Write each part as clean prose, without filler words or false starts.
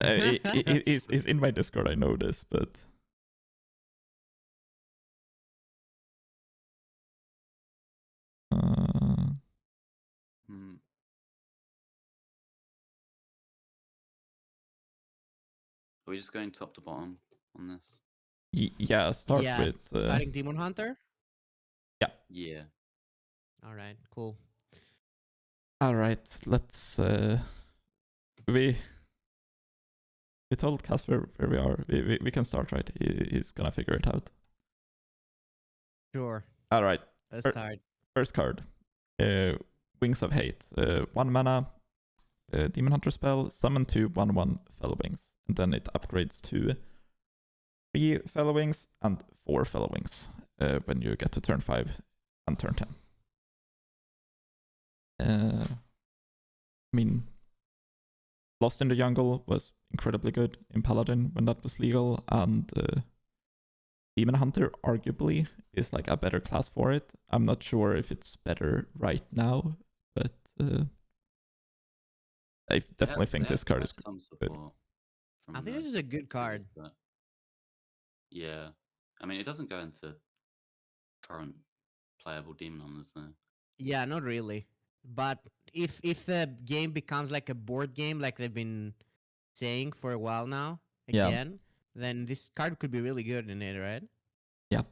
It's in my Discord, I know this, but... Are we just going top to bottom on this? Yeah, start with... starting Demon Hunter? Yeah. Yeah. Alright, cool. Alright, let's... We told Casper where we are. We can start, right? He's gonna figure it out. Sure. Alright. Let's start. First card. Wings of Hate. 1 mana. Demon Hunter spell. Summon 2 1/1 Fellow Wings. And then it upgrades to 3 Fellow Wings and 4 Fellow Wings when you get to turn 5 and turn 10. I mean, Lost in the Jungle was incredibly good in Paladin when that was legal, and Demon Hunter arguably is like a better class for it. I'm not sure if it's better right now, but I definitely think this card is good. I think this is a good card. Yeah. I mean, it doesn't go into current playable Demon Hunters, though. Yeah, not really. But if the game becomes like a board game, like they've been saying for a while now, again, then this card could be really good in it, right? Yeah.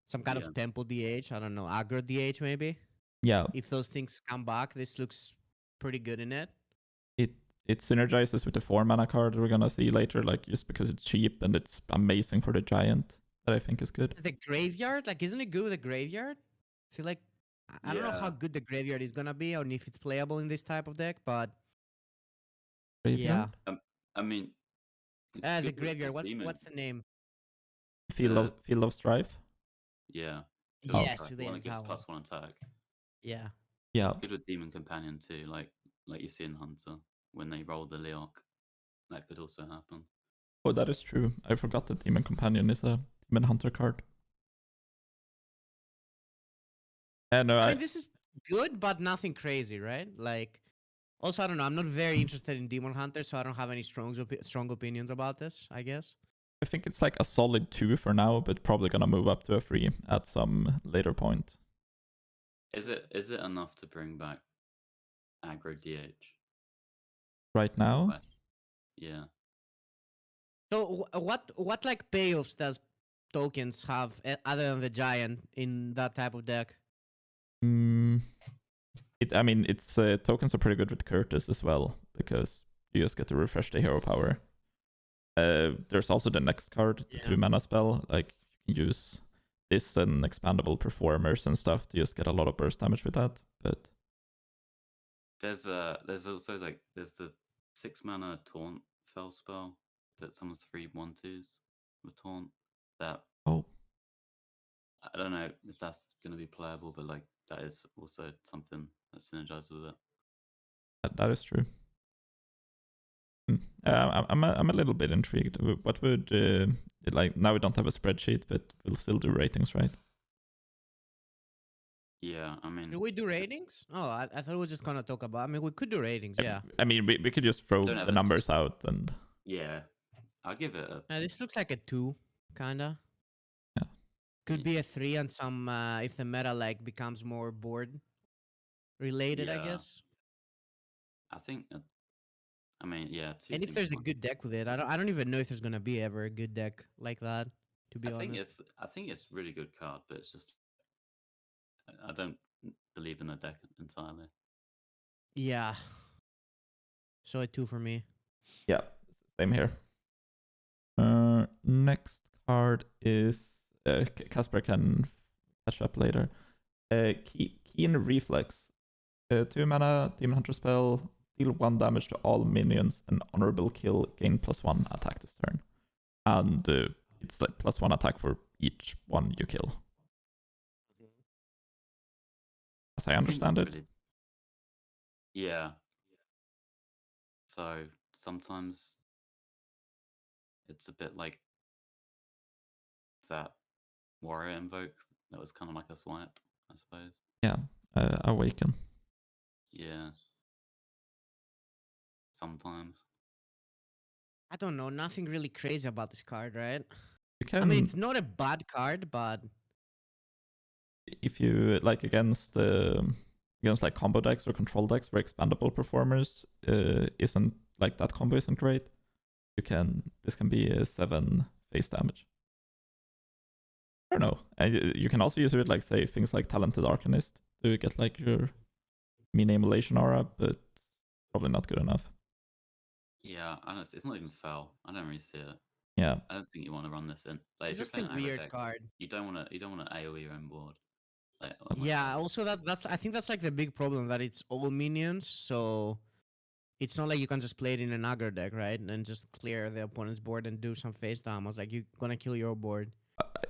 Some kind of tempo DH, I don't know, aggro DH maybe? Yeah. If those things come back, this looks pretty good in it. It synergizes with the 4 mana card we're gonna see later, like just because it's cheap and it's amazing for the giant, that I think is good. The graveyard, like, isn't it good with the graveyard? I feel like I don't know how good the graveyard is gonna be, or if it's playable in this type of deck, but graveyard? yeah. I mean, the graveyard. What's the name? Field of Strife. Yeah. Yes, the one that gives +1 attack. Yeah. Yeah. Good with Demon Companion too, like you see in Hunter when they roll the Leok. That could also happen. Oh, that is true. I forgot that Demon Companion is a Demon Hunter card. No, I mean, this is good, but nothing crazy, right? Like, also, I don't know. I'm not very interested in Demon Hunter, so I don't have any strong opinions about this, I guess. I think it's like a solid 2 for now, but probably gonna move up to a 3 at some later point. Is it enough to bring back aggro DH? Right now? Yeah. So what like payoffs does tokens have other than the giant in that type of deck? I mean, it's tokens are pretty good with Curtis as well, because you just get to refresh the hero power. There's also the next card, the 2 mana spell. Like, you can use this and expandable performers and stuff to just get a lot of burst damage with that. But there's also like there's the 6 mana taunt fell spell that summons 3 1/2s with taunt. That I don't know if that's going to be playable, but like that is also something that synergizes with it. That is true. I'm a little bit intrigued. What would like, now we don't have a spreadsheet, but we'll still do ratings, right? Yeah, I mean, do we do ratings? Oh, I thought we were just gonna talk about. I mean, we could do ratings. Yeah. I mean, we could just throw the numbers out and. Yeah, I'll give it a. This looks like a 2, kinda. Yeah. Could be a 3 on some if the meta like becomes more board related, I guess. I think. I mean, yeah. And if there's a good deck with it, I don't even know if there's gonna be ever a good deck like that. To be honest, I think it's a really good card, but it's just I don't believe in the deck entirely. Yeah. So a 2 for me. Yeah, same here. Next card is Casper can catch up later. Keen Reflex. 2 mana, Demon Hunter spell. Deal 1 damage to all minions and honorable kill, gain +1 attack this turn. And it's like +1 attack for each one you kill. As I understand it. Yeah. So sometimes it's a bit like that warrior invoke that was kind of like a swipe, I suppose. Yeah, Awaken. Yeah. Sometimes. I don't know. Nothing really crazy about this card, right? You can, I mean, it's not a bad card, but if you like against like combo decks or control decks where expandable performers isn't like that combo isn't great, this can be a 7 face damage. I don't know. And you can also use it with like say things like Talented Arcanist to get like your mini immolation aura, but probably not good enough. Yeah, honestly, it's not even foul. I don't really see it. Yeah. I don't think you want to run this in. Like, it's if you're just a playing aggro weird deck, card. you don't want to AOE your own board. Like Yeah. that. Also, that's I think that's like the big problem, that it's all minions, so it's not like you can just play it in an aggro deck, right? And just clear the opponent's board and do some face damage. Like, you're gonna kill your board.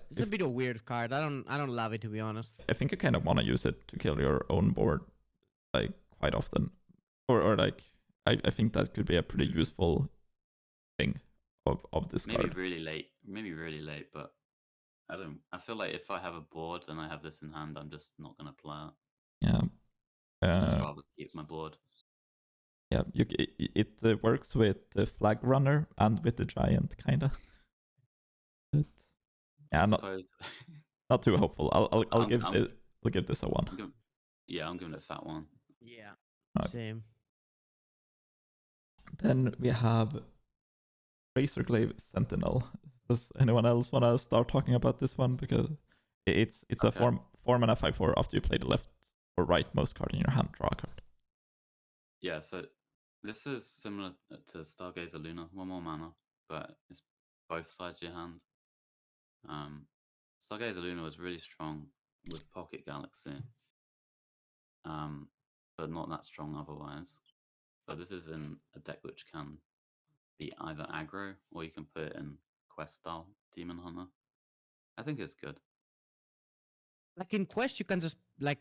It's a bit of a weird card. I don't love it, to be honest. I think you kind of want to use it to kill your own board, like quite often, or like I think that could be a pretty useful thing of this card. Maybe really late, but I feel like if I have a board and I have this in hand, I'm just not gonna play it. Yeah. I'd rather keep my board. Yeah, it works with the Flag Runner and with the Giant, kinda. But yeah, not too hopeful. I'll give this a 1. I'm giving it a fat 1. Yeah. Right. Same. Then we have Razorglaive Sentinel. Does anyone else want to start talking about this one? Because it's okay. A 4 mana 5/4 after you play the left or rightmost card in your hand, draw a card. Yeah, so this is similar to Stargazer Luna, 1 more mana, but it's both sides of your hand. Stargazer Luna was really strong with Pocket Galaxy, but not that strong otherwise. But this is in a deck which can be either aggro or you can put it in quest style Demon Hunter. I think it's good. Like in quest, you can just like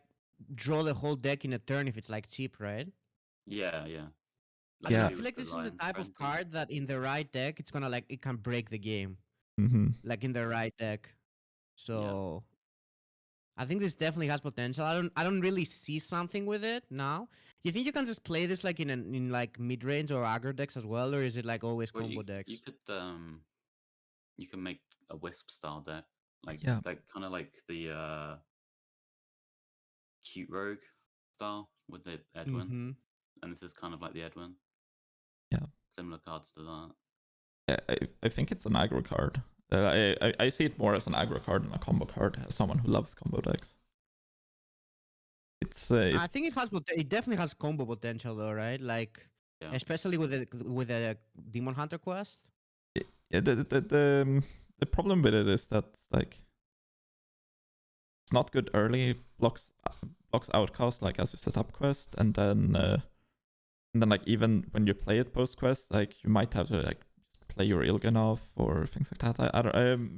draw the whole deck in a turn if it's like cheap, right? Yeah. Like, I feel like this is the type of card that in the right deck, it's gonna like, it can break the game. Mm-hmm. Like in the right deck. So I think this definitely has potential. I don't really see something with it now. Do you think you can just play this like in like mid range or aggro decks as well, or is it like always combo decks? You could you can make a Wisp style deck, like kind of like the Cute Rogue style with the Edwin, and this is kind of like the Edwin. Yeah, similar cards to that. Yeah, I think it's an aggro card. I see it more as an aggro card than a combo card. As someone who loves combo decks, it's I think it definitely has combo potential though, right? Like especially with a Demon Hunter quest. Yeah, the problem with it is that like it's not good early, blocks outcast like as you set up quest, and then like even when you play it post quest, like you might have to like play your Il'gynoth or things like that. I don't.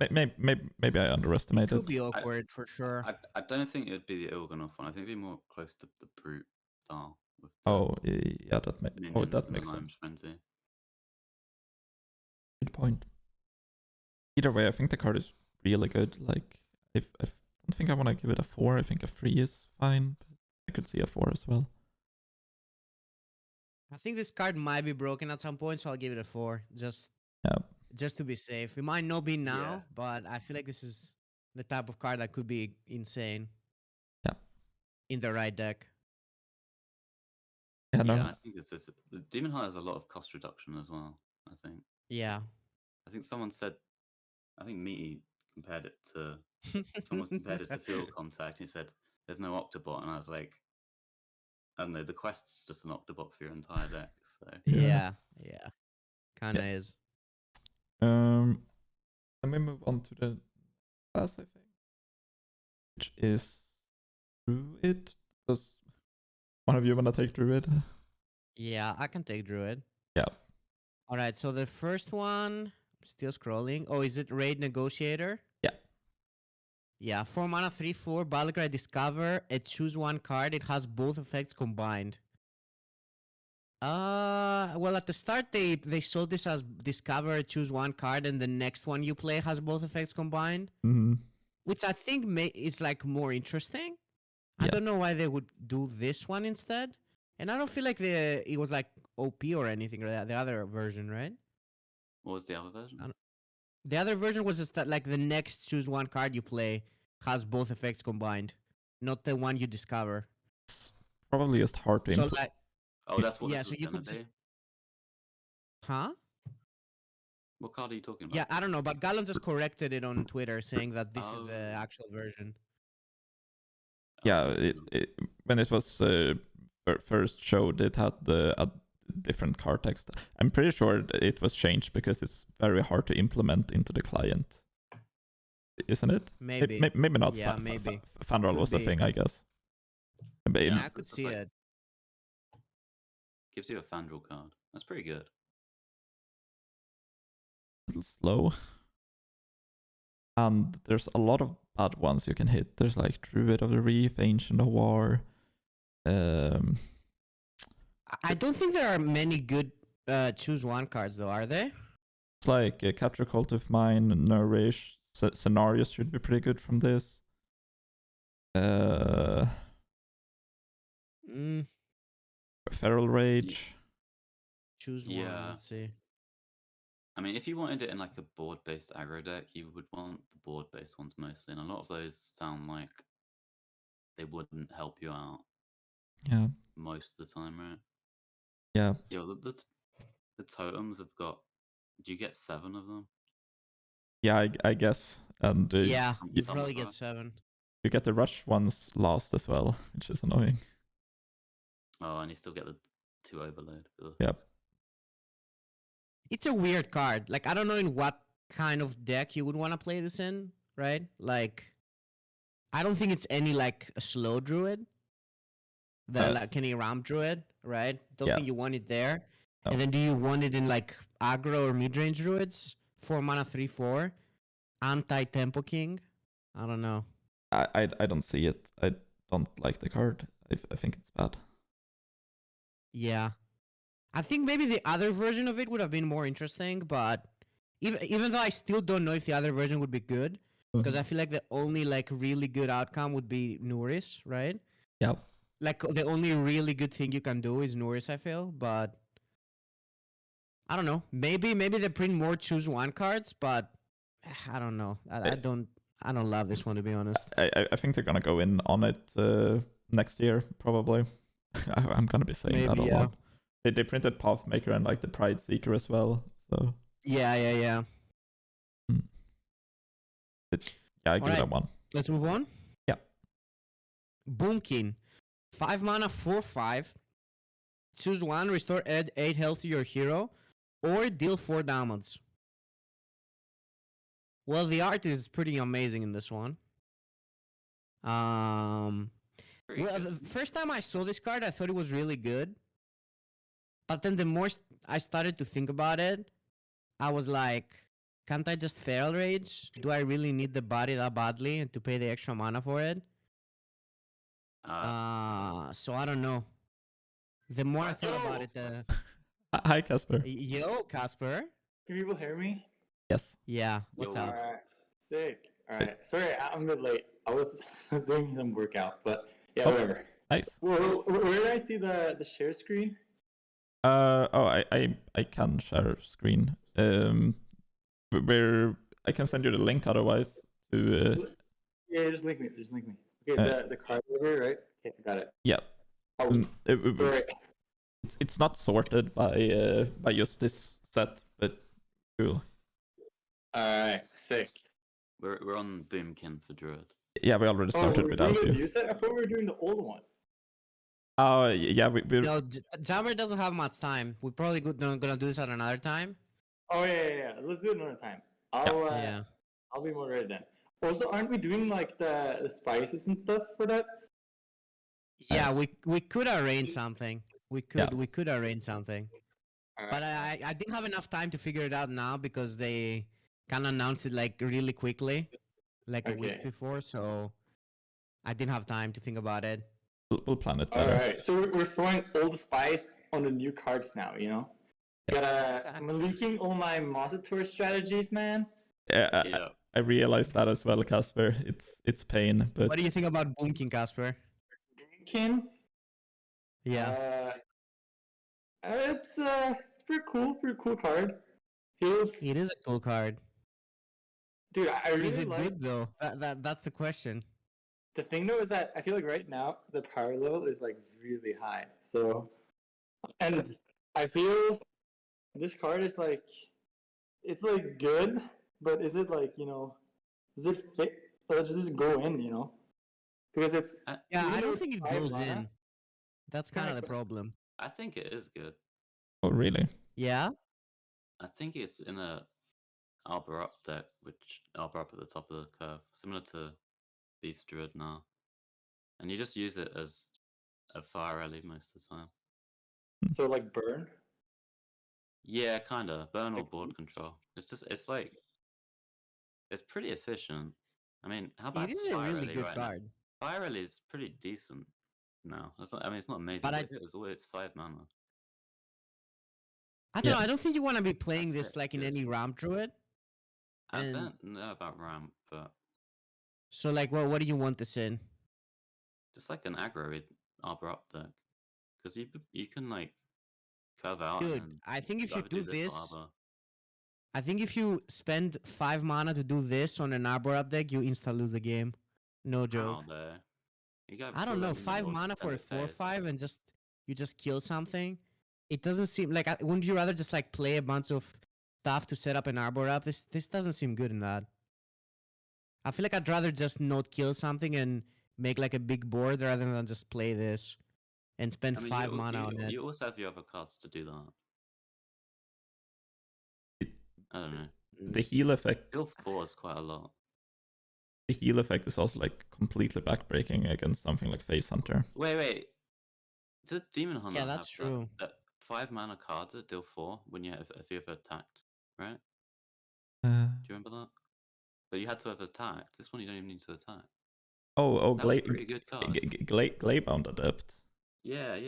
Maybe I underestimated. It could be awkward for sure. I don't think it would be the Il'gynoth one. I think it'd be more close to the Brute style. Yeah, that makes sense. 20. Good point. Either way, I think the card is really good. Like, I don't think I want to give it a 4. I think a 3 is fine. But I could see a 4 as well. I think this card might be broken at some point, so I'll give it a 4. Just to be safe. It might not be now, but I feel like this is the type of card that could be insane. Yeah. In the right deck. Yeah, I think the Demon Hunter has a lot of cost reduction as well, I think. Yeah. I think someone said, I think Meaty compared it to, someone compared it to Field Contact. He said, there's no Octobot. And I was like, I don't know, the quest's just an Octobot for your entire deck. So Yeah. Kinda is. Let me move on to the class, I think, which is Druid. Does one of you want to take Druid? Yeah, I can take Druid. Yeah. All right, so the first one, still scrolling. Oh, is it Raid Negotiator? Yeah. Yeah, 4 mana, 3/4, Battlecry Discover. It choose one card. It has both effects combined. Well, at the start they sold this as Discover, choose one card, and the next one you play has both effects combined. Mm-hmm. Which I think is like more interesting. Yes. I don't know why they would do this one instead, and I don't feel like it was like OP or anything like that. The other version, right? What was the other version? The other version was just that like the next choose one card you play has both effects combined, not the one you discover. It's probably just hard to So implement. like, Oh, that's what yeah, this so was you gonna could be. just, huh? What card are you talking about? Yeah, I don't know, but Gallon just corrected it on Twitter saying that this is the Oh. actual version. Yeah, I see now. when it was first showed, it had a different card text. I'm pretty sure it was changed because it's very hard to implement into the client, isn't it? Maybe. Maybe not. Yeah, maybe. Fanral Could was the be. thing, I guess. Maybe Yeah, Yeah, I could it's see like- it. Gives you a Fandral card. That's pretty good. a little slow. And there's a lot of bad ones you can hit. There's like Druid of the Reef, Ancient of War. I don't think there are many good choose one cards though, are there? It's like Capture Cult of Mine, Nourish. Scenarios should be pretty good from this. Feral Rage. Choose one. Yeah. Let's see. I mean, if you wanted it in like a board-based aggro deck, you would want the board-based ones mostly, and a lot of those sound like they wouldn't help you out Yeah. most of the time, right? Yeah. Yeah, the totems have got. Do you get 7 of them? Yeah, I guess. And Yeah, you some probably of get that. 7. you get the rush ones last as well, which is annoying. Oh, and you still get the 2 overload. Ugh. Yep. It's a weird card. Like I don't know in what kind of deck you would want to play this in, right? Like I don't think it's any like a slow druid. The like any ramp druid, right? Don't Yeah. think you want it there. No. And then do you want it in like aggro or mid-range druids? 4 mana 3/4. Anti-tempo king? I don't know. I don't see it. I don't like the card. I think it's bad. Yeah. I think maybe the other version of it would have been more interesting, but even though I still don't know if the other version would be good, because I feel like the only like really good outcome would be Nuris, right? Yeah. Like the only really good thing you can do is Nuris, I feel, but I don't know. Maybe they print more choose one cards, but I don't know. I don't love this one, to be honest. I think they're gonna go in on it next year probably. I'm gonna be saying that a lot. They printed Pathmaker and like the Pride Seeker as well. So yeah. yeah, I give it a 1. Let's move on. Yeah. Boomkin, 5 mana 4/5. Choose one, restore 8 health to your hero, or deal 4 damage. Well, the art is pretty amazing in this one. Pretty Well, good. the first time I saw this card, I thought it was really good. But then the more I started to think about it, I was like, can't I just Feral Rage? Do I really need the body that badly and to pay the extra mana for it? So I don't know. The more I thought about it, Hi, Casper. yo, Casper. Can people hear me? Yes. Yeah, what's Yo. up? Alright, sick. Alright, sorry, I'm a bit late. I was doing some workout, but yeah, Oh. whatever. Nice. Where did I see the share screen? I can share screen. Where I can send you the link otherwise to Yeah, just link me. Okay, the card over, right? Okay, got it. yeah. Oh, right. It's not sorted by just this set, but cool. Alright, sick. We're on Boomkin for Druid. Yeah, we already started we're without doing the you. new set? I thought we were doing the old one. Yeah, we No, Jambre doesn't have much time. We're probably gonna do this at another time. Oh yeah. Let's do it another time. I'll be more ready then. Also, aren't we doing like the spices and stuff for that? Yeah, we could arrange something. We could arrange something. Alright. But I didn't have enough time to figure it out now because they kind of announced it like really quickly, like a week Okay. before. So I didn't have time to think about it. we'll plan it better. Alright, so we're throwing all the spice on the new cards now, you know? I'm leaking all my Mosator strategies, man. Yeah, Yeah. I realized that as well, Casper. It's pain, but What do you think about Boomkin, Casper? Kin? Yeah. It's pretty cool card. feels. It is a cool card. Dude, I really Is it like. good though? That's the question. The thing though is that I feel like right now the power level is like really high. So, and I feel this card is like, it's like good, but is it like, does it fit? Or does it go in? Because it's Yeah, I don't with think it 5 goes mana, in. That's kind of the problem. I think it is good. Oh, really? Yeah. I think it's in a Arbor Up deck, which Arbor Up at the top of the curve, similar to Beast Druid now. And you just use it as a fire rally most of the time. So like burn. Yeah, kinda. Burn or Like- board control. It's like, it's pretty efficient. I mean, how about It is a Fire really Rally good right card. now? Fire Rally is pretty decent now. It's not amazing, But but it's always 5 mana. I don't Yeah. know. I don't think you want to be playing That's this it, like in good. any ramp druid. I And- don't know about ramp, but So like, what do you want this in? just like an aggro Arbor Up deck. Because you can like curve out Dude, and I think if you either do or this, Arbor. I think if you spend 5 mana to do this on an Arbor Up deck, you insta lose the game. No joke. How though? You got I don't kill know, a minion 5 or mana for send a it face. 4/5 and you just kill something. It doesn't seem like wouldn't you rather just like play a bunch of stuff to set up an Arbor Up? This doesn't seem good in that. I feel like I'd rather just not kill something and make like a big board rather than just play this and spend I mean, 5 mana on it. you also have your other cards to do that. I don't know. The heal effect. Kill 4 is quite a lot. The heal effect is also like completely backbreaking against something like Face Hunter. Wait. Does Demon Hunter Yeah, that's have true. that 5 mana card that deal 4 when if you have attacked, right? Uh, Do you remember that? But you had to have attacked. This one you don't even need to attack. oh, That was a pretty good card. Glaybound Adept. Yeah.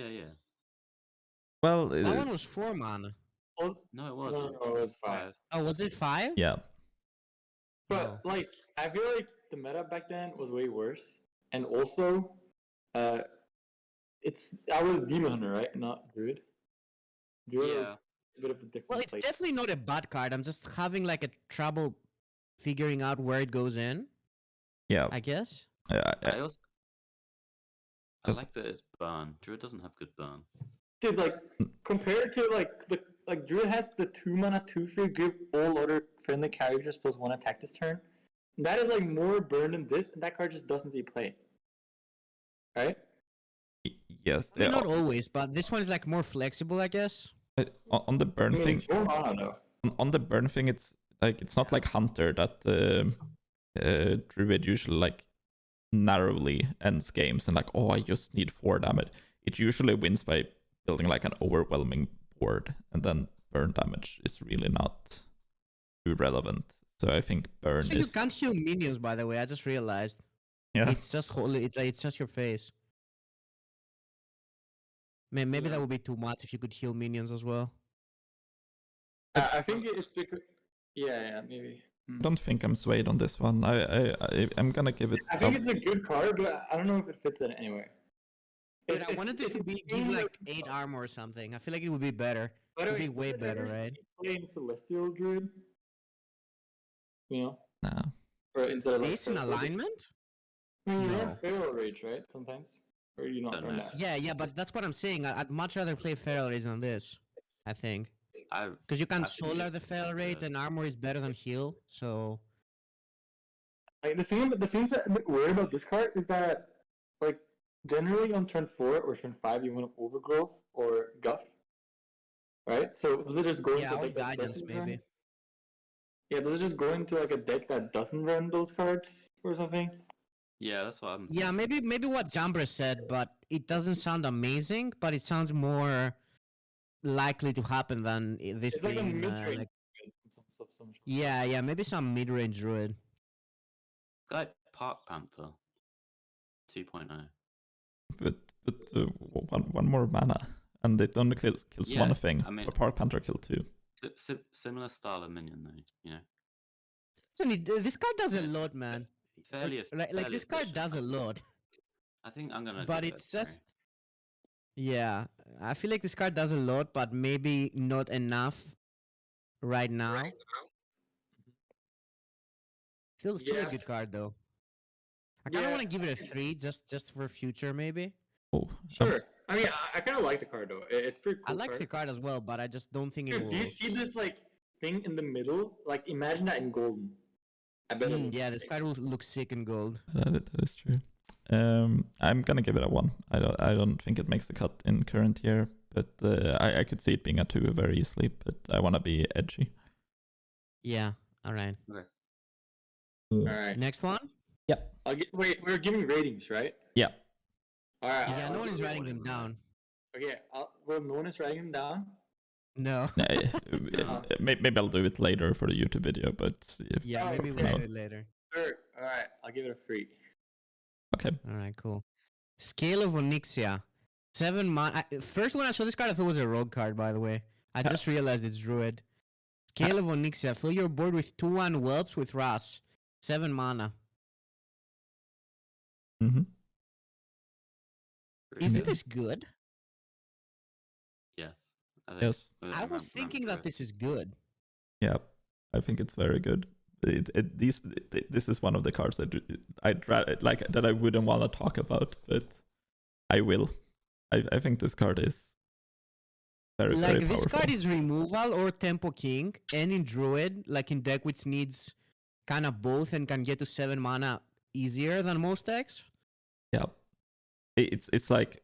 Well, That one was 4 mana. Oh, No, it no, wasn't. no, it's 5. Oh, was it 5? yeah. But like, I feel like the meta back then was way worse, and also, I was Demon Hunter, right? Not Druid. Druid Yeah. was a bit of a different. Well, it's place. definitely not a bad card. I'm just having like a trouble figuring out where it goes in, Yeah. I guess. I Yes. like that it's burn. Druid doesn't have good burn. Dude, like compared to like Druid has the 2 mana 2/3 give all other friendly characters +1 attack this turn. That is like more burn than this, and that card just doesn't see play. Right? Yes. I mean, not always, but this one is like more flexible, I guess. On the burn thing. it's 4 mana though. On the burn thing, it's not like Hunter that Druid usually like narrowly ends games and like, oh, I just need 4 damage. It usually wins by building like an overwhelming board, and then burn damage is really not too relevant. So I think burn So is. you can't heal minions, by the way. I just realized. Yeah. It's just it's just your face. Maybe that Yeah. would be too much if you could heal minions as well. I think it's because yeah, maybe. I don't think I'm swayed on this one. I'm gonna give it. I think it's a good card, but I don't know if it fits in anywhere. Dude, I wanted this to be give like 8 armor or something. I feel like it would be better. By It the would way, be way does it better, ever right? Playing Celestial Druid, Nah. or instead of like Based in Feral Rage? alignment? I mean, you No. run Feral Rage, right? Sometimes, or you not Don't run know. that. Yeah, but that's what I'm saying. I'd much rather play Feral Rage than this. I think. I Because you can I think solar it's the just Feral Rage good. and armor is better than heal. So Like the thing that's a bit weird about this card is that, like, generally on turn 4 or turn 5, you want to Overgrowth or Guff, right? So does it just go yeah, into or a deck that guidance doesn't maybe. run? Yeah, does it just go into like a deck that doesn't run those cards or something? Yeah, that's what I'm Yeah, thinking. maybe what Jambre said, but it doesn't sound amazing. But it sounds more likely to happen than this It's like a being mid-range. like, So much. yeah, maybe some mid-range druid. It's like Park Panther 2.0. But one more mana, and it only kills Yeah, one thing. I mean- But Park Panther kill 2. Similar style of minion though, you know. This card does a lot, man. Fairly Like fairly this card efficient. does a lot. I think I'm gonna. But give it it's a 3. just yeah, I feel like this card does a lot, but maybe not enough right now. Still a Yes. good card though. I kind of Yeah. want to give it a 3 just for future maybe. Oh, Sure. I mean, I kind of like the card though. It's pretty I cool. like the card as well, but I just don't think it Dude, will. do you see this like thing in the middle? Like, imagine that in golden. I bet. Yeah, this card will look sick in gold. that is true. I'm gonna give it a 1. I don't think it makes the cut in current year, but I could see it being a 2 very easily. But I want to be edgy. Yeah. All right. Okay. All right. Next one. Yep. Wait, we're giving ratings, right? Yeah. All right. Yeah, I'll no one give is it writing one. them down. Okay. Well, no one is writing them down. No. Maybe I'll do it later for the YouTube video, but Yeah, Oh, maybe for we'll now. do it later. Sure. All right. I'll give it a 3. Okay. All right, cool. Scale of Onyxia. 7 mana. First when I saw this card, I thought it was a rogue card, by the way. I just realized it's Druid. Scale of Onyxia. Fill your board with 2/1 whelps with Ras. 7 mana. Mm-hmm. Isn't this good? Yes. I think Yes. I was thinking that this is good. Yeah, I think it's very good. This is one of the cards that that I wouldn't want to talk about, but I will. I think this card is very very This powerful. card is removal or Tempo King, and in Druid, like in deck which needs kind of both and can get to 7 mana easier than most decks. Yeah, it's like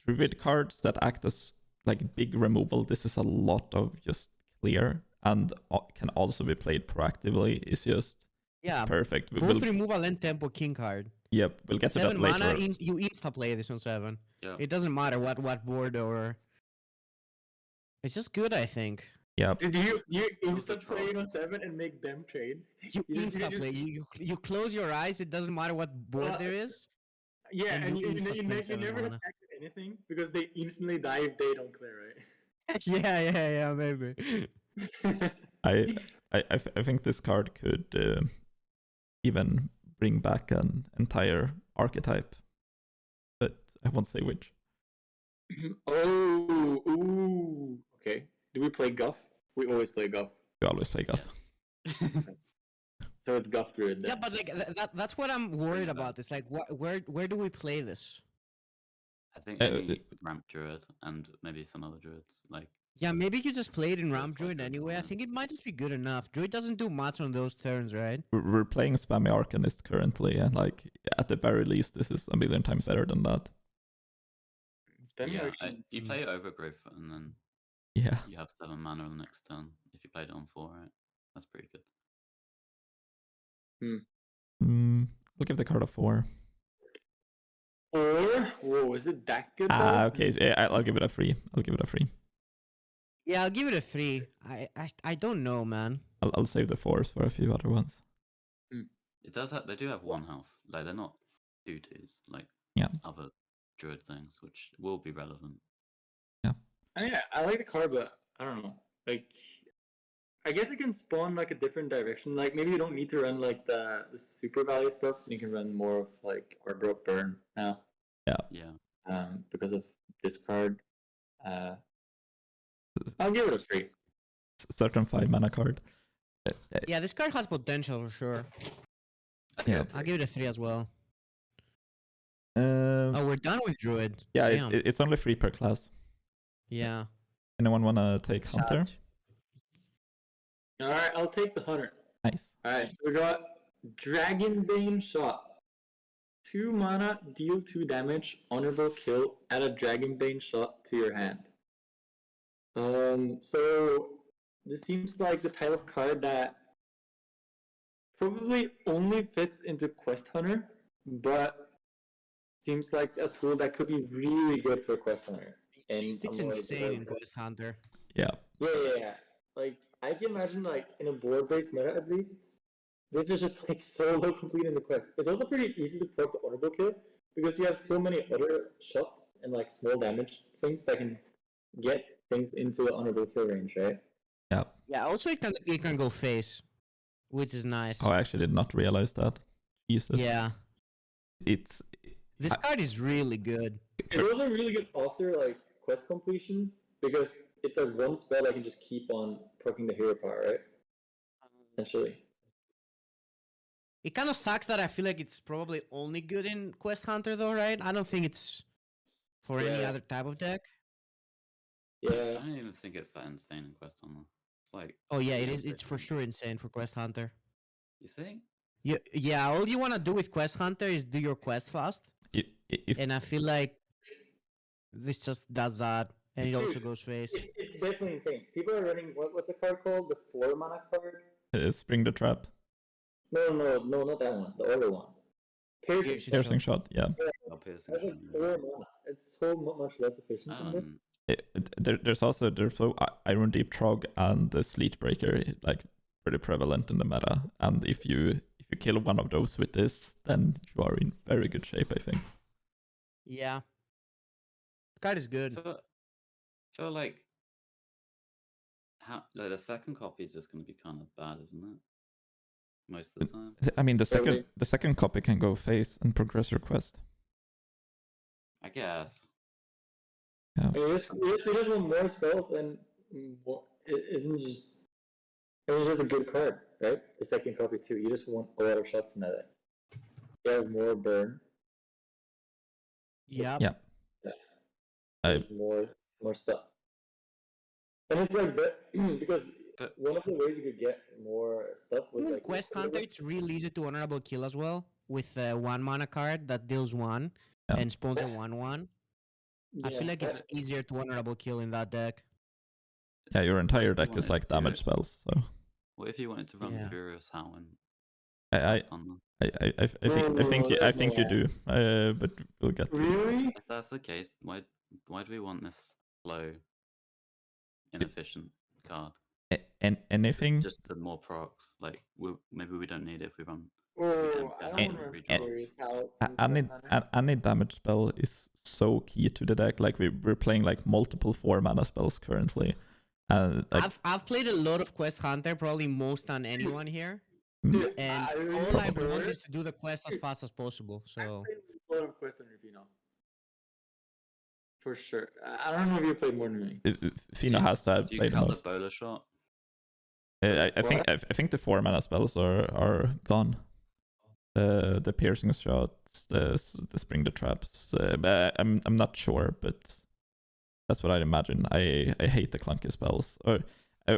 Druid cards that act as like big removal. This is a lot of just clear and can also be played proactively. It's just Yeah, it's perfect. both removal and Tempo King card. Yep, we'll get to 7 that later. mana, you insta play this on 7. Yeah. It doesn't matter what board or. It's just good, I think. Yeah, Do you Still insta the play draw. on 7 and make them trade? You just- insta play. You close your eyes. It doesn't matter what board Well, there is. Yeah, And and you insta spend you 7 never mana. attack with anything because they instantly die if they don't clear, yeah, maybe. right? I think this card could even bring back an entire archetype, but I won't say which. Oh, ooh. Okay. Do we play Guff? We always play Guff. We always play Guff. So it's Guff Druid then. Yeah, but like that's what I'm worried about. It's like where do we play this? I think maybe Ramp Druid and maybe some other druids. Like Yeah, maybe you just play it in Ram That's Druid like a anyway. I comment. think it might just be good enough. Druid doesn't do much on those turns, right? We're playing Spammy Arcanist currently, and like at the very least, this is a million times better than that. Spend yeah, your you play Overgrowth and then Yeah. you have 7 mana on the next turn. If you played it on 4, right? That's pretty good. I'll give the card a 4. Or whoa, is it that good? though? Okay. I'll give it a 3. I'll give it a 3. Yeah, I'll give it a 3. I don't know, man. I'll save the 4s for a few other ones. It does have. They do have 1 health. Like they're not 2/2s like Yeah. other druid things, which will be relevant. I like the card, but I don't know. Like, I guess it can spawn like a different direction. Like maybe you don't need to run like the super value stuff. You can run more of like Arbrook Burn now. Yeah. Because of this card. I'll give it a 3. Certain 5 mana card. Yeah, this card has potential for sure. Yeah. I'll give it a 3 as well. Oh, Oh, we're done with Druid. yeah, Damn. it's only 3 per class. Yeah. Anyone wanna take Hunter? All right, I'll take the Hunter. Nice. All right, so we got Dragonbane Shot. 2 mana, deal 2 damage, honorable kill, add a Dragonbane Shot to your hand. So this seems like the type of card that probably only fits into Quest Hunter, but seems like a tool that could be really good for Quest Hunter. And It's insane in Ghost Hunter. Yeah. Yeah. Like I can imagine, like in a board-based meta at least, this is just like solo complete in the quest. It's also pretty easy to proc the honorable kill because you have so many other shots and like small damage things that can get things into the honorable kill range, right? Yeah. Yeah, also it can go face, which is nice. Oh, I actually did not realize that. Jesus. Yeah. It's This card is really good. It's also really good after like quest completion because it's like one spell that can just keep on proccing the hero power, right? Essentially. It kind of sucks that I feel like it's probably only good in Quest Hunter, though, right? I don't think it's for any Yeah. other type of deck. I Yeah. don't even think it's that insane in Quest Hunter. It's like. Oh yeah, it yeah, is. It's for sure insane for Quest Hunter. You think? Yeah. All you want to do with Quest Hunter is do your quest fast, and I feel like this just does that, and it also goes face. It's definitely insane. People are running what's the card called? The 4 mana card? Spring the Trap. No, not that one. The other one. Piercing shot, yeah. Oh, piercing That's like shot, 4 mana. It's so much less efficient than this. There's also Iron Deep Trog and the Sleet Breaker, like pretty prevalent in the meta. And if you kill one of those with this, then you are in very good shape, I think. Yeah. The card is good. Feel like the second copy is just going to be kind of bad, isn't it? Most of the time. I mean, the second copy can go face and progress your quest. I guess. Yeah. You just want more spells, and it's just a good card, right? The second copy too. You just want a lot of shots in that deck. You have more burn. Yeah. Yeah. More stuff. And it's like because one of the ways you could get more stuff was like Quest Hunter. It's real easy to honorable kill as well with a 1 mana card that deals 1 and spawns a 1/1. I feel like it's easier to honorable kill in that deck. Yeah, your entire deck is like damage spells. So. What if you wanted to run Furious Howin? I think you do. But we'll get to Really? If that's the case, why do we want this slow, inefficient card? Anything? Just the more procs. Like maybe we don't need it if we run. Oh, I don't remember any damage spell is so key to the deck. Like we're playing like multiple 4 mana spells currently. I've played a lot of Quest Hunter, probably most than anyone here. Dude, And all I want is to do the quest as fast as possible. So I played a lot of Quest Hunter Feno. For sure. I don't know if you played more than me. Feno has to have played the most. The bowler shot? I think the 4 mana spells are gone. The piercing shots, the spring the traps. I'm not sure, but that's what I imagine. I hate the clunky spells,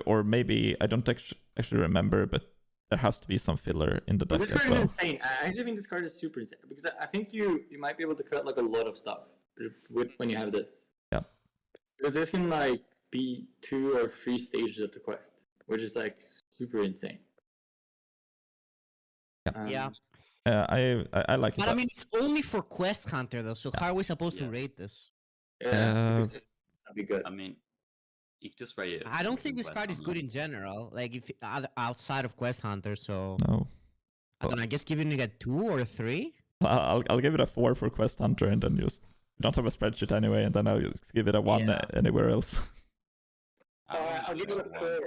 or maybe I don't actually remember, but there has to be some filler in the deck This as card well. is insane. I actually think this card is super insane because I think you might be able to cut like a lot of stuff when you have this. Yeah. Because this can like be 2 or 3 stages of the quest, which is like super insane. yeah. I like it. But I mean, it's only for Quest Hunter though. So how are we supposed to rate this? Yeah, that'd be good. I mean, you could just rate it. I don't think this card is good in general. Like if outside of Quest Hunter, so No. I don't know. I guess giving it a 2 or a 3. I'll give it a 4 for Quest Hunter, and then just don't have a spreadsheet anyway, and then I'll just give it a 1 anywhere else. I'll give it a 4.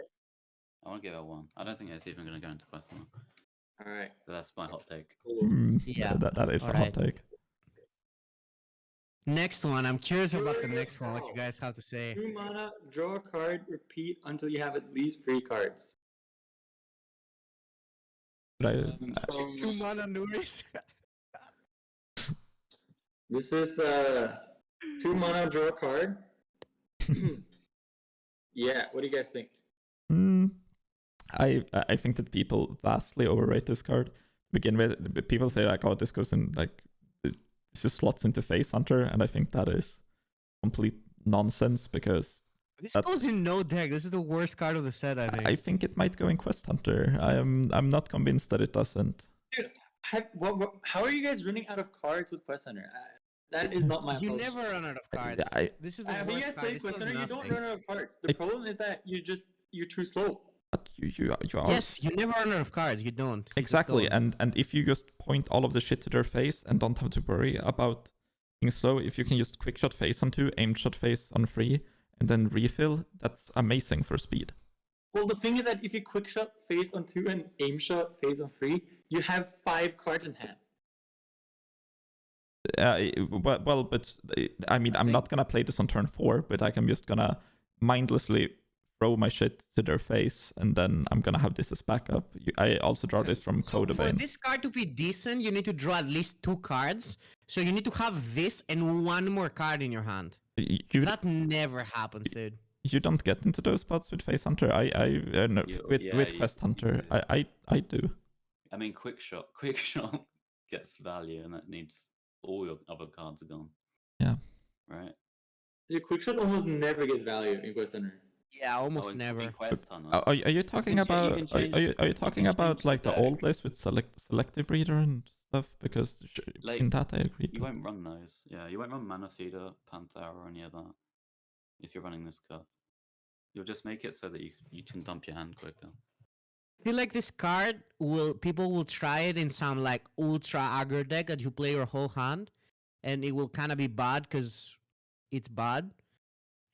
I want to give it a 1. I don't think it's even going to go into Quest Hunter. All right. But that's my hot take. Yeah. That is a hot take. Next one. I'm curious about the next one. What you guys have to say? 2 mana, draw a card, repeat until you have at least 3 cards. 2 mana Nuris. This is 2 mana, draw a card. Yeah, what do you guys think? I think that people vastly overrate this card. To begin with, people say like, oh, this goes in like this just slots into Face Hunter, and I think that is complete nonsense because This goes in no deck. This is the worst card of the set, I think. I think it might go in Quest Hunter. I'm not convinced that it doesn't. Dude, how are you guys running out of cards with Quest Hunter? That is not my You approach. never run out of cards. This is the Have you worst guys card. played This Quest does Hunter? You don't nothing. run out of cards. The problem is that you're too slow. But you are. Yes, you never run out of cards. You don't. You just Exactly, don't. and if you just point all of the shit to their face and don't have to worry about being slow, if you can just quick shot face on 2, aim shot face on 3, and then refill, that's amazing for speed. Well, the thing is that if you quick shot face on 2 and aim shot face on 3, you have 5 cards in hand. But I mean, I'm not gonna play this on turn 4, but I'm just gonna mindlessly throw my shit to their face, and then I'm gonna have this as backup. I also draw this from So for Codebane. this card to be decent, you need to draw at least 2 cards. So you need to have this and 1 more card in your hand. That never happens, dude. You don't get into those spots with Face Hunter. No, with Quest Hunter, I do. I mean, quick shot gets value, and that needs all your other cards are gone. Yeah. Right. The quick shot almost never gets value in Quest Hunter. Yeah, almost never. Are you talking about? Are you talking about like the old list with selective breeder and stuff? Because in that I agree. You won't run those. Yeah, you won't run Mana Feeder, Panthera, or any of that. If you're running this card, you'll just make it so that you can dump your hand quicker. I feel like this card people will try it in some like ultra aggro deck that you play your whole hand, and it will kind of be bad because it's bad,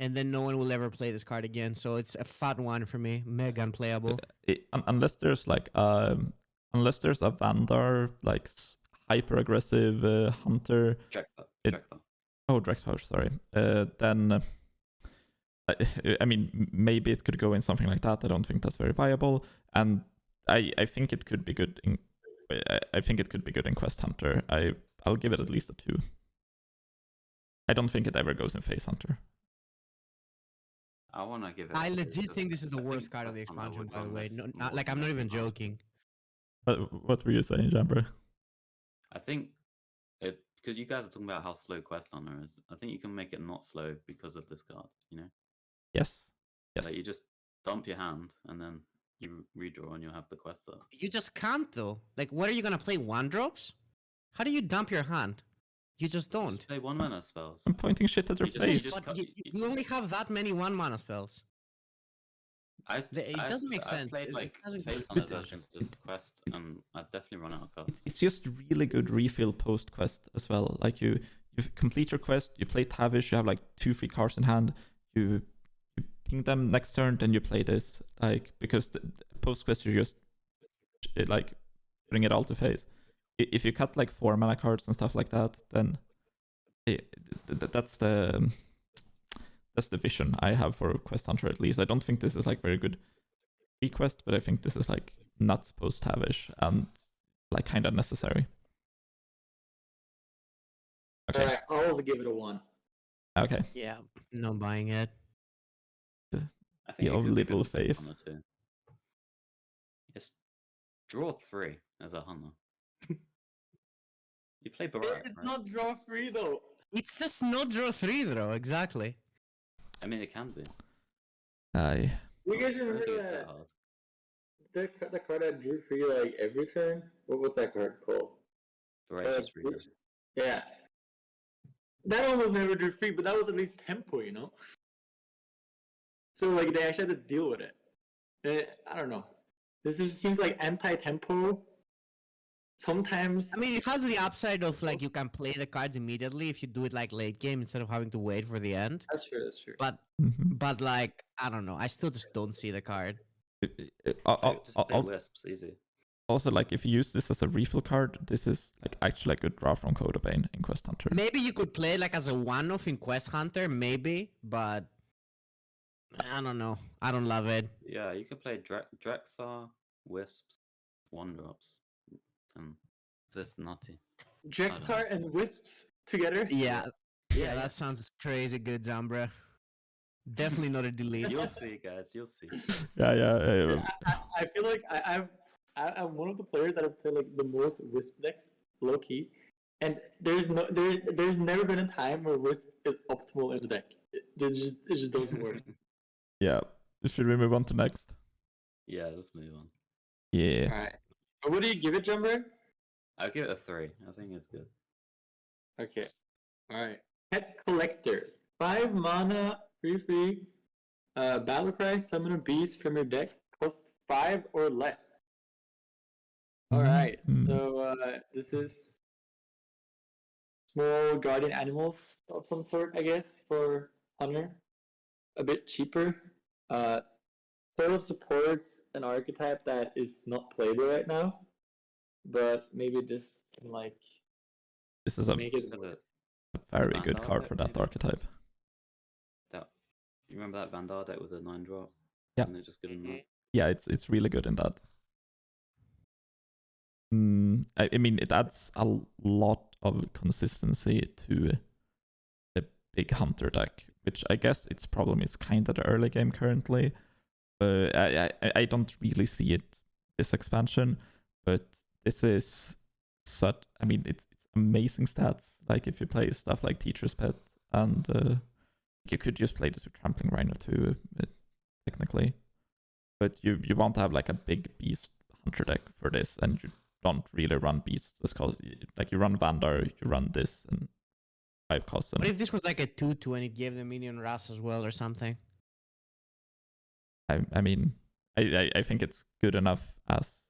and then no one will ever play this card again. So it's a fat one for me, mega unplayable. Unless there's like unless there's a Vandar like hyper aggressive hunter. Drekthar, sorry. Then. I mean, maybe it could go in something like that. I don't think that's very viable, and I think it could be good in. I think it could be good in Quest Hunter. I'll give it at least a 2. I don't think it ever goes in Face Hunter. I want to give it. I legit think this is the worst card of the expansion, by the way. No, like I'm not even joking. What were you saying, Jambre? I think it because you guys are talking about how slow Quest Hunter is. I think you can make it not slow because of this card. You know. Yes. Like you just dump your hand and then you redraw and you'll have the quest up. You just can't though. Like, what are you gonna play? 1-drops? How do you dump your hand? You just don't. Just play 1-mana spells. I'm pointing shit at your face. You only have that many 1-mana spells. It doesn't make sense. I've played like Face Hunter versions of Quest, and I've definitely run out of cards. It's just really good refill post quest as well. Like you complete your quest, you play Tavish, you have like 2 free cards in hand. You ping them next turn, then you play this. Like because the post quest you just like bring it all to face. If you cut like 4 mana cards and stuff like that, then that's the vision I have for Quest Hunter at least. I don't think this is like very good request, but I think this is like not post Tavish and like kind of necessary. Okay. Alright, I'll also give it a 1. Okay. Yeah, no buying it. I think you have little faith. Just draw 3 as a hunter. You play Barak, It's right? not draw 3 though. It's just not draw 3 though, exactly. I mean, it can be. Aye. You guys remember the card that drew 3 like every turn? What's that card called? Voracious Reader. Yeah. That one was never drew 3, but that was at least tempo, you know? So like they actually had to deal with it. I don't know. This just seems like anti-tempo. Sometimes. I mean, it has the upside of like you can play the cards immediately if you do it like late game instead of having to wait for the end. That's true. That's true. But like I don't know. I still just don't see the card. Just play Wisps, easy. Also, like if you use this as a refill card, this is like actually a good draw from Codebane in Quest Hunter. Maybe you could play like as a one-off in Quest Hunter, maybe, but I don't know. I don't love it. Yeah, you could play Drekthar, Wisps, 1-drops, and this nutty. Drekthar and Wisps together? Yeah, that sounds crazy good, Jambre. Definitely not a delete. You'll see, guys. You'll see. Yeah. I feel like I'm one of the players that have played like the most Wisp decks, low key, and there's never been a time where Wisp is optimal in the deck. It just doesn't work. Yeah. Should we move on to next? Yeah, let's move on. Yeah. All right. What do you give it, Jambre? I'll give it a 3. I think it's good. Okay. All right. Pet Collector. 5 mana, free. Battle cry, summon a beast from your deck. Costs 5 or less. All right. So this is small guardian animals of some sort, I guess, for Hunter. A bit cheaper. Sort of supports an archetype that is not playable right now, but maybe this can like. This is a make it very good card for that archetype. You remember that Vandal deck with the 9-drop? Yeah. Isn't it just good enough? Yeah, it's really good in that. I mean, it adds a lot of consistency to the big hunter deck, which I guess its problem is kind of the early game currently. But I don't really see it this expansion, but this is such. I mean, it's amazing stats. Like if you play stuff like Teacher's Pet, and you could just play this with Trampling Rhino too, technically. But you want to have like a big beast hunter deck for this, and you don't really run beasts because like you run Vandar, you run this, and 5 costs. What if this was like a 2/2 and it gave the minion Ras as well or something? I mean, I think it's good enough as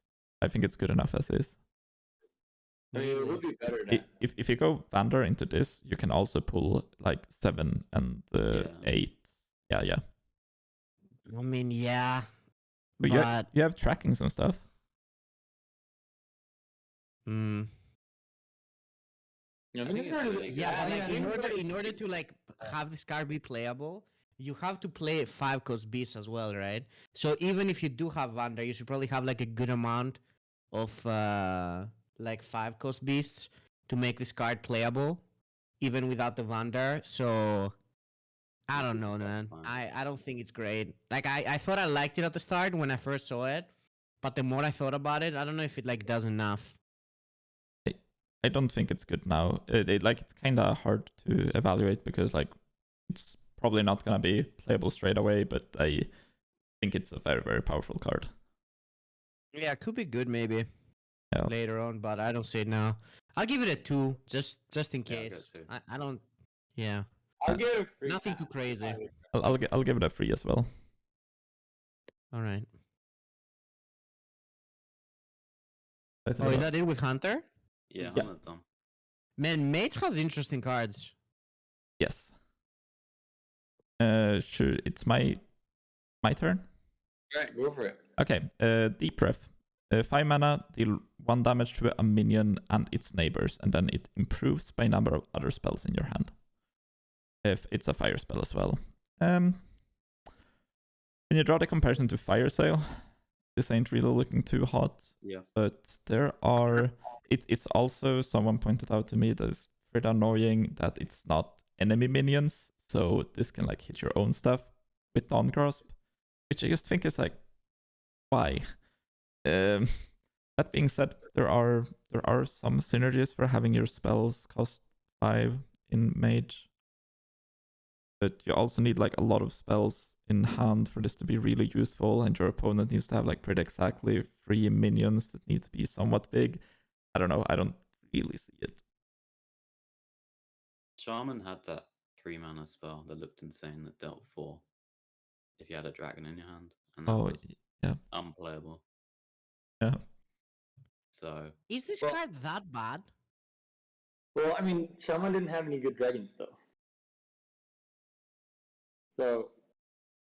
is. I mean, it would be better now. If you go Vandar into this, you can also pull like 7 and 8. Yeah. I mean, yeah. But you have trackings and stuff. Yeah, I think it's really good. Yeah, but like in order to like have this card be playable, you have to play 5-cost beasts as well, right? So even if you do have Vandar, you should probably have like a good amount of like 5-cost beasts to make this card playable, even without the Vandar. So I don't know, man. I don't think it's great. Like I thought I liked it at the start when I first saw it, but the more I thought about it, I don't know if it like does enough. I don't think it's good now. It's kind of hard to evaluate because like it's probably not gonna be playable straight away, but I think it's a very, very powerful card. Yeah, it could be good maybe Yeah. later on, but I don't see it now. I'll give it a 2, just in Yeah, I'll case. go 2. I don't. Yeah, I'll give it a free. nothing too crazy. I'll give it a 3 as well. All right. I think Oh, is about- that it with Hunter? Yeah, Yeah. I'm not dumb. Man, Mage has interesting cards. Yes. Sure. It's my turn. Alright, go for it. Okay. Deep Breath. 5 mana, deal 1 damage to a minion and its neighbors, and then it improves by number of other spells in your hand. If it's a fire spell as well. When you draw the comparison to Fire Sale, this ain't really looking too hot. Yeah. But there are. It's also, someone pointed out to me that it's pretty annoying that it's not enemy minions, so this can like hit your own stuff with Dawn Grasp, which I just think is like, why? That being said, there are some synergies for having your spells cost 5 in Mage, but you also need like a lot of spells in hand for this to be really useful, and your opponent needs to have like pretty exactly 3 minions that need to be somewhat big. I don't know. I don't really see it. Shaman had that 3-mana spell that looked insane that dealt 4 if you had a dragon in your hand, and that was yeah. unplayable. Yeah. So Is this Well- card that bad? Well, I mean, Shaman didn't have any good dragons though. So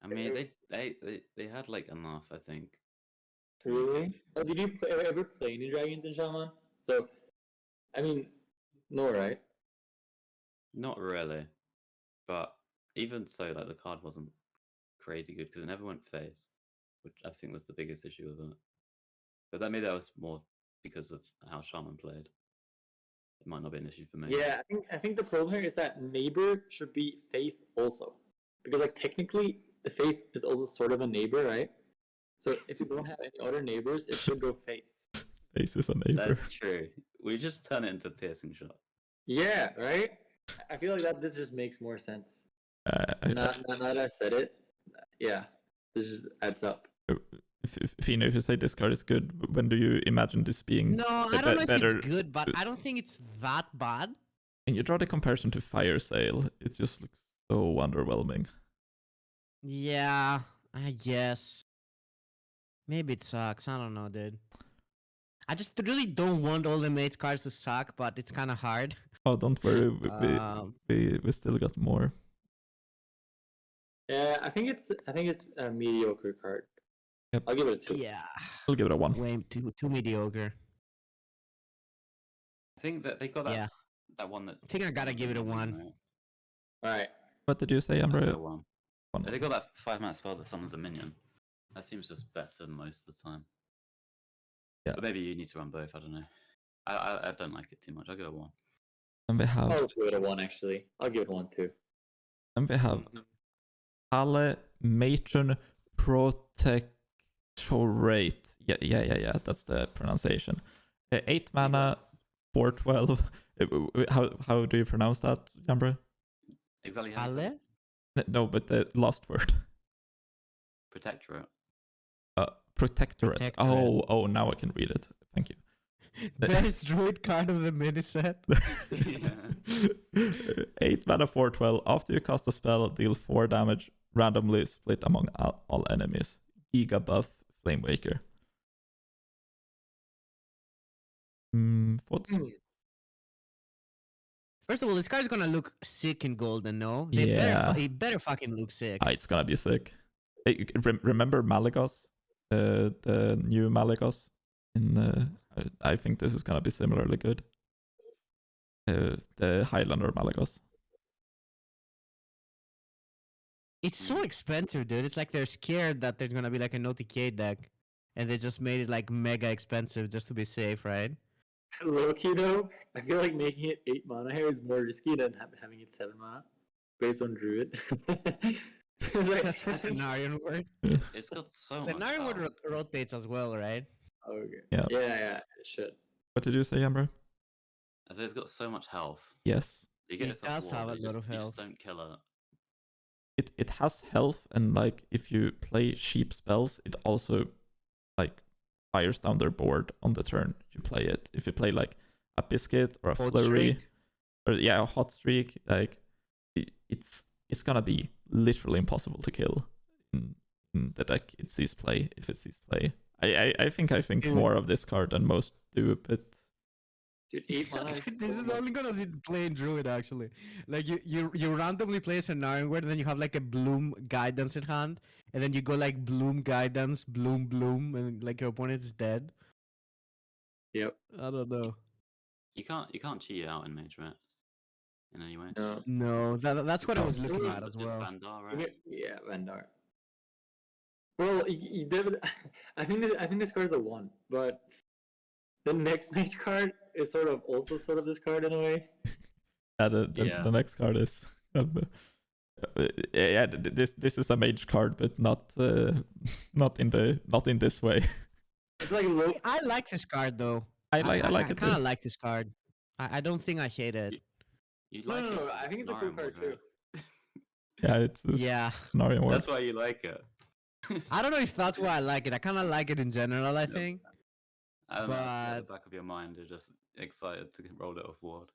I mean, they had like enough, I think. really, oh, did you ever play any dragons in Shaman? So, I mean, no, right? Not really, but even so, like the card wasn't crazy good because it never went face, which I think was the biggest issue with it. But that maybe that was more because of how Shaman played. It might not be an issue for me. Yeah, I think the problem here is that neighbor should be face also, because like technically the face is also sort of a neighbor, right? So if you don't have any other neighbors, it should go face. Face is a neighbor. That's true. We just turn it into piercing shot. Yeah, right. I feel like that this just makes more sense. I- Now that I said it, yeah, this just adds up. Feno, if you say this card is good, when do you imagine this being No, I don't know if better? it's good, but I don't think it's that bad. When you draw the comparison to Fire Sale, it just looks so underwhelming. Yeah, I guess. Maybe it sucks. I don't know, dude. I just really don't want all the Mage cards to suck, but it's kind of hard. Oh, don't worry, we still got more. Yeah, I think it's a mediocre card. Yep. I'll give it a 2. Yeah, I'll give it a 1. way too mediocre. I think that they got that Yeah. that one that. I think I gotta give it a 1. Right? All right. What did you say, I'll give it Amber? a 1. They got that 5-mana spell that summons a minion. That seems just better most of the time. Yeah. But maybe you need to run both. I don't know. I don't like it too much. I'll go 1. And we have. I'll give it a 1 actually. I'll give it 1 too. And we have Alle Matron Protectorate. Yeah. That's the pronunciation. 8 mana, 4/12. How do you pronounce that, Jambre? Exactly how you say Ale? it. No, but the last word. Protectorate. Protectorate. Protectorate. Oh, now I can read it. Thank you. Best druid card of the mini set. Yeah. 8 mana, 4/12. After you cast a spell, deal 4 damage, randomly split among all enemies. Giga buff, Flame Waker. Thoughts? First of all, this card's gonna look sick in golden, no? Yeah. It better fucking look sick. It's gonna be sick. Hey, remember Malygos? The new Malygos? I think this is gonna be similarly good. The Highlander Malygos. It's so expensive, dude. It's like they're scared that there's gonna be like an OTK deck, and they just made it like mega expensive just to be safe, right? Low key though, I feel like making it 8 mana here is more risky than having it 7 mana based on Druid. So it's like, That's for Cenarion word. It's got so much. Cenarion word power. rotates as well, right? okay. Yeah. Yeah, it should. What did you say, Amber? I say it's got so much health. Yes. You get It yourself does ward, have a you lot just- of you health. just don't kill it. It has health, and like if you play cheap spells, it also like fires down their board on the turn you play it. If you play like a biscuit or a Hot flurry, streak? or a hot streak, like it's gonna be literally impossible to kill in the deck it sees play if it sees play. I think Dude. more of this card than most do, but Dude, 8 mana is This so is much. only gonna see play in Druid actually. Like you randomly play a Cenarion word, and then you have like a Bloom Guidance in hand, and then you go like Bloom Guidance, Bloom, and like your opponent's dead. Yep. I don't know. You can't cheat it out in Mage, right? In any way. No. No, that's what I was looking at Just as well. Vandal, right? Yeah, Vandar. Well, you did. I think this card is a 1, but the next mage card is sort of this card in a way. the next card is this is a mage card, but not in this way. It's like low. I like this card though. I like I it kind of too. like this card. I don't think I hate it. You No, like no, it no. because I think it's a cool card Cenarion too. ward, Yeah, it's Yeah, Cenarion word. That's why you like it. I don't know if that's why I like it. I kind of like it in general. I think. I don't know. At the But- back of your mind, you're just excited to roll it off ward.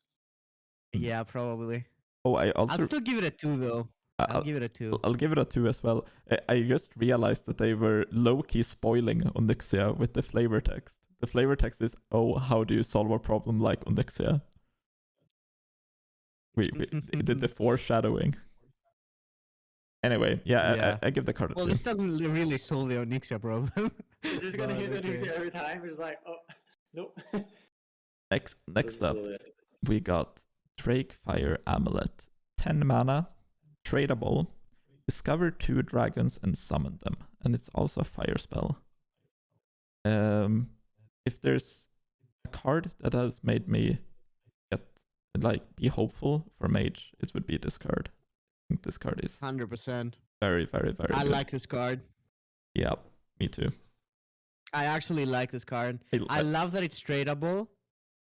Yeah, probably. Oh, I I'll also still give it a 2 though. I'll give it a 2. I'll give it a 2 as well. I just realized that they were low-key spoiling Onyxia with the flavor text. The flavor text is, "Oh, how do you solve a problem like Onyxia?" We did the foreshadowing. Anyway, Yeah. I give the card a Well, 2. this doesn't really solve the Onyxia problem. It's just gonna But hit okay. every time. It's like, oh, nope. Next up, we got Drakefire Amulet. 10 mana, tradable. Discover 2 dragons and summon them. And it's also a fire spell. If there's a card that has made me be hopeful for Mage, it would be this card. I think this card is 100%. very, very, very I good. like this card. Yeah, me too. I actually like this card. I love that it's tradable.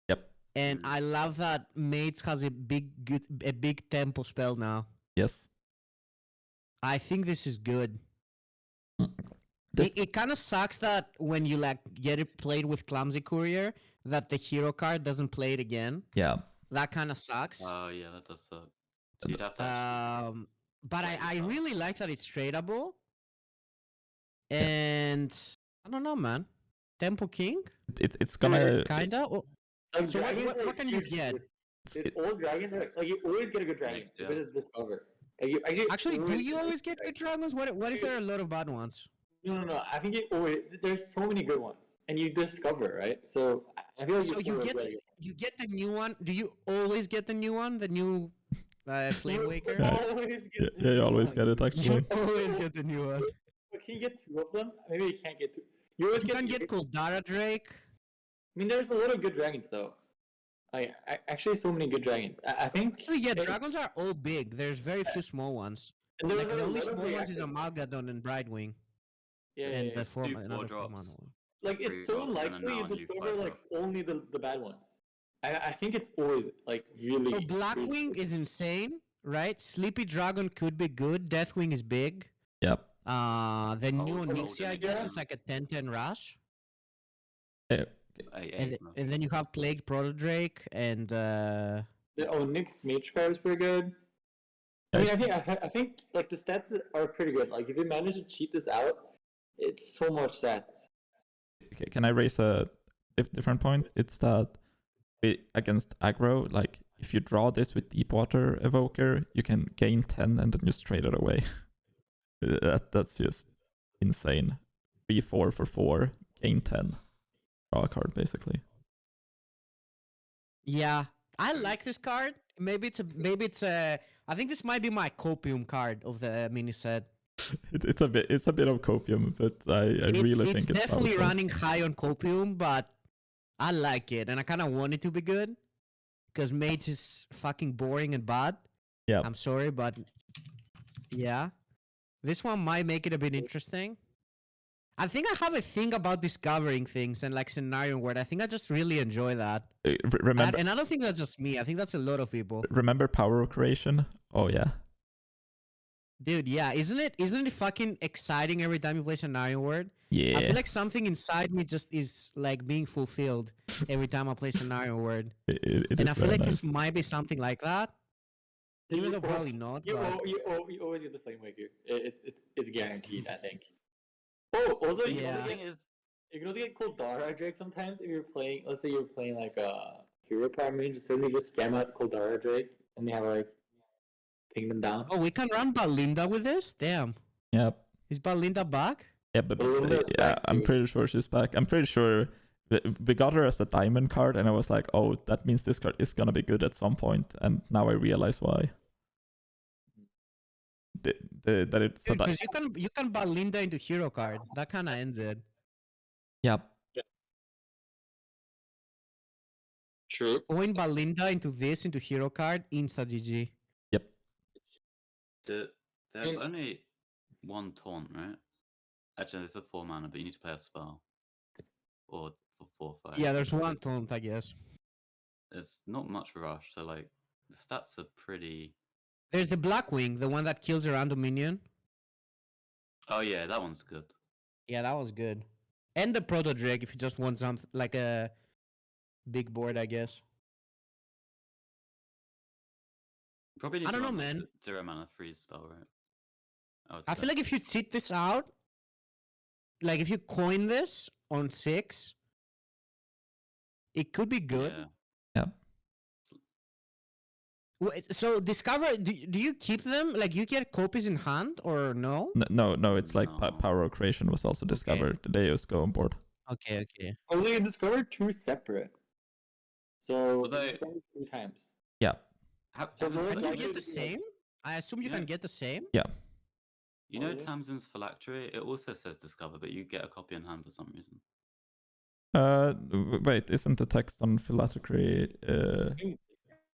Yep. And I love that Mates has a big tempo spell now. Yes. I think this is good. The- It kind of sucks that when you like get it played with Clumsy Courier, that the hero card doesn't play it again. Yeah. That kind of sucks. Oh yeah, that does suck. So you'd have to. actually- But play I it out. really like that it's tradable. And I don't know, man. Tempo King? It's gonna Kinda? Oh, Like, So what- dragons what- are what can you huge, get? dude. it's- Dude, all dragons are like you always get a good dragon Thanks, because Jeff. it's Discover. Like, you actually, do always you get a always get dragon. good dragons? What if there are a lot of bad ones? No. I think there's so many good ones, and you discover, right? So I feel like So you always get get a good you get the new one. Do you always get the new one? The new Flame Waker. Always get Yeah, you always one. get it You actually. always get the new one. But can you get two of them? Maybe you can't get two. You always You can get get Kuldara Drake. I mean, there's a lot of good dragons though. Actually, so many good dragons. I think. Actually, yeah, dragons are all big. There's very few small ones. And there Like was the a only lot of small ones is reactive- Amalgadon and Brightwing, Yeah, and yeah, the yeah. another 4 4 mana drops. one. Like Three it's so drops and a unlikely you now new discover 5 like drop. only the bad ones. I think it's always like really. So Blackwing is insane, right? Sleepy Dragon could be good. Deathwing is big. Yep. The new would hold Onyxia, I it guess, again. is like a 10-10 rush. Eight, And then you have Plague Proto Drake and The Onyx Mage card is pretty good. I mean, I think like the stats are pretty good. Like if you manage to cheat this out, it's so much stats. Can I raise a different point? It's that against aggro, like if you draw this with Deepwater Evoker, you can gain 10 and then just trade it away. That's just insane. 3/4 for 4, gain 10. Draw a card basically. yeah, I like this card. Maybe it's a. I think this might be my copium card of the mini set. It's a bit of copium, but I really think it's definitely powerful. running high on copium, but I like it, and I kind of want it to be good because Mage is fucking boring and bad. Yeah. I'm sorry, but yeah, this one might make it a bit interesting. I think I have a thing about discovering things and like scenario where I think I just really enjoy that. Remember, And I don't think that's just me. I think that's a lot of people. remember power of creation? Oh yeah. Dude, yeah, isn't it fucking exciting every time you play Scenario Word? Yeah. I feel like something inside me just is like being fulfilled every time I play Scenario Word. it And is I feel very like nice. this might be something like that. Even though probably not. You, But you always get the Flame Waker. It's guaranteed. I think. Oh, also you Yeah. can also get you can also get Kuldara Drake sometimes if you're playing. Let's say you're playing like a hero power mage, just suddenly just scam out Kuldara Drake and you have like ping them down. oh, we can run Balinda with this? Damn. Yep. Is Balinda back? Yeah, but Belinda's yeah, back, I'm dude. pretty sure she's back. I'm pretty sure we got her as a diamond card, and I was like, oh, that means this card is gonna be good at some point, and now I realize why. That it's a Because you can Balinda into hero card. That kind of ends it. Yep. True. Going Balinda into hero card, insta GG. There's only one taunt, right? Actually, there's a 4 mana, but you need to play a spell. Or for 4/5. Yeah, there's one taunt, I guess. There's not much rush, so like the stats are pretty. There's the Blackwing, the one that kills a random minion. Oh yeah, that one's good. Yeah, that was good. And the Proto Drake, if you just want something like a big board, I guess. Probably need I to don't know, run, like, man. the 0 mana freeze spell, right? I feel like if you cheat this out, like if you coin this on 6, it could be good. Yeah. Wait, so discover, do you keep them? Like you get copies in hand or no? No, it's like No. power of creation was also discovered. They just go on board. Okay. Only you discovered 2 separate. So Well, they- discovered 3 times. Yeah. So those Can you likely get the to be like- same? I assume you Yeah. can get the same. You know Oh, yeah. Tamsin's Phylactery? It also says discover, but you get a copy in hand for some reason. Wait, isn't the text on Phylactery?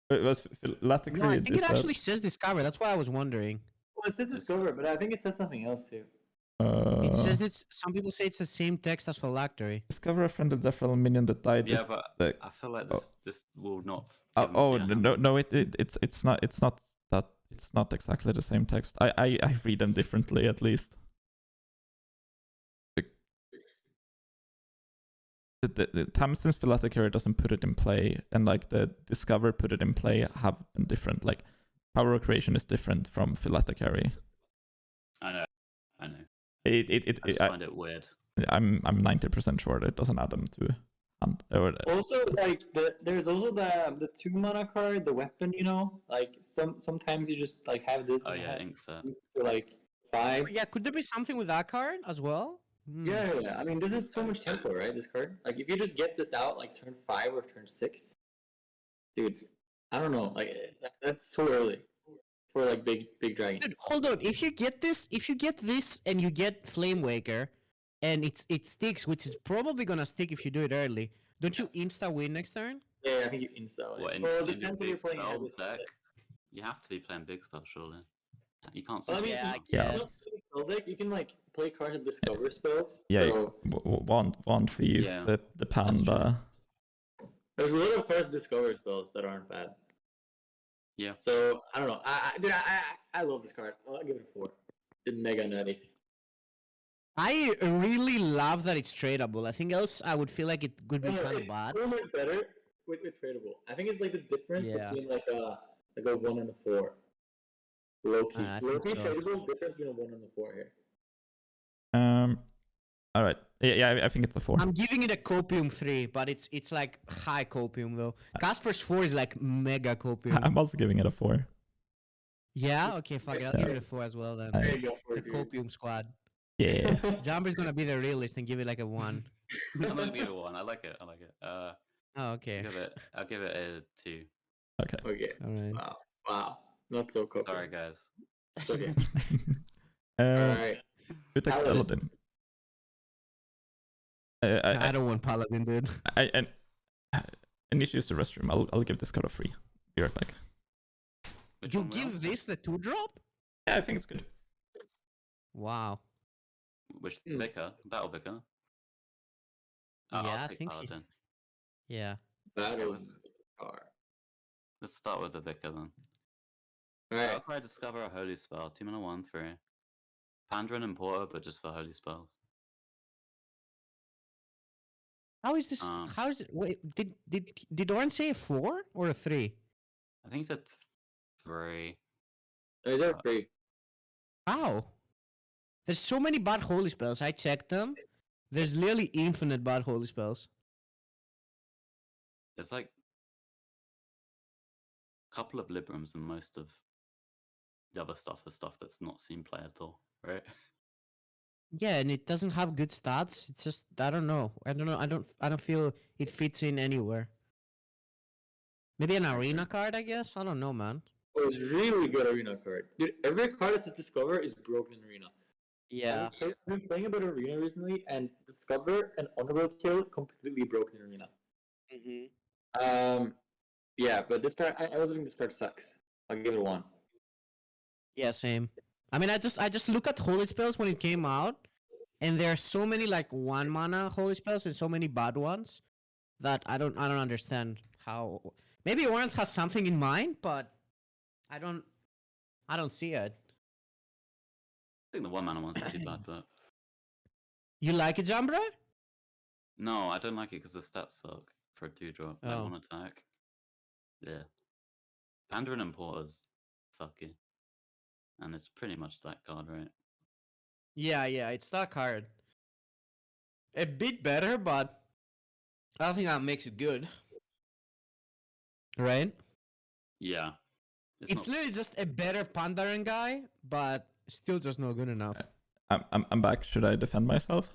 It was Phylactery. No, I think it is actually says discover. That's why I was wondering. Well, it says discover, but I think it says something else too. It says it's. Some people say it's the same text as Phylactery. discover a friendly death-realm minion that died. Yeah, this- but the- I feel like Oh. this will not. Oh, give them to your hand. no, it's not exactly the same text. I read them differently at least. The Tamsin's Phylactery doesn't put it in play, and like the Discover put it in play have been different. Like Power of Creation is different from Phylactery. I know. I I just find it weird. I'm 90% sure that it doesn't add them to hand. Also, like there's also the 2 mana card, the weapon. You know, like sometimes you just like have this. Oh and yeah, have Inkset. for like 5. Yeah, could there be something with that card as well? Yeah. I mean, this is so much tempo, right? This card. Like, if you just get this out like turn 5 or turn 6, dude, I don't know. Like, that's so early. for like big Dude, dragons. hold on. If you get this and you get Flame Waker, and it sticks, which is probably gonna stick if you do it early, don't you insta win next turn? Yeah, I think you insta What, it. Well, it in your depends if you're big playing spell as this deck? You have to be playing big spell, surely. You can't. Well, I mean, Yeah, I if Yeah. you don't play spell deck, you can like play cards that discover spells. Yeah, So one thief, Yeah, the panda. there's a lot of cards that discover spells that aren't bad. Yeah. So I don't know. Dude, I love this card. I'll give it a 4. It's mega nutty. I really love that it's tradable. I think else I would feel like it could be No, kind of it's bad. so much better with tradable. I think it's like the difference Yeah. between like a 1 and a 4. Low key. I Low think key so. tradable difference between a 1 and a 4 here. All right. Yeah, I think it's a 4. I'm giving it a copium 3, but it's like high copium though. Casper's 4 is like mega copium. I'm also giving it a 4. Yeah, okay, fuck it. I'll give it a 4 as well then. There you go for The it, dude. copium squad. Yeah. Jambre's gonna be the realist and give it like a 1. I'm gonna give it 1. I like it. Oh, okay. I'll give it a 2. Okay. Okay. Alright. Wow. Not so cool. Sorry, guys. Okay. uh, Alright. who takes Paladin. Paladin? I don't want Paladin, dude. I need to use the restroom. I'll give this card a 3. Be right back. Which You one we on? give this the 2-drop? Yeah, I think it's good. Wow. Which Hmm. Vicar? Battle Vicar? Yeah, I I'll take think he's- Paladin. Yeah. Battle was- card. Let's start with the Vicar then. Alright. Valkyrie Discover a Holy Spell. 2 mana 1, 3. Pandaren and Porter, but just for Holy Spells. How is this? Um, How is it? Wait, did Orange say a 4 or a 3? I think he said 3. Is that free? How? There's so many bad holy spells. I checked them. There's literally infinite bad holy spells. There's like a couple of Librams and most of the other stuff is stuff that's not seen play at all, right? Yeah, and it doesn't have good stats. It's just I don't know. I don't feel it fits in anywhere. Maybe an arena card, I guess. I don't know, man. Oh, it's really good arena card. Dude, every card that's Discover is broken in arena. Yeah. I've been playing a bit of arena recently, and Discover and Honorable Kill completely broken in arena. Yeah, but this card, I was thinking this card sucks. I'll give it a 1. Yeah, same. I mean, I just look at holy spells when it came out, and there are so many like 1 mana holy spells and so many bad ones that I don't understand how. Maybe Orange has something in mind, but I don't see it. I think the 1 mana one's not too bad, but You like it, Jambre? no, I don't like it because the stats suck for a 2-drop. Like Oh. 1 attack. Yeah. Pandaren and Porter's sucky. And it's pretty much that card, right? Yeah, it's that card. A bit better, but I don't think that makes it good. Right? Yeah. It's not- literally just a better Pandaren guy, but still just not good enough. I'm back. Should I defend myself?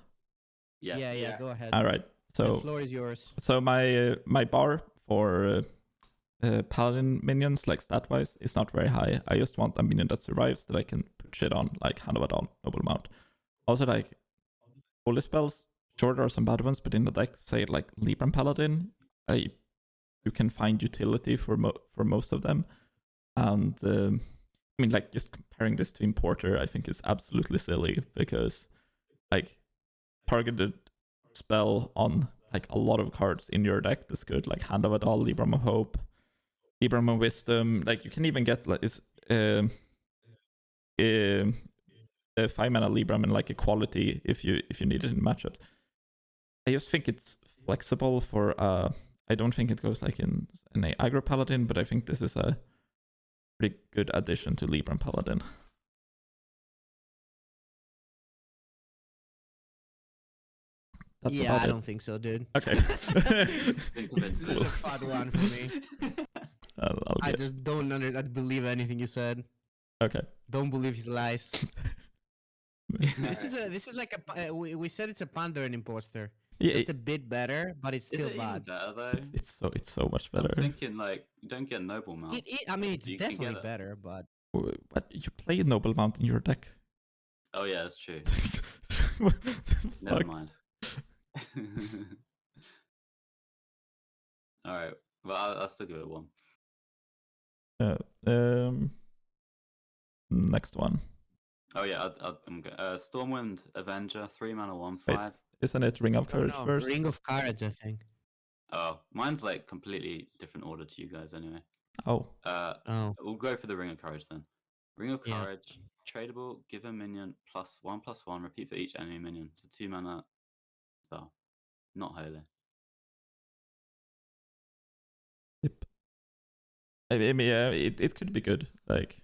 Yes. Yeah, go ahead. All right. The So floor is yours. my bar for Paladin minions, like stat wise, is not very high. I just want a minion that survives that I can put shit on, like Hand of a Noble Mount. Also, like holy spells, sure there are some bad ones, but in the deck, say like Libram Paladin, you can find utility for most of them. And I mean, like just comparing this to Importer, I think is absolutely silly because like targeted spell on like a lot of cards in your deck that's good, like Hand of Adal, Libram of Hope, Libram of Wisdom. Like you can even get like 5 mana Libram and like Equality if you need it in matchups. I just think it's flexible for I don't think it goes like in an aggro Paladin, but I think this is a pretty good addition to Libram Paladin. That's Yeah, about I it. don't think so, dude. Okay. This is a fun one for me. I'll I get- just don't believe anything you said. Okay. Don't believe his lies. This Alright. is like we said it's a Pandaren imposter. Yeah, Just a bit better, but it's Is still it even bad. better though? it's so much better. I'm thinking like you don't get Noble Mount. I mean, it's You can definitely get it. better, but But you play Noble Mount in your deck. Oh yeah, that's true. What the Never fuck? mind. All right. Well, I'll still give it 1. Next one. Oh yeah, I'm good. Stormwind Avenger, 3 mana, 1/5. Wait. Isn't it Ring of Oh, Courage no, first? Ring of Courage, I think. Oh, mine's like completely different order to you guys anyway. Oh. Oh. We'll go for the Ring of Courage then. Ring of Yeah. Courage, tradable, give a minion +1/+1, repeat for each enemy minion. It's a 2 mana spell. Not holy. Yep. I mean, yeah, it could be good. Like,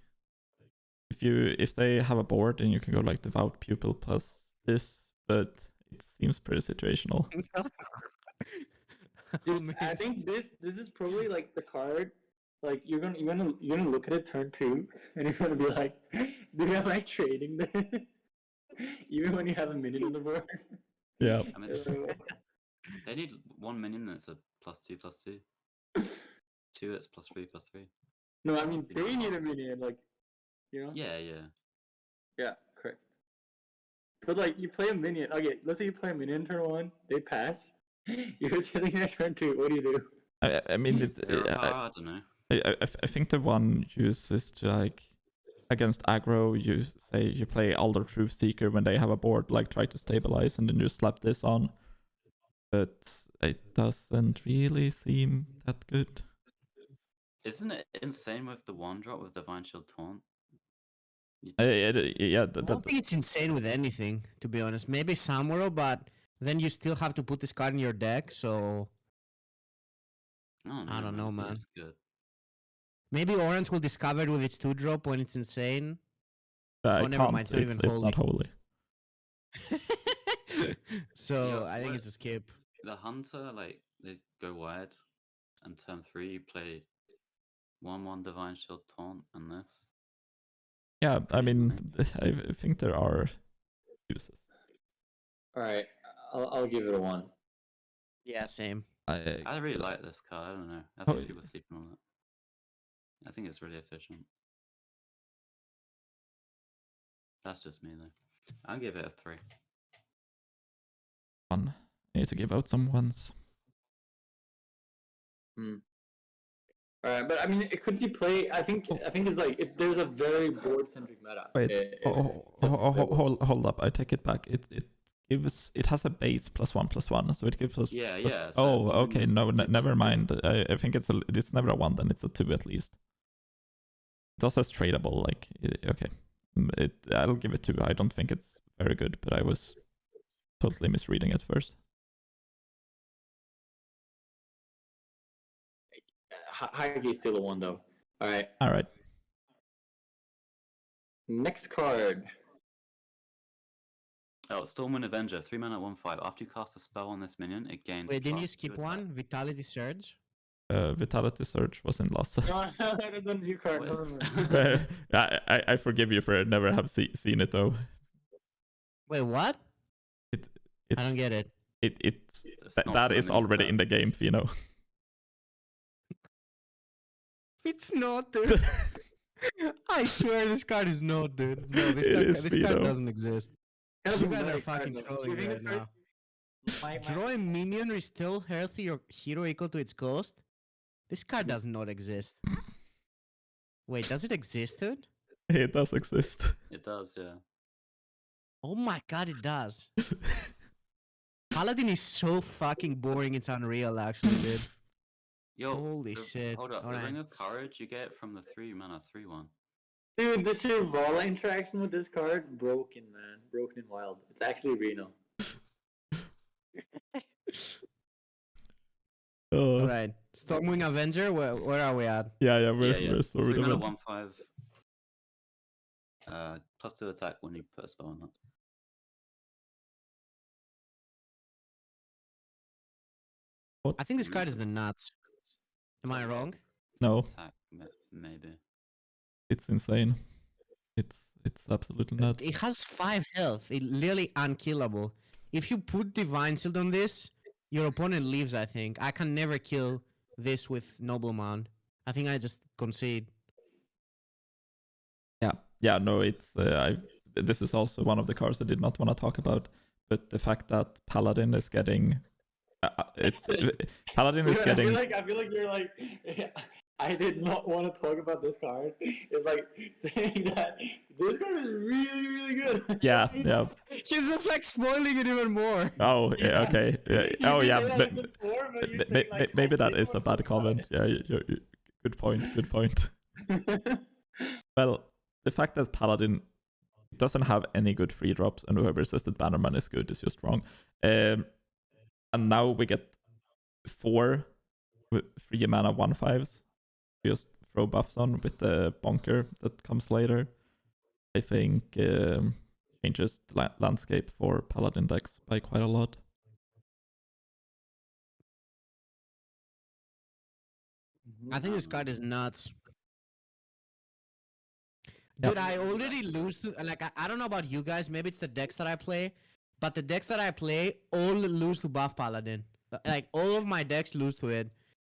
if they have a board, then you can go like Devout Pupil plus this, but it seems pretty situational. Dude, I think this is probably like the card. Like you're gonna look at it turn 2, and you're gonna be like, "Do you like trading this?" Even when you have a minion on the board. Yeah. I mean, they need 1 minion that's a +2/+2. 2 it's +3/+3. No, I mean they need a minion, like, you know. Yeah, yeah. Yeah, correct. But like you play a minion. Okay, let's say you play a minion turn 1, they pass. You're sitting there turn 2. What do you do? I mean, I don't know. I think the one use is to like against aggro. You say you play Alder Truth Seeker when they have a board, like try to stabilize, and then you slap this on. But it doesn't really seem that good. Isn't it insane with the 1-drop with Divine Shield Taunt? Yeah, I don't think it's insane with anything, to be honest. Maybe Samuro, but then you still have to put this card in your deck, so I don't know, think man. It's good. Maybe Orange will discover it with its 2-drop when it's insane. I never can't. mind, it's not even It's not holy. So Yeah, I think what- it's a skip. The Hunter, like, they go wide, and turn 3 you play 1/1 Divine Shield Taunt and this. Yeah, I Pretty mean, I think there are uses. All right, I'll give it a 1. Yeah, same. I really like this card. I don't know. I Oh, think people are sleeping on it. I think it's really efficient. That's just me though. I'll give it a 3. One. I need to give out some ones. All right, but I mean, could you play? I think it's like if there's a very board centric meta. Wait, hold up. I take it back. It has a base +1/+1, so it gives us. Yeah, plus- yeah. Oh, one okay. minus No, two plus never two. mind. I think it's never a 1, then it's a 2 at least. It also has tradable. Like, okay, I'll give it 2. I don't think it's very good, but I was totally misreading it first. High key still a 1 though. All right. All right. Next card. Oh, Stormwind Avenger, 3 mana, 1/5. After you cast a spell on this minion, it gains. Wait, didn't you +2 skip attack. one? Vitality Surge? Vitality Surge was in last set. No, that is a new card. What No, is- no. I forgive you for never have seen it though. Wait, what? It's, I don't get it. It's not that from is the already miniset. in the game, Feno. It's not, dude. I swear this card is not, dude. No, It is this card Feno. doesn't exist. Kind of You a guys are pathetic card, fucking though. trolling You think right this card- now. Draw a minion, restore health to your hero equal to its cost? This card This- does not exist. Wait, does it exist, dude? It does exist. It does, yeah. Oh my god, it does. Paladin is so fucking boring, it's unreal, actually, dude. Yo, Holy shit. Hold up. Alright. The Ring of Courage, you get it from the 3 mana 3/1. Dude, the Shirvala interaction with this card, broken, man. Broken and wild. It's actually Reno. Alright. Stormwing Avenger, where are we at? Yeah, we're 3 mana, with 1/5. +2 attack when you put a spell on it. I think this card is the nuts. Am I wrong? No, Attack, maybe. it's insane. It's absolutely nuts. It has 5 health. It literally unkillable. If you put Divine Shield on this, your opponent leaves, I think. I can never kill this with Nobleman. I think I just concede. Yeah, no, it's this is also one of the cards I did not want to talk about, but the fact that Paladin is getting Paladin is getting. I feel like you're like, I did not want to talk about this card. It's like saying that this card is really, really good. Yeah, yeah. He's just like spoiling it even more. Oh, yeah, okay. Yeah. You Oh, can yeah. say that it's a four, but you're saying, like, Maybe I that didn't is a want to bad talk about comment. Yeah, good point. Good point. Well, the fact that Paladin doesn't have any good free drops, and whoever says that Bannerman is good is just wrong. And now we get 4 free mana 1/5s. Just throw buffs on with the bonker that comes later. I think changes the landscape for Paladin decks by quite a lot. I think this card is nuts. Dude, I already lose to, like, I don't know about you guys, maybe it's the decks that I play, but the decks that I play all lose to buff Paladin. Like, all of my decks lose to it.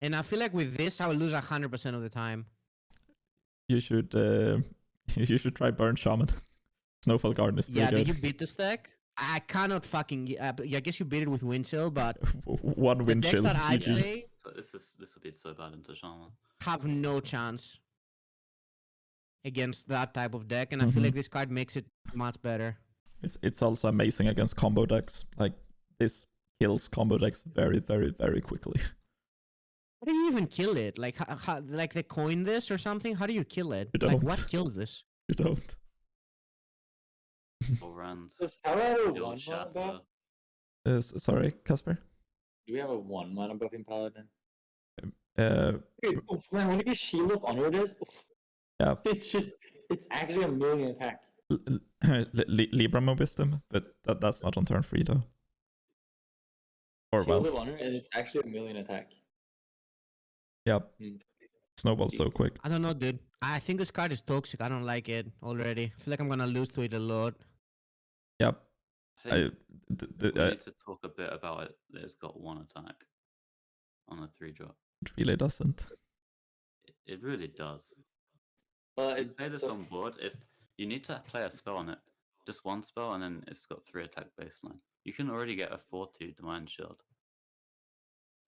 And I feel like with this, I will lose 100% of the time. You should you should try Burn Shaman. Snowfall Garden is pretty Yeah, good. did you beat this deck? I cannot fucking, I guess you beat it with Wind Chill, but One the Wind decks Chill. that I GG. play So this would be so bad into Shaman. have no chance against that type of deck, and I feel like this card makes it much better. It's also amazing against combo decks. Like, this kills combo decks very, very, very quickly. How do you even kill it? Like, how, like they coin this or something? How do you kill it? You Like, don't. what kills this? You don't. Or runs. Does Power have a You'll 1 mana shatter. buff? Sorry, Casper. Do we have a 1 mana buff in Paladin? Uh, Okay, man, when you get Shield of Honor this, Yeah. it's actually a million attack. Libram of Wisdom, but that's not on turn 3 though. Or Shield well, of Honor, and it's actually a million attack. yeah. Hmm. Snowballs so quick. I don't know, dude. I think this card is toxic. I don't like it already. I feel like I'm gonna lose to it a lot. Yep. I think we I need to talk a bit about it. It's got 1 attack on a 3-drop. it really doesn't. It really does. Well, You play this on board. If you need to play a spell on it, just 1 spell, and then it's got 3 attack baseline. You can already get a 4/2 Divine Shield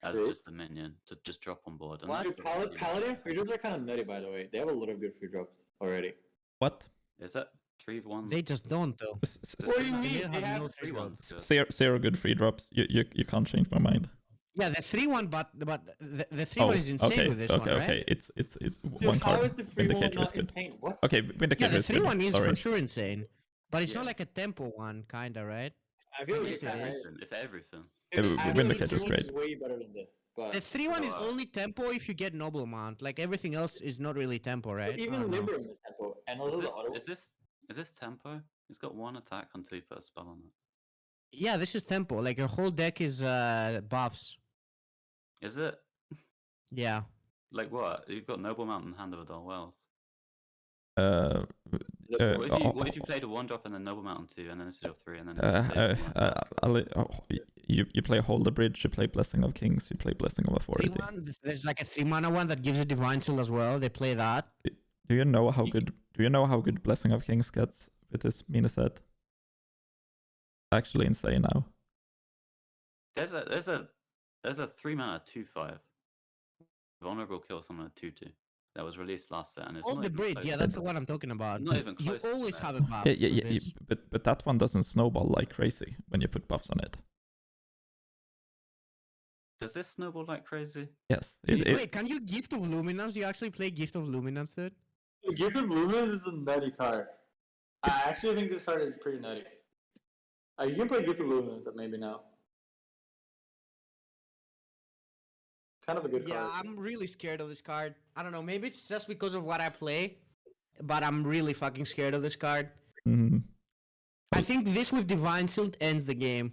as True. just a minion to just drop on board. And Dude, that's pretty Paladin nice. free drops are kind of nutty, by the way. They have a lot of good free drops already. What? Is that 3/1? They just don't, though. What do you They mean? They have have no three free ones. drops. Zero good free drops. You can't change my mind. Yeah, the 3-1, but the 3-1 is insane okay, with this okay, one, okay. right? It's Dude, one how card. is the free one Vindicator is not good. insane? What? Okay, Yeah, Vindicator the is good. 3-1 is Sorry. for sure insane. But it's not Yeah. like a tempo one, kinda, right? I feel I like guess it is. It's everything. Yeah, I feel Vindicator like is great. it's way better than this. But The 3-1 is Well, only tempo if you get Noble Mount. Like, everything else is not really tempo, right? I even don't know. Libram is tempo, and also the auto. Is this tempo? It's got 1 attack until you put a spell on it. Yeah, this is tempo. Like, your whole deck is buffs. Is it? Yeah. Like what? You've got Noble Mountain, Hand of a Dull Wealth. Uh, What if you played a 1-drop and then Noble Mountain 2, and then this is your 3, and then it's just you play Hold the Bridge, you play Blessing of Kings, you play Blessing of Authority. 3-1, there's like a 3-mana one that gives a Divine Soul as well. They play that. Do you know how good Blessing of Kings gets with this miniset? Actually insane now. There's a 3-mana 2/5. Vulnerable kill someone at 2/2. That was released last set, and it's Hold not the even Bridge, close yeah, to that's that. the one I'm talking about. Not even You close to always that. have a buff. Yeah, with this. but that one doesn't snowball like crazy when you put buffs on it. Does this snowball like crazy? Yes. Wait, can you Gift of Luminance? Do you actually play Gift of Luminance, dude? Gift of Luminance is a nutty card. I actually think this card is pretty nutty. You can play Gift of Luminance maybe now. Kind of a good Yeah, card. I'm really scared of this card. I don't know, maybe it's just because of what I play, but I'm really fucking scared of this card. Mhm. I think this with Divine Shield ends the game.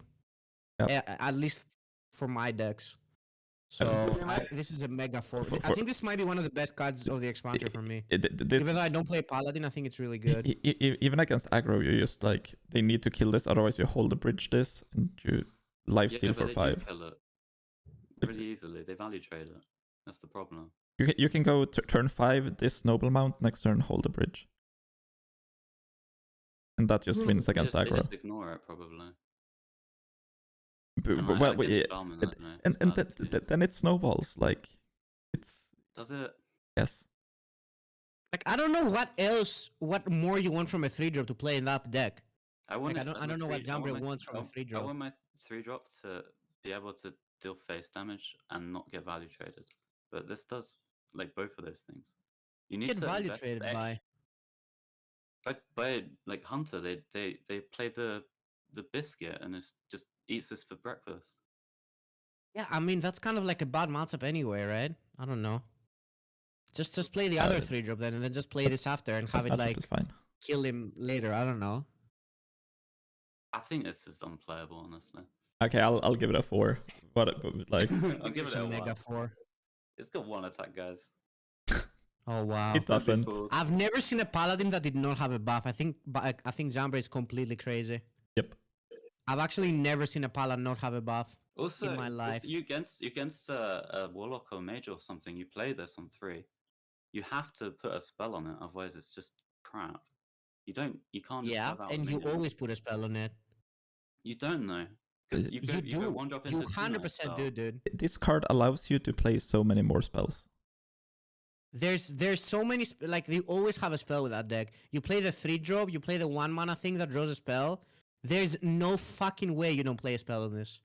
Yep. At least for my decks. So this is a mega forfeit. I think this might be one of the best cards of the expansion for me. Even though I don't play Paladin, I think it's really good. Even against aggro, you just like they need to kill this, otherwise you hold the bridge this and you lifesteal for but they do 5. kill it really easily. They value trade it. That's the problem. You can go turn 5 this Noble Mount, next turn hold the bridge. and that just wins They against they aggro. just ignore it probably. B- And, b- like, well, against yeah, Shaman, I don't know, and it's bad too. then it snowballs. Like, it's Does it? yes. Like I don't know what more you want from a 3-drop to play in that deck. I want Like, I don't know what Jambre wants from a I 3-drop. want my 3-drop to be able to deal face damage and not get value traded. But this does like both of those things. You need Get to value invest traded by. by like Hunter. They play the biscuit and it just eats this for breakfast. Yeah, I mean that's kind of like a bad matchup anyway, right? I don't know. Just play the other 3-drop then, and then just play this after and have it Matchup like is fine. kill him later. I don't know. I think this is unplayable, honestly. Okay, I'll give it a 4. But like, I'll give It's it a a mega 1. 4. It's got 1 attack, guys. Oh wow. it Don't be doesn't. fooled. I've never seen a paladin that did not have a buff. I think Jambre is completely crazy. Yep. I've actually never seen a paladin not have a buff. Also, my life. you against a Warlock or Mage or something, you play this on 3. You have to put a spell on it, otherwise it's just crap. You can't just Yeah, have out and you minions. always put a spell on it. You don't know. Because you You go do. 1 drop You into 100% do, dude. This card allows you to play so many more spells. There's so many like you always have a spell with that deck. You play the 3-drop, you play the 1 mana thing that draws a spell. There's no fucking way you don't play a spell on this.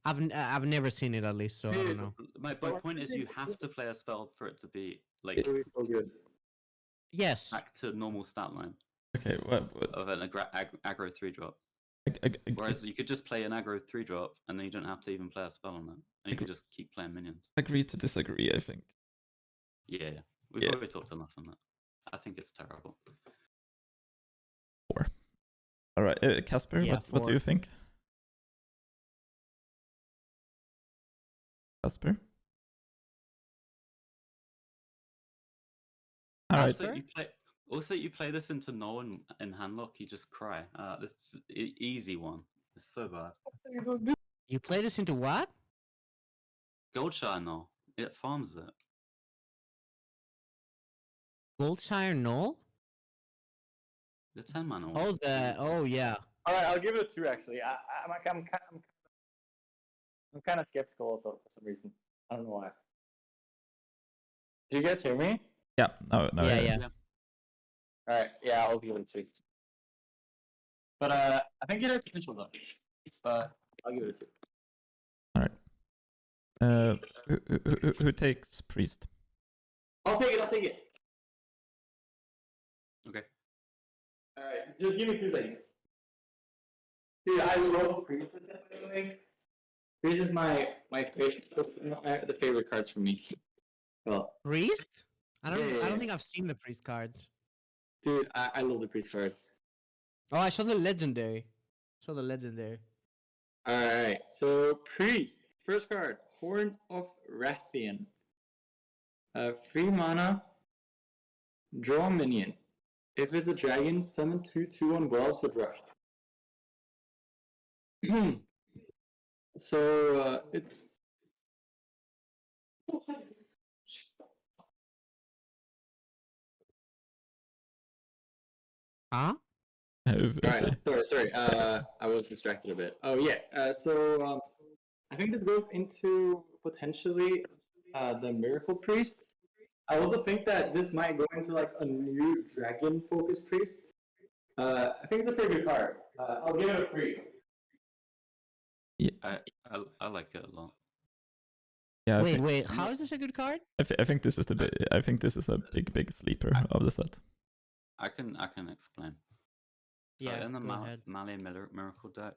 I've never seen it at least, so I don't know. My point is you have to play a spell for it to be like It's so good. Yes. back to normal stat line Okay, well, of an aggro 3-drop. I- Whereas you could just play an aggro 3-drop and then you don't have to even play a spell on it. And you can just keep playing minions. agree to disagree, I think. Yeah. We've Yeah. already talked enough on that. I think it's terrible. 4. All right, Casper, Yeah, what do 4. you think? Casper? All right. Also, you play this into null in handlock, you just cry. This is easy one. It's so bad. You play this into what? Goldshire null. It farms it. Goldshire Null? The 10 mana one. Oh yeah. All right, I'll give it a 2 actually. I'm kind of skeptical also for some reason. I don't know why. Do you guys hear me? Yeah, no, Yeah. All right, yeah, I'll give it a 2. But I think it has potential though. But I'll give it a 2. All right. Who takes priest? I'll take it. Okay. All right, just give me 2 seconds. Dude, I love Priest. By the way, Priest is my favorite, the favorite cards for me. Well, Priest? I Yeah. don't think I've seen the priest cards. dude, I love the Priest cards. Oh, I saw the legendary. All Alright, so Priest. First card, Horn of Rathian. 3 mana, draw a minion. If it's a dragon, summon 2/2 on gloves with rush. So it's Huh? alright. Sorry. I was distracted a bit. Oh yeah. So I think this goes into potentially the Miracle Priest. I also think that this might go into like a new dragon focused priest. I think it's a pretty good card. I'll give it a 3. I like it a lot. Yeah. Wait. How is this a good card? I think this is I think this is a big sleeper of the set. I can explain. So Yeah, in the go ahead. Melee Miracle deck,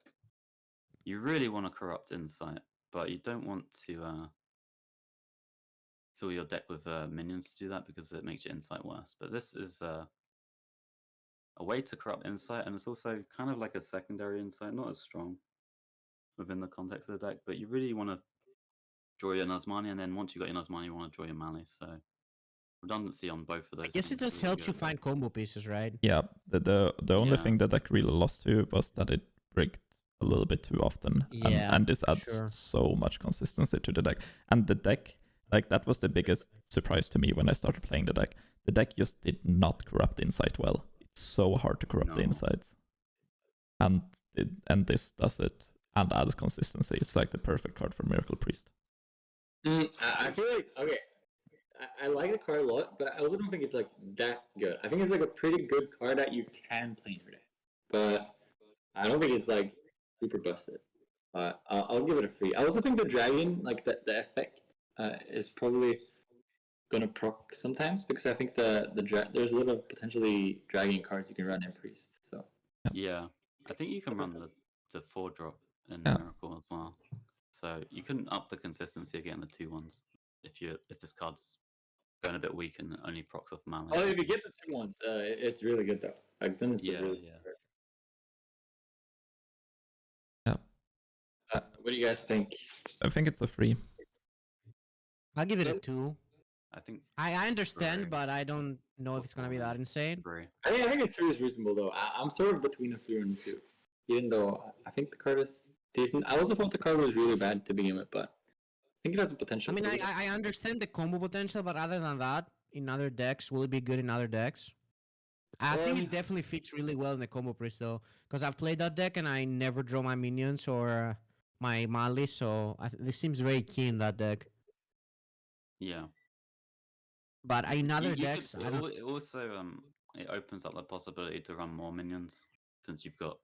you really want to corrupt insight, but you don't want to fill your deck with minions to do that because it makes your insight worse. But this is a way to corrupt insight, and it's also kind of like a secondary insight, not as strong within the context of the deck, but you really want to draw your Nazmani, and then once you got your Nazmani, you want to draw your Melee. So redundancy on both of those. I guess it things just really helps you good. find combo pieces, right? Yeah. The only Yeah. thing that deck really lost to was that it bricked a little bit too often. Yeah, and this adds sure. so much consistency to the deck. And the deck, like that was the biggest surprise to me when I started playing the deck. The deck just did not corrupt insight well. It's so hard to corrupt the No. insights. and this does it and adds consistency. It's like the perfect card for Miracle Priest. I feel like, okay, I like the card a lot, but I also don't think it's like that good. I think it's like a pretty good card that you can play in your deck, but I don't think it's like super busted. I'll give it a 3. I also think the dragon, like the effect, is probably gonna proc sometimes, because I think there's a lot of potentially dragon cards you can run in Priest. So Yeah, I think you can run the 4-drop in Miracle as well. So you can up the consistency of getting the 2-1s if this card's going a bit weak and only procs off mana. oh, if you get the 2-1s, it's really good though. Like then it's a really good card. What do you guys think? I think it's a 3. I'll give it a 2. I think I understand, 3. but I don't know if it's gonna be that insane. 3. I think a 3 is reasonable though. I'm sort of between a 3 and a 2, even though I think the card is decent. I also thought the card was really bad to begin with, but I think it has the potential. I mean, I understand the combo potential, but other than that, in other decks, will it be good in other decks? I think it definitely fits really well in the combo priest though, because I've played that deck and I never draw my minions or my Mali, so this seems very key in that deck. Yeah. But in other decks, I don't... it also it opens up the possibility to run more minions, since you've got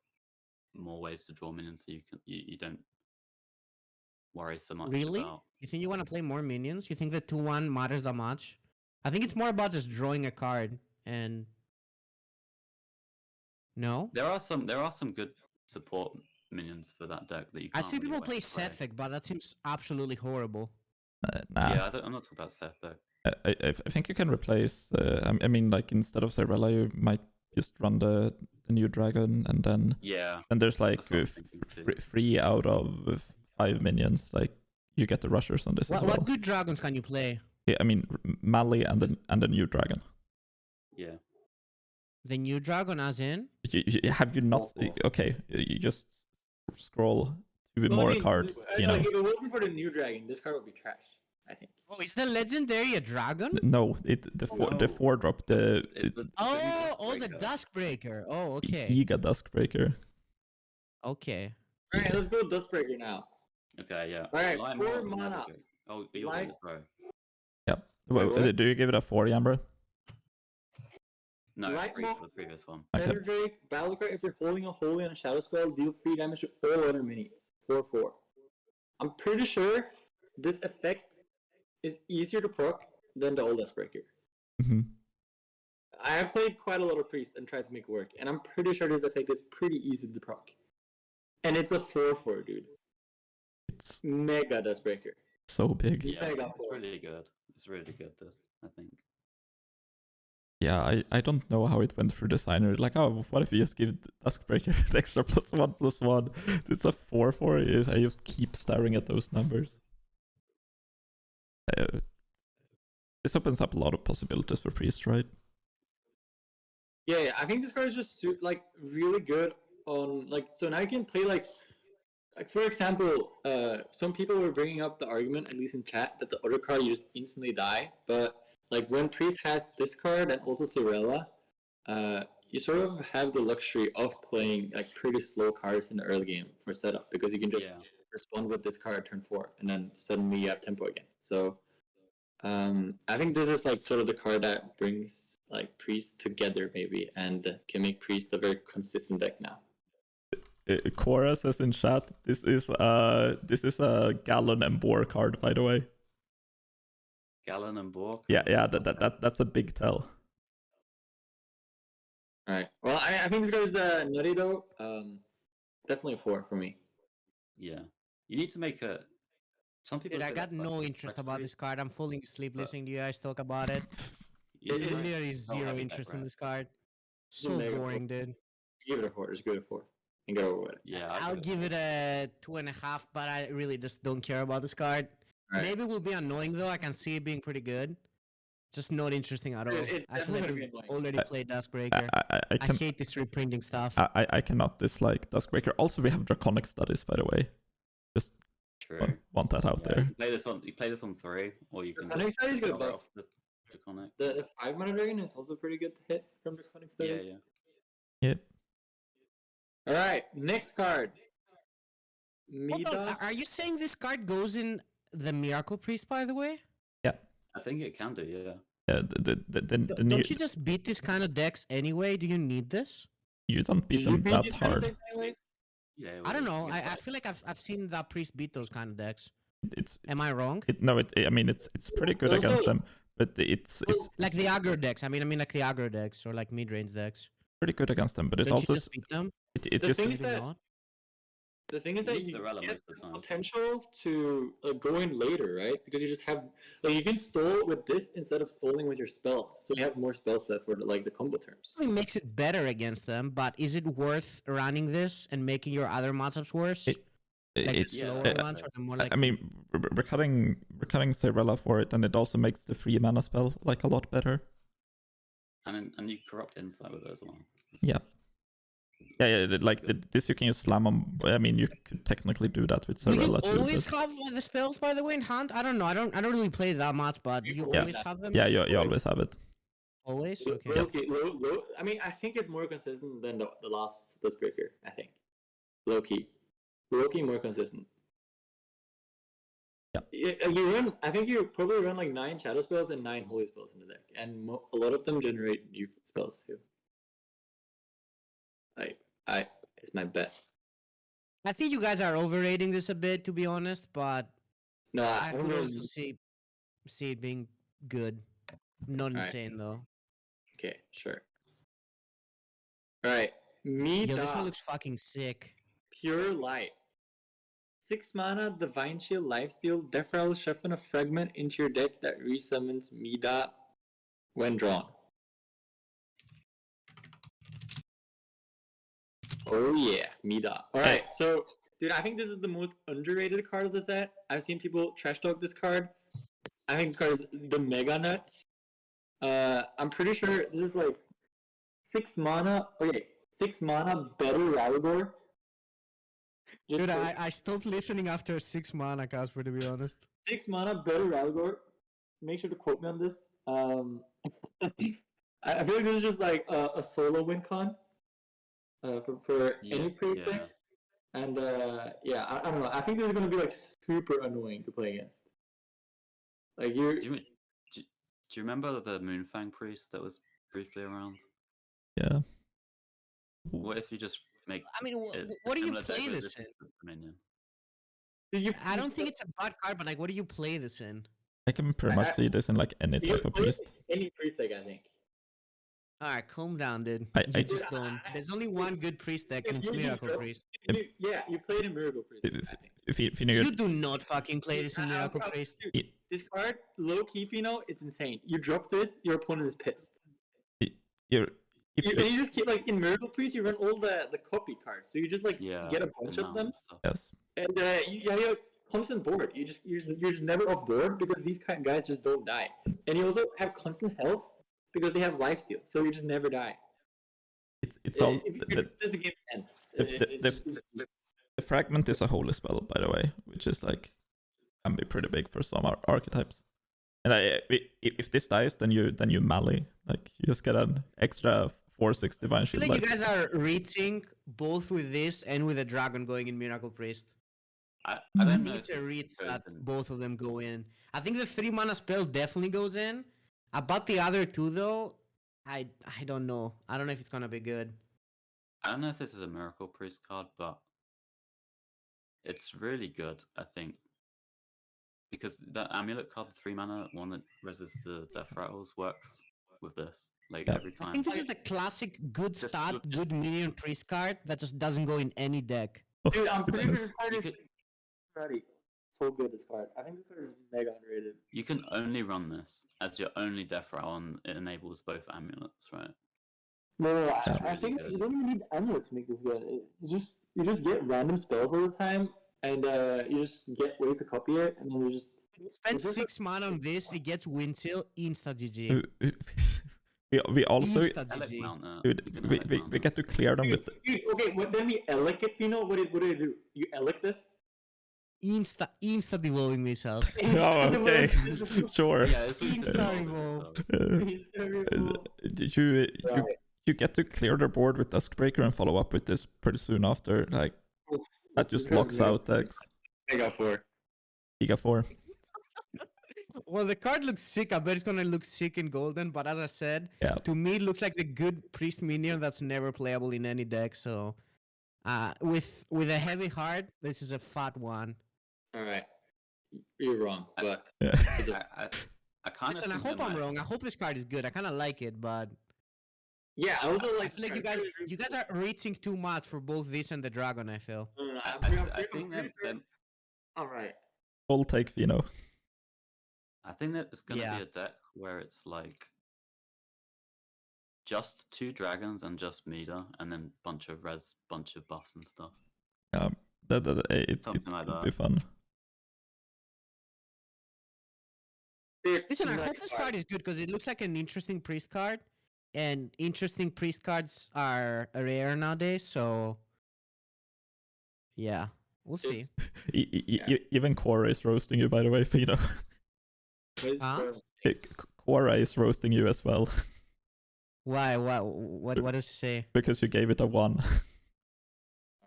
more ways to draw minions, so you don't worry so much. Really? About... You think you want to play more minions? You think the 2-1 matters that much? I think it's more about just drawing a card and... No? There are some good support minions for that deck that you can't. I see really people wait play to play. Sethic, but that seems absolutely horrible. Nah. Yeah, I'm not talking about Seth though. I think you can replace. I mean, like instead of Cyrella, you might just run the new dragon, and then and there's like 3 out of 5 minions. Like you get the rushers on this as well. What good dragons can you play? Yeah, I mean Mali and the new dragon. Yeah. The new dragon, as in? Have you not? Okay, you just scroll to more cards. Like if it wasn't for the new dragon, this card would be trash. I think. Oh, is the legendary a dragon? No, the 4-drop the Duskbreaker. Oh, okay. Giga Duskbreaker. Okay. All right, let's go Duskbreaker now. Okay, yeah. All right, 4 mana. Oh, you're on this row. Yep. Well, do you give it a 4, Jambre? No, Light 3 Moth, for the previous one. Feather Drake, Battle Cry, if you're holding a holy on a shadow spell, deal 3 damage to all other minis. 4/4. I'm pretty sure this effect is easier to proc than the old Duskbreaker. Mm-hmm. I have played quite a lot of Priest and tried to make it work, and I'm pretty sure this effect is pretty easy to proc. And it's a 4/4, dude. It's mega Duskbreaker. So big. Yeah, it's really good. It's really good, this, I think. Yeah, I don't know how it went through designer. Like, oh, what if you just give Duskbreaker an extra +1/+1? It's a 4/4. I just keep staring at those numbers. This opens up a lot of possibilities for Priest, right? Yeah, I think this card is just like really good on like, so now you can play like for example, some people were bringing up the argument, at least in chat, that the other card you just instantly die. But like when Priest has this card and also Cyrella, you sort of have the luxury of playing like pretty slow cards in the early game for setup, because you can just respond with this card turn 4 and then suddenly you have tempo again. So I think this is like sort of the card that brings like Priest together maybe, and can make Priest a very consistent deck now. Cora says in chat, this is a Gallon and Boar card, by the way. Gallon and Boar? Yeah, that's a big tell. Alright. Well, I think this card is nutty though. Definitely a 4 for me. Yeah. You need to make a... Some people. Dude, I got no interest about this card. I'm falling asleep listening to you guys talk about it. Literally zero interest in this card. So boring, dude. Give it a 4. Just give it a 4. And get over with it. Yeah, I'll give it a 2.5, but I really just don't care about this card. Right. Maybe it will be annoying though. I can see it being pretty good. Just not interesting at all. I feel like we've already played Duskbreaker. I hate this reprinting stuff. I cannot dislike Duskbreaker. Also, we have Draconic Studies, by the way. Just want that out there. You play this on 3, or you can. Draconic Studies good off the Draconic. The 5-mana dragon is also pretty good to hit from Draconic Studies. Yep. All right, next card. Hold on, Mida. are you saying this card goes in the Miracle Priest, by the way? I think it can do, yeah. Don't you just beat this kind of decks anyway? Do you need this? You don't beat Do them you beat that these kind of hard. decks anyways? Yeah. I don't know. it's I like- feel like I've seen that Priest beat those kind of decks. It's Am I wrong? I mean it's pretty good Also- against them, but it's Like the aggro decks. I mean like the aggro decks or like mid-range decks. pretty good against them. But it Don't also you just beat them? it The just thing is Maybe that not. the thing is You that use you the relic get most of the time. potential to go in later, right? Because you just have like you can stall with this instead of stalling with your spells, so you have more spells left for like the combo terms. It makes it better against them, but is it worth running this and making your other matchups worse? Like the it's slower yeah, ones or the more like I mean we're cutting Cyrella for it, and it also makes the free mana spell like a lot better. And you corrupt insight with it as well. Yeah. Like this you can use slam on. I mean, you could technically do that with do you Cyrella too. always but- have the spells, by the way, in Hunt? I don't know. I don't really play that much, but do you Yeah. always have them? Yeah, you always have it. Always? Low, Okay. low. I mean, I think it's more consistent than the last split breaker. I think low key more consistent. Yeah. You run. I think you probably run like 9 shadow spells and 9 holy spells in the deck, and a lot of them generate new spells too. It's my best. I think you guys are overrating this a bit, to be honest, but No, I could really- also see it being good. Not Alright. insane though. Okay, sure. All right, Yo, this one Mida, looks fucking sick. Pure Light. 6 mana, Divine Shield, Lifesteal, Death Rattle, shuffle a fragment into your deck that resummons Mida when drawn. Oh yeah, Mida. Alright, so, dude, I think this is the most underrated card of the set. I've seen people trash talk this card. I think this card is the mega nuts. I'm pretty sure this is like 6 mana. Okay, 6 mana, better Ralligor. Just Dude, for I stopped listening after 6 mana, Casper, to be honest. 6 mana, better Ralligor. Make sure to quote me on this. I feel like this is just like a solo win con for any priest yeah. deck. And I don't know. I think this is gonna be like super annoying to play against. Like Do you remember the Moonfang priest that was briefly around? Yeah. What if you just make I mean, it what do you similar play deck, but this just in? the minion? I don't think it's a bad card, but like, what do you play this in? I can pretty much see this in like any you type of play priest. any priest deck, I think. Alright, calm down, dude. I You just- just don't. There's only one good priest deck, and it's You Miracle just- Priest. You played in Miracle Priest. I think. If you know You do not fucking play this in Miracle Priest. Dude, this card, low key, Feno, it's insane. You drop this, your opponent is pissed. you're if You, and you just keep like in Miracle Priest, you run all the copy cards, so you just like Yeah. get a bunch the of them, mountain stuff. yes. and you have a constant board. You're just never off board because these kind of guys just don't die, and you also have constant health because they have lifesteal, so you just never die. It's all This game ends. if the fragment is a holy spell, by the way, which is like can be pretty big for some archetypes. And if this dies, then you melee, like you just get an extra 4/6 divine I feel shield. like you life. guys are reaching both with this and with a dragon going in Miracle Priest. I I don't know think if it's a this reach goes that in- both of them go in. I think the 3 mana spell definitely goes in. About the other 2 though, I don't know. I don't know if it's gonna be good. I don't know if this is a Miracle Priest card, but it's really good, I think. Because that amulet card, 3 mana, one that resists the death rattles, works with this. Like Yeah. every I time. think this is the classic good Just start, look- good minion priest card that just doesn't go in any deck. Dude, I'm pretty sure this card You is could, ready. So good, this card. I think this card is mega underrated. you can only run this as your only death rattle, and it enables both amulets, right? No, Yeah. I think Really you good. don't even need amulet to make this good. You just get random spells all the time, and you just get ways to copy it, and then you just. Spend Is this a- 6 mana on this, it gets Windchill, insta GG. We also Insta Elec GG. mount it. dude, You can we, Elec we, mount we it. get to clear them with Dude, okay, then we elec it, you know? What do you do? You elec this? Insta devolving missiles. Oh, okay. Sure. Yeah, it's really Insta good. revolve. Uh, you you get to clear their board with Duskbreaker and follow up with this pretty soon after. Like that just locks out decks. I got 4. He got 4. Well, the card looks sick. I bet it's gonna look sick in Golden. But as I said, Yeah. to me, it looks like the good priest minion that's never playable in any deck. So, with a heavy heart, this is a fat one. All right, you're wrong, but Yeah. I kind of. Listen, I hope I'm wrong. I hope this card is good. I kind of like it, but yeah, I also I like. feel like you guys are reaching too much for both this and the dragon. I feel. No, I think that All right. Full take Feno. I think that it's gonna Yeah. be a deck where it's like just 2 dragons and just meter, and then bunch of res, bunch of buffs and stuff. It Something like could that. be fun. Listen, I hope this card is good because it looks like an interesting priest card, and interesting priest cards are rare nowadays. So, yeah, we'll see. Even Quora is roasting you, by the way, Feno. Huh? Quora is roasting you as well. Why? What does it say? Because you gave it a 1.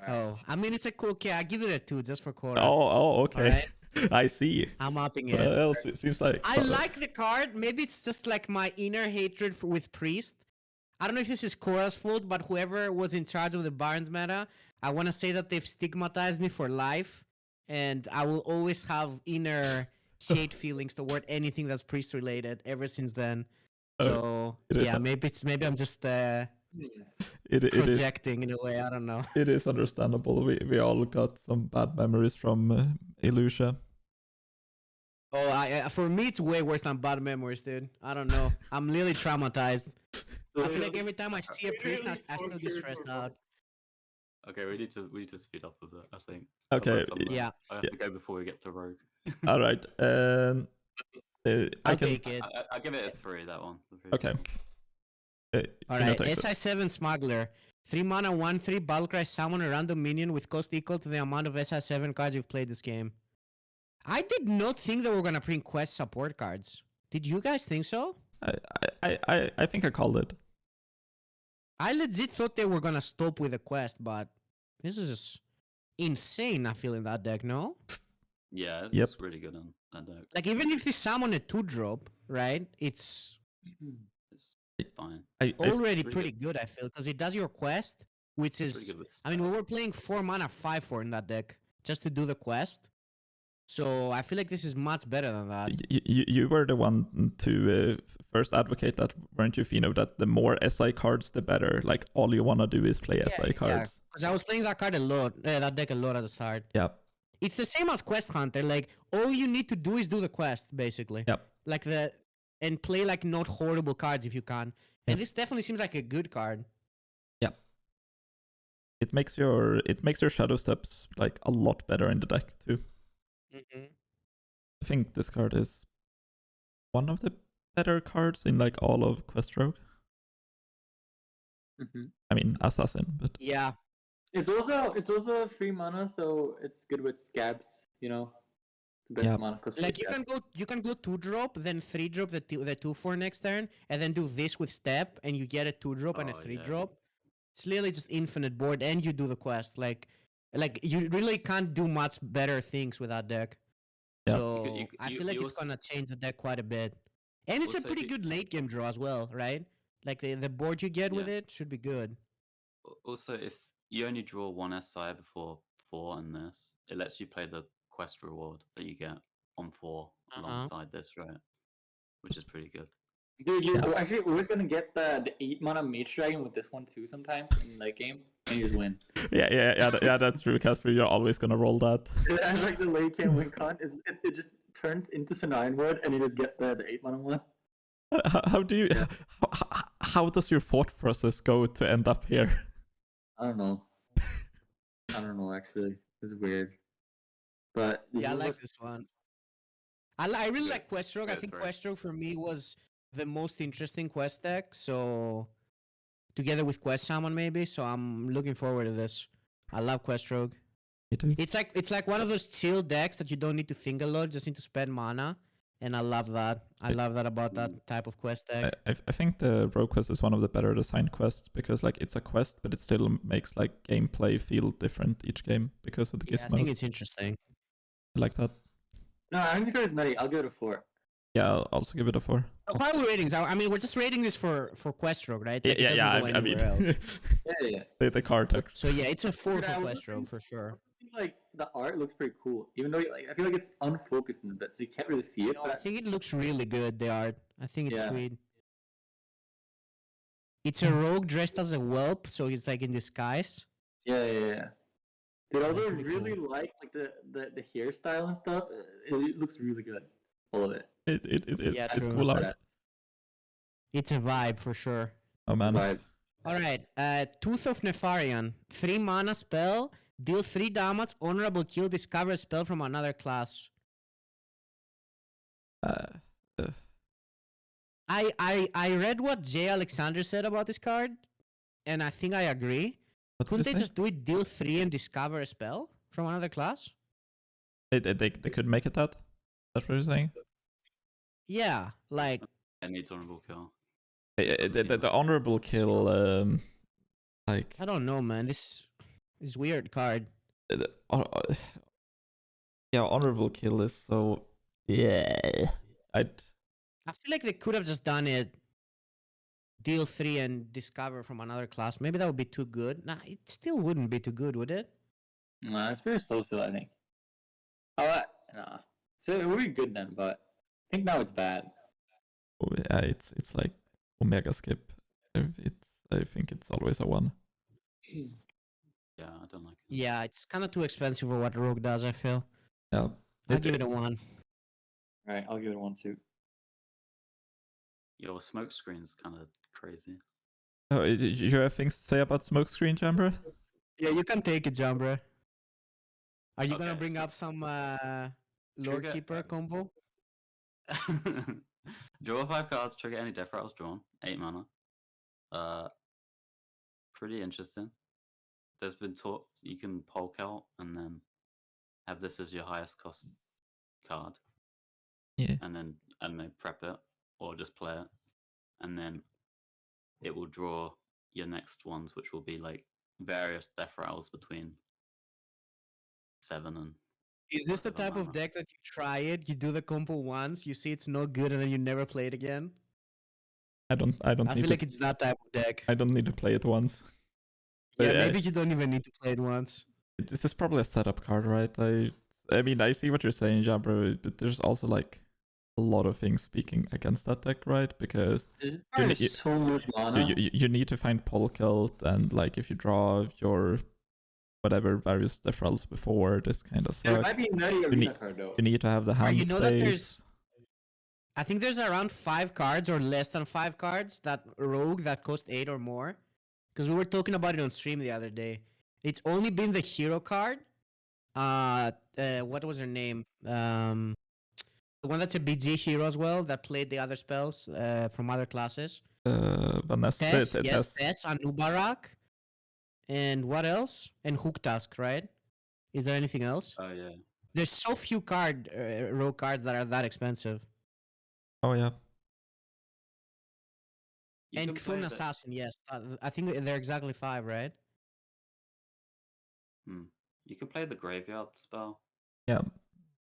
Oh, I mean, it's a cool. Okay, I give it a 2 just for Korra. Okay. I see. I'm upping it. Well, it seems like I like the card. Maybe it's just like my inner hatred with Priest. I don't know if this is Korra's fault, but whoever was in charge of the Barons meta, I want to say that they've stigmatized me for life, and I will always have inner hate feelings toward anything that's Priest related ever since then. So yeah, maybe I'm just projecting in a way. I don't know. It is understandable. We all got some bad memories from Illusia. Oh, for me, it's way worse than bad memories, dude. I don't know. I'm literally traumatized. I feel like every time I see a priest, I still get stressed out. Okay, we need to speed up a bit, I think. Okay. Yeah. I have to go before we get to Rogue. All right. I'll take it. I'll give it a 3. That one. Okay. All right. SI7 Smuggler. 3 mana, 1/3 Battlecry. Summon a random minion with cost equal to the amount of SI7 cards you've played this game. I did not think they were gonna print quest support cards. Did you guys think so? I think I called it. I legit thought they were gonna stop with the quest, but this is insane. I feel in that deck, no? Yeah, it's really good on that deck. Like even if they summon a 2-drop, right? It's fine. Already pretty good, I feel, because it does your quest, which is. I mean, we were playing 4 mana 5/4 in that deck just to do the quest. So I feel like this is much better than that. You were the one to first advocate that, weren't you, Feno? That the more SI cards, the better. Like all you wanna do is play SI cards. Yeah, because I was playing that card a lot, that deck a lot at the start. Yeah. It's the same as Quest Hunter. Like all you need to do is do the quest, basically. Yep. Like and play like not horrible cards if you can. And this definitely seems like a good card. Yeah. It makes your shadow steps like a lot better in the deck too. Mm-hmm. I think this card is one of the better cards in like all of Quest Rogue. Mm-hmm. I mean Assassin, but yeah. It's also 3 mana, so it's good with scabs. You know, the best mana. Like you can go 2-drop, then 3-drop the 2/4 next turn, and then do this with step, and you get a 2-drop and a 3-drop. It's literally just infinite board, and you do the quest. Like you really can't do much better things with that deck. Yeah. So I feel like it's gonna change the deck quite a bit, and it's a pretty good late game draw as well, right? Like the board you get with it should be good. Also, if you only draw 1 SI before 4 in this, it lets you play the quest reward that you get on 4 alongside this, right? Which is pretty good. Dude, you're actually always gonna get the 8 mana Mage Dragon with this one too sometimes in late game, and you just win. Yeah, that's true, Casper. You're always gonna roll that. And like the late game win con is it just turns into Scenarian Word, and you just get the 8 mana one. How do you? How does your thought process go to end up here? I don't know. Actually, it's weird. But yeah, I like this one. I really like Quest Rogue. I think Quest Rogue for me was the most interesting quest deck. So together with Quest Shaman maybe. So I'm looking forward to this. I love Quest Rogue. Me too. It's like one of those chill decks that you don't need to think a lot, just need to spend mana, and I love that. I love that about that type of quest deck. I think the Rogue Quest is one of the better designed quests because like it's a quest, but it still makes like gameplay feel different each game because of the Yeah, I gizmos. think it's interesting. I like that. No, I think the card is nutty. I'll give it a 4. Yeah, I'll also give it a 4. Why are we ratings? I mean, we're just rating this for Quest Rogue, right? Like, it Yeah. doesn't go I mean, anywhere else. Yeah. the card text. So yeah, it's a 4 Dude, for I was Quest Rogue for sure. I feel like the art looks pretty cool, even though like I feel like it's unfocused in a bit, so you can't really see it. No, I But think it looks really good. The art. I think it's Yeah. sweet. It's a rogue dressed as a whelp, so he's like in disguise. yeah. Dude, I also Pretty really cool. like the hairstyle and stuff. It looks really good, all of it. Yeah, It's true. cool art. It's a vibe for sure. Oh man. Right. All right, Tooth of Nefarian, 3 mana spell, deal 3 damage, honorable kill, discover a spell from another class. I read what Jay Alexander said about this card, and I think I agree. What Couldn't did they you say? just do it, deal 3 and discover a spell from another class? They could make it that? That's what you're saying? Yeah, like It needs honorable kill. The honorable kill, like I don't know, man. This is weird card. yeah, honorable kill is so I feel like they could have just done it. Deal 3 and discover from another class. Maybe that would be too good. Nah, it still wouldn't be too good, would it? Nah, it's very slow still, I think. Nah. So it would be good then, but I think now it's bad. yeah, it's like Omega skip. I think it's always a 1. Yeah, I don't like it. Yeah, it's kind of too expensive for what Rogue does, I feel. Yeah. I'll give it a 1. Alright, I'll give it a 1 too. Your smoke screen's kind of crazy. Oh, you have things to say about Smokescreen, Jambre? Yeah, you can take it, Jambre. Are you gonna Okay, bring so- up some Lord Trigger- Keeper combo? Draw 5 cards, trigger any death rattles drawn. 8 mana. Pretty interesting. There's been talk you can polk out and then have this as your highest cost card, Yeah. and then prep it or just play it, and then it will draw your next ones, which will be like various death rattles between 7 and. Is this the whatever type of mana. deck that you try it, you do the combo once, you see it's no good, and then you never play it again? I don't I need feel to, like it's that type of deck. I don't need to play it once. Yeah, But, maybe you don't even need to play it once. This is probably a setup card, right? I mean, I see what you're saying, Jambre, but there's also like a lot of things speaking against that deck, right? Because This You card ne- is so much mana. you need to find Polkelt, and like if you draw your whatever various death rolls before, this kind of There sucks. might be nutty arena card though. You need to have the hand you know that there's- space. I think there's around 5 cards or less than 5 cards that rogue that cost 8 or more. Because we were talking about it on stream the other day. It's only been the hero card. What was her name? The one that's a BG hero as well that played the other spells from other classes. Vanessa, Tess, yes, Tess, Anubarak. And what else? And Hook Task, right? Is there anything else? Oh yeah. There's so few rogue cards that are that expensive. Oh yeah. You And can play Cthulhu the- Assassin, yes. I think they're exactly 5, right? You can play the graveyard spell Yeah.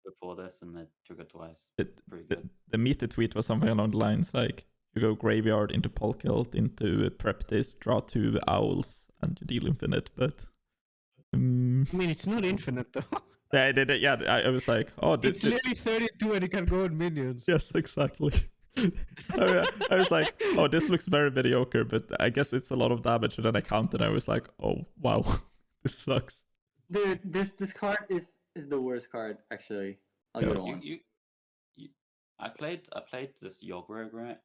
before this, and then trigger twice. It, Pretty the, good. the meaty tweet was something along the lines like you go graveyard into Polkelt into prep this, draw 2 owls, and you deal infinite. But I mean, it's not infinite though. yeah, I did it. Yeah, I was like, oh, It's literally 32 and it can go on minions. yes, exactly. I was like, oh, this looks very mediocre, but I guess it's a lot of damage. And then I counted, and I was like, oh wow, this sucks. Dude, this card is the worst card actually. I'll give it a 1. I played this Yogg-Rogue, right,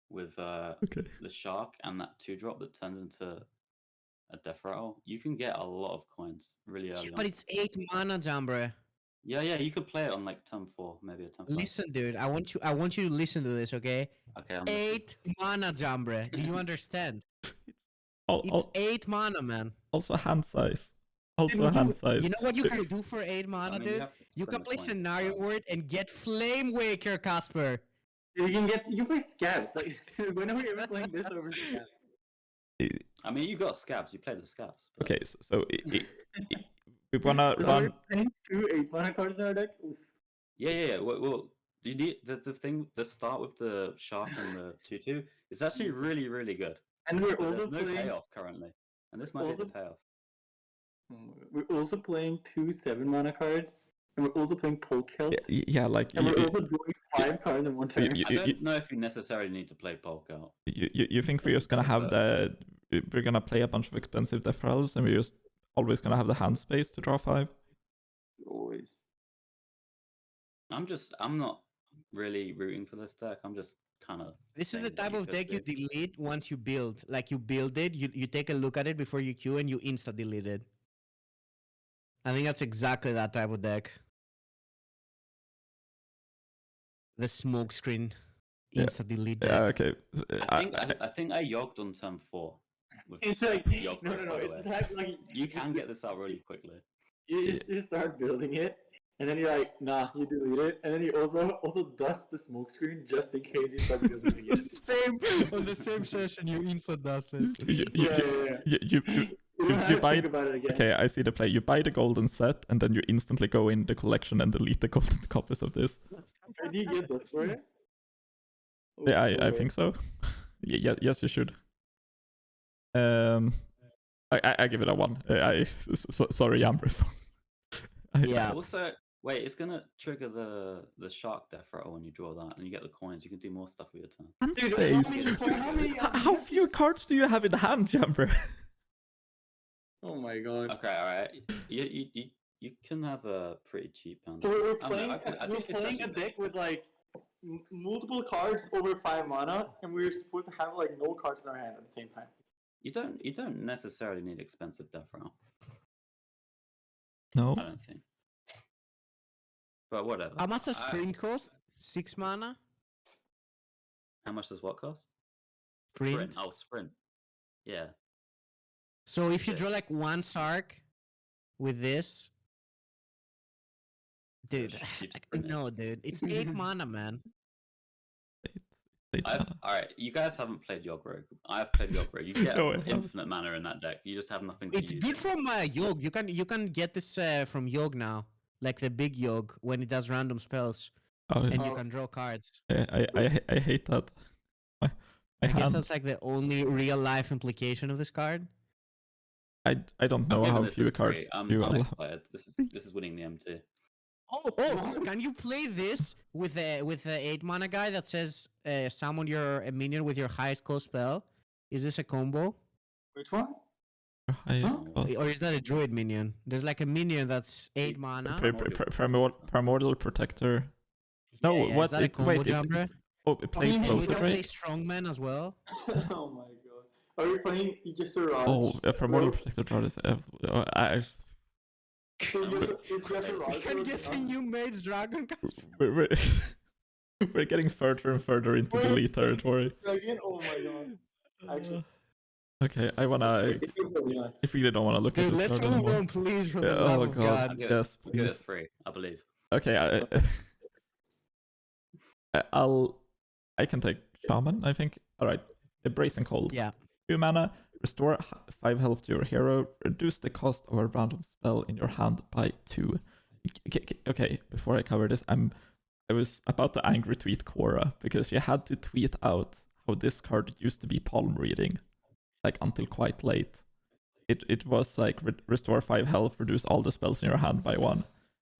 with Okay. the shark and that 2-drop that turns into a death rattle. You can get a lot of coins really early. Yeah, on. but it's 8 mana, Jambre. Yeah, you could play it on like turn 4, maybe a turn 5. Listen, dude, I want you to listen to this, okay? Okay, I'm listening. 8 mana, Jambre. Do you understand? Al- It's al- 8 mana, man. also hand size. Also hand size. You know what you can do for 8 mana, mean, dude? have to You spend can the play coins to Scenario buy. Word and get Flame Waker, Casper. You can play scabs. Like whenever you're playing this over scabs. I mean, you got scabs. You play the scabs. But... Okay, so we wanna So run. we're playing 2 8-mana cards in our deck. Oof. Yeah. Well, you need the thing. The start with the shark and the 2/2 is actually really, really good. And we're But also there's no playing. payoff currently, and this might be the Also- payoff. We're also playing 2 7-mana cards, and we're also playing Polk Health, Yeah, like and we're also drawing 5 cards in one turn. I don't know if you necessarily need to play Polk out. you think we're just gonna have we're gonna play a bunch of expensive deferrals and we're just always gonna have the hand space to draw 5? Always. I'm not really rooting for this deck. I'm just kind of. This is the saying what type of could deck you do. delete once you build. Like you build it, you take a look at it before you queue and you insta delete it. I think that's exactly that type of deck. The smoke screen Yeah. insta delete deck. Yeah, okay. I think I yogged on turn 4. with It's like Yogg, no. by the It's way. that like You can get this out really quickly. you just start building it, and then you're like, nah, you delete it, and then you also dust the smoke screen just in case you start building it again. Same on the same session, you insta dust it. You don't have to buy think about it again. Okay, I see the play. You buy the golden set and then you instantly go in the collection and delete the golden copies of this. Do you get this for it? Yeah, I think so. Yes, you should. I give it a 1. Sorry, Jambre. Yeah. Also, wait, it's gonna trigger the shark death roll when you draw that, and you get the coins. You can do more stuff with your turn. Hand Dude, space. How few cards do you have in hand, Jambre? Oh my god. Okay, all right. You can have a pretty cheap hand. So we're I don't know, playing I we're think it's playing a actually- deck with like multiple cards over 5 mana, and we're supposed to have like no cards in our hand at the same time. You don't necessarily need expensive death roll. No. I don't think. But whatever. How much does sprint cost? 6 mana? How much does what cost? Sprint. Oh, sprint. Yeah. So if you Yeah. draw like 1 Sark with this, dude, you've sprinted. no, dude, it's 8 mana, man. All right, you guys haven't played Yogg-Rogue. I've played Yogg-Rogue. You get No, I haven't. infinite mana in that deck. You just have nothing to It's use. good from Yogg. You can get this from Yogg now, like the big Yogg when it does random spells, Oh, and yeah. you can draw cards. I hate that. My I guess hand. that's like the only real life implication of this card. I don't know Okay, how but this few is cards great. I'm you allow. excited. This is winning the MT. Oh, can you play this with the 8 mana guy that says summon your minion with your highest cost spell? Is this a combo? Which one? Highest cost. Or is that a druid minion? There's like a minion that's 8 mana. Primordial Protector. No, Yeah, what? Is that a combo, Wait, Jambre? it plays mean, And closer, we can play right? strongman as well. Oh my god. Are you playing Aegis Raj? Oh, Primordial Protector draw is. We can get the new Mage Dragon Casper. We're getting further and further into delete territory. Again? Oh my god. Actually, Okay, I wanna. it feels really nice. If we really don't want to look at Dude, this let's card move anymore. on, please, for the Yeah, love oh of god, God. I'll give yes, We'll give please. it 3, I believe. Okay, I can take Shaman, I think. Alright, Bracing Cold. Yeah. 2 mana, restore 5 health to your hero, reduce the cost of a random spell in your hand by 2. Okay, before I cover this, I was about to angry tweet Quora because she had to tweet out how this card used to be palm reading, like until quite late. It was like restore 5 health, reduce all the spells in your hand by 1.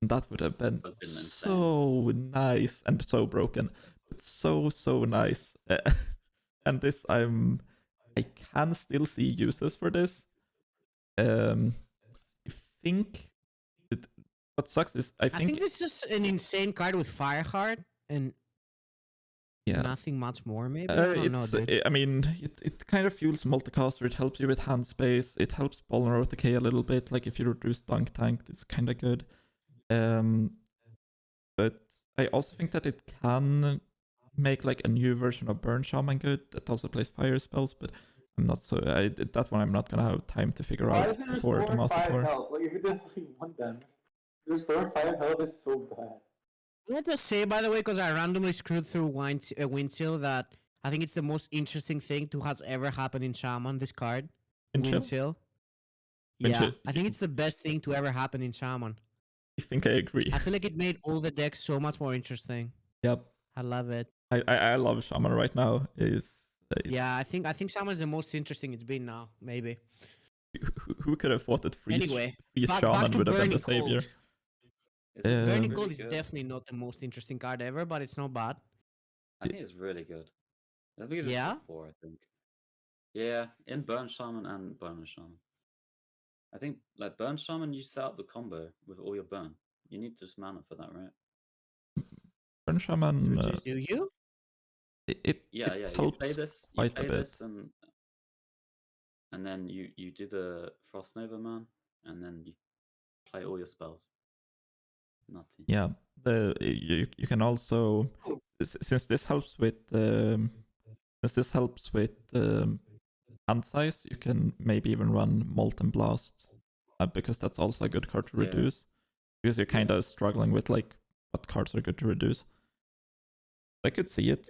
And that would have been Would've been so nice and so broken, but so nice. And this I can still see uses for this. I think what sucks is I I think this is just an insane card with Fireheart and yeah. nothing much more, maybe? I don't know, dude. I mean, it kind of fuels multicaster. It helps you with hand space. It helps Bolnar Decay a little bit. Like if you reduce Dunk Tank, it's kind of good. But I also think that it can make like a new version of Burn Shaman good that also plays fire spells. But I'm not so. That one I'm not gonna have time to figure Why out does it before the restore master 5 tour. health? Like, if it does like 1 damage, restore 5 health is so bad. I want to say, by the way, because I randomly screwed through Windchill, that I think it's the most interesting thing to has ever happened in Shaman, this card. Windchill? Yeah, Windchill. I think it's the best thing to ever happen in Shaman. I think I agree. I feel like it made all the decks so much more interesting. Yep. I love it. I love Shaman right now. Yeah, I think Shaman is the most interesting it's been now, maybe. Who could have thought that freeze Anyway, Shaman back to would have been Burning the savior? Cold. Is it Burning Um, Cold is good? definitely not the most interesting card ever, but it's not bad. I think it's really good. I think it's Yeah? top 4, I think. Yeah, in Burn Shaman and Bonus Shaman. I think, like, Burn Shaman, you set up the combo with all your burn. You need just mana for that, right? Burn Shaman, So Do you? it yeah, it you play helps this, quite a bit. and then you do the Frost Nova Man, and then you play all your spells. Nutty. Yeah, you can also since this helps with hand size, you can maybe even run Molten Blast because that's also a good card to Yeah. reduce. Because you're kind of struggling with like what cards are good to reduce. I could see it.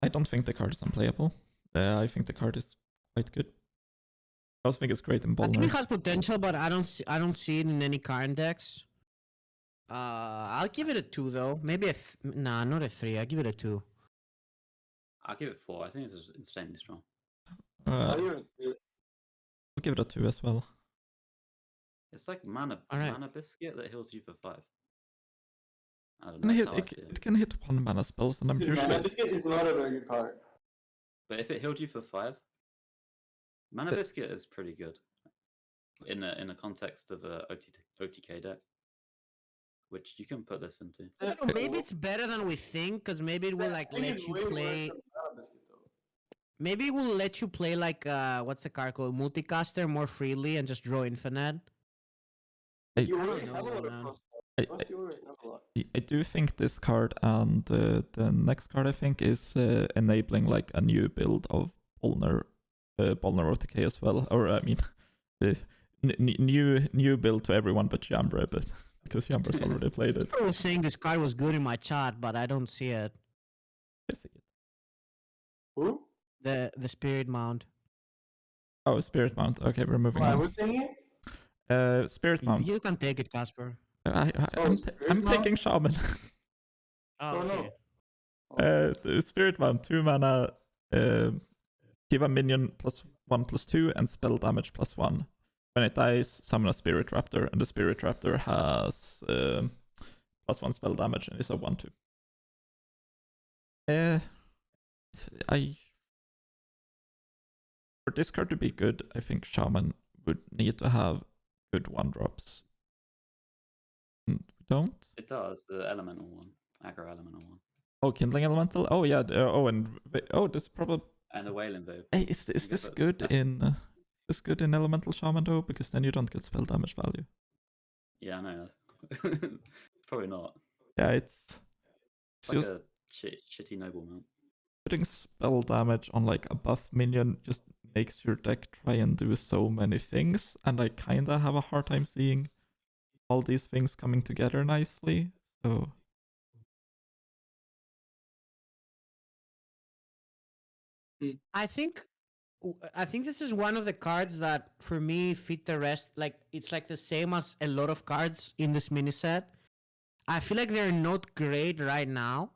I don't think the card is unplayable. I think the card is quite good. I also think it's great in I think Bolner. it has potential, but I don't see it in any current decks. I'll give it a 2 though. Maybe a nah, not a 3. I'll give it a 2. I'll give it 4. I think it's just insanely strong. Not even I'll give it a 2 as well. It's like mana biscuit that heals you for 5. I don't know. That's how I see It can hit 1 mana spells, and I'm Dude, usually Mana Biscuit is not a very good card. But if it healed you for 5, Mana Biscuit is pretty good in a context of a OTK deck, which you can put this into. I don't know, maybe it's better than we think, because maybe it will like I think let it's you way worse play. than Mana Biscuit, though. Maybe it will let you play like what's the card called, multicaster more freely and just draw infinite. You I already don't have a know, lot of man. Frost. Frost you already have a lot. I do think this card and the next card I think is enabling like a new build of Bolner OTK as well. Or I mean, this new build to everyone but Jambre, but because Jambre's already played it. I was saying this card was good in my chat, but I don't see it. I see it. Who? The Spirit Mount. Oh, Spirit Mount. Okay, we're moving I on. was saying it? Spirit Mount. You can take it, Casper. I'm Spirit Mount? taking Shaman. Oh, no. okay. The Spirit Mount, 2 mana, give a minion +1/+2 and spell damage +1. When it dies, summon a Spirit Raptor, and the Spirit Raptor has +1 spell damage and is a 1/2. For this card to be good, I think Shaman would need to have good 1-drops. And we don't. It does, the elemental one. Aggro elemental one. Oh, Kindling Elemental? Oh, yeah. This probably. And the Wailing Vogue. Hey, is this good in Elemental Shaman though? Because then you don't get spell damage value. Yeah, I know. It's probably not. Yeah, it's It's like just a shitty noble mount. putting spell damage on like a buff minion just makes your deck try and do so many things, and I kinda have a hard time seeing all these things coming together nicely. So I think this is one of the cards that for me fit the rest. Like it's like the same as a lot of cards in this mini set. I feel like they're not great right now,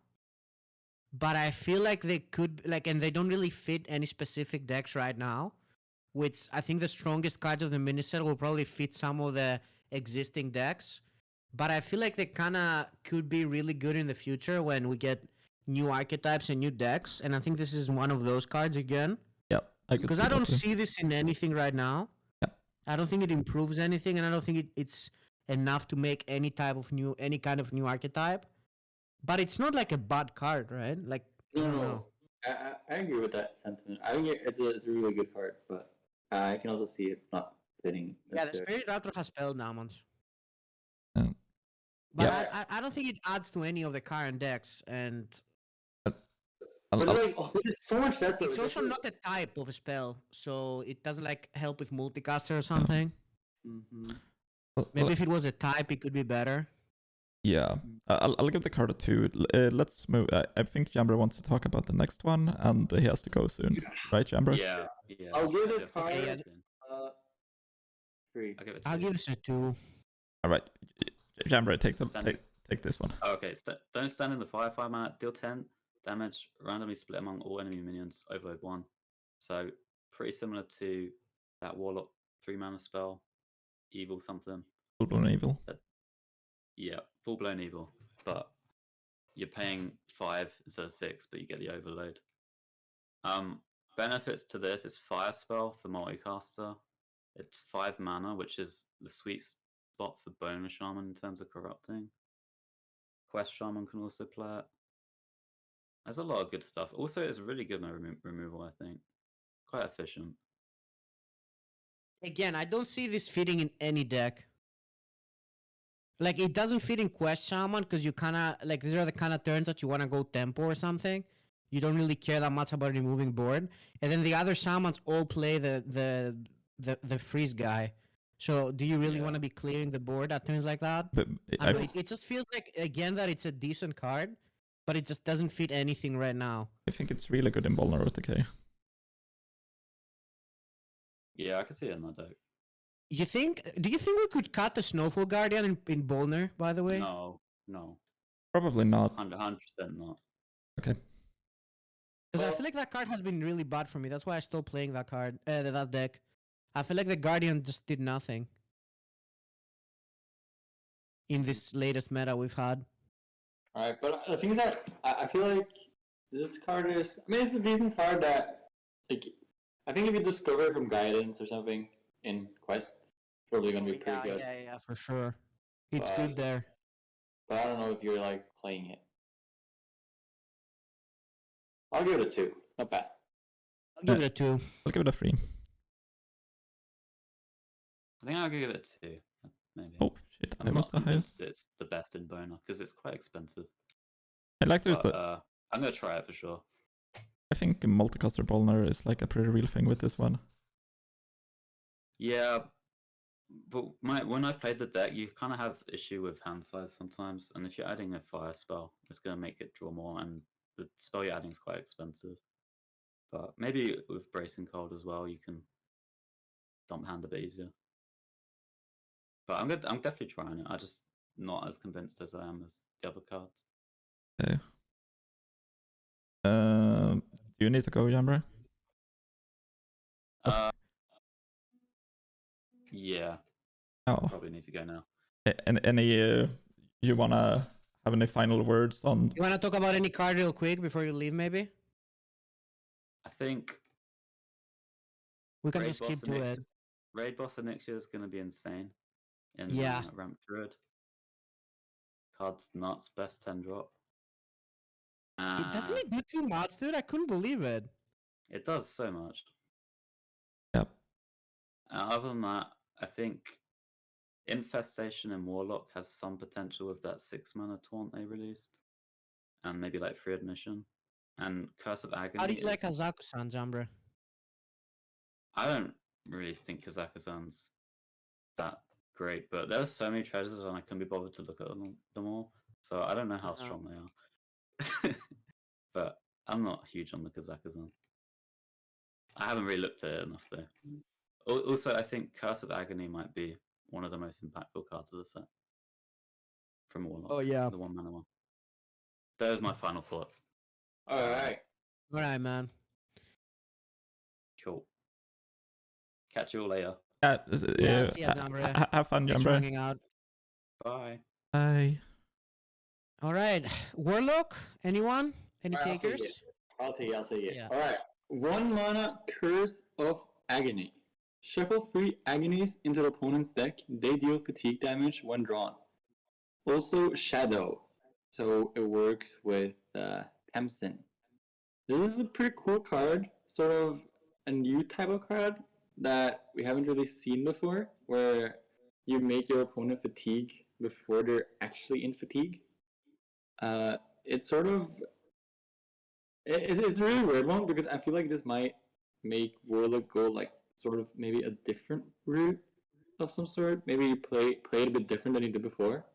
but I feel like they could like, and they don't really fit any specific decks right now. Which I think the strongest cards of the mini set will probably fit some of the existing decks, but I feel like they kind of could be really good in the future when we get new archetypes and new decks. And I think this is one of those cards again. yeah, Because I don't see this in anything right now. Yeah. I don't think it improves anything, and I don't think it's enough to make any kind of new archetype. But it's not like a bad card, right? Like I don't know. I agree with that sentiment. I think it's a really good card, but I can also see it not fitting. Yeah, the necessarily. Spirit Raptor has spell diamonds. Uh, But yeah. I don't think it adds to any of the current decks, and But like, oh, there's so much sets. It's also not a type of a spell, so it doesn't like help with multicaster or something. Mm-hmm. Maybe if it was a type, it could be better. Yeah, I'll give the card a 2. Let's move. I think Jambre wants to talk about the next one, and he has to go soon, right, Jambre? Yeah. I'll give I this do have to card- go Yeah. soon. 3. I'll give it. I'll 2. give this a 2. All right, Jambre, take Stand- this one. Oh, okay, don't stand in the fire. 5 mana, deal 10 damage, randomly split among all enemy minions, overload 1. So pretty similar to that Warlock 3 mana spell, evil something. Full blown evil. Yeah, full blown evil, but you're paying 5 instead of 6, but you get the overload. Benefits to this is fire spell for multicaster. It's 5 mana, which is the sweet spot for bonus shaman in terms of corrupting. Quest shaman can also play it. There's a lot of good stuff. Also, it's really good removal, I think. Quite efficient. Again, I don't see this fitting in any deck. Like, it doesn't fit in Quest Shaman because you kind of, like, these are the kind of turns that you want to go tempo or something. You don't really care that much about removing board. And then the other Shamans all play the freeze guy. So do you really want to be clearing the board at turns like that? But I don't know, it just feels like, again, that it's a decent card, but it just doesn't fit anything right now. I think it's really good in Vulnerable Decay. Yeah, I can see it in that deck. Do you think we could cut the Snowfall Guardian in Bolner, by the way? No. Probably not. 100% not. Okay. Because I feel like that card has been really bad for me. That's why I stopped playing that card, that deck. I feel like the Guardian just did nothing in this latest meta we've had. Alright, but the thing is that I feel like this card is... I mean, it's a decent card that... like, I think if you discover it from Guidance or something in Quest, it's probably going to be pretty good. Yeah, for sure. It's But- good there. But I don't know if you're, like, playing it. I'll give it a 2. Not bad. I'll give it a 2. I'll give it a 3. I think I'll give it 2. Maybe. Oh shit! I I'm was not the highest. convinced it's the best in Boner because it's quite expensive. I like there's But, a. I'm gonna try it for sure. I think multicaster Bolner is like a pretty real thing with this one. Yeah, but when I've played the deck, you kind of have issue with hand size sometimes, and if you're adding a fire spell, it's gonna make it draw more, and the spell you're adding is quite expensive. But maybe with Bracing Cold as well, you can dump hand a bit easier. But I'm definitely trying it. I'm just not as convinced as I am as the other cards. Okay. Do you need to go, Jambre? Yeah, Oh. probably need to go now. Any? You wanna have any final words on? You want to talk about any card real quick before you leave, maybe? I think We can just skip to it. Raid Boss ONYXIA is going to be insane. In Yeah. Ramp Druid. Card's nuts, best 10 drop. Doesn't it do too much, dude? I couldn't believe it. It does so much. Yep. Other than that, I think Infestation and Warlock has some potential with that 6 mana taunt they released. And maybe like free admission. And Curse of Agony. How do you like is- Kazaku-san, Jambre? I don't really think Kazaku-san's that great, but there's so many treasures and I couldn't be bothered to look at them all. So I don't know how strong they are. But I'm not huge on the Kazaku-san. I haven't really looked at it enough though. Also, I think Curse of Agony might be one of the most impactful cards of the set. From Warlock. Oh, yeah. The 1 mana one. Those are my final thoughts. Alright. Alright, man. Cool. Catch you all later. Yeah, see ya, Jambre. Have fun, Thanks for Jambre. hanging out. Bye. Bye. Alright. Warlock? Anyone? Any Alright, I'll take takers? it. I'll take it. Yeah. Alright. 1 mana Curse of Agony. Shuffle 3 agonies into the opponent's deck. They deal fatigue damage when drawn. Also Shadow. So it works with Tempson. This is a pretty cool card. Sort of a new type of card that we haven't really seen before, where you make your opponent fatigue before they're actually in fatigue. It's sort of It's a really weird one because I feel like this might make Warlock go like sort of maybe a different route of some sort. Maybe you play it a bit different than you did before.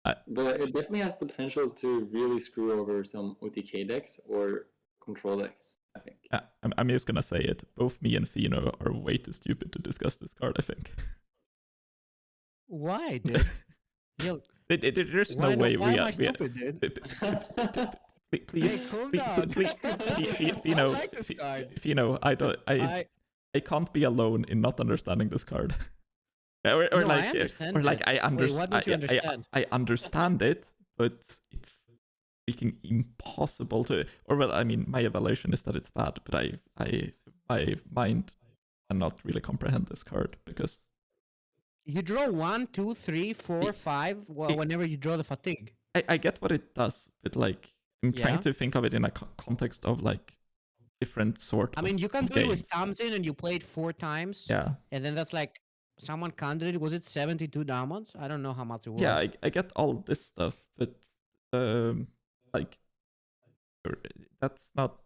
But it definitely has the potential to really screw over some OTK decks or control decks, I think. I'm just gonna say it. Both me and Feno are way too stupid to discuss this card, I think. Why, dude? Yo, There's no way why we am are. I stupid, dude? Please, Hey, calm down. Feno, I like this card. Feno, I can't be alone in not understanding this card. Or No, like, I understand or like it. I Wait, understand. what don't you understand? I understand it, but it's freaking impossible to. Or well, I mean, my evaluation is that it's bad, but my mind cannot really comprehend this card because You draw 1, 2, 3, 4, 5. Well, whenever you draw the fatigue. I get what it does, but like I'm trying to think of it in a context of like different sort. I mean, you can of do it with games. Tamsin and you play it 4 times. Yeah. And then that's like someone counted it. Was it 72 damage? I don't know how much it was. Yeah, I get all this stuff, but like that's not.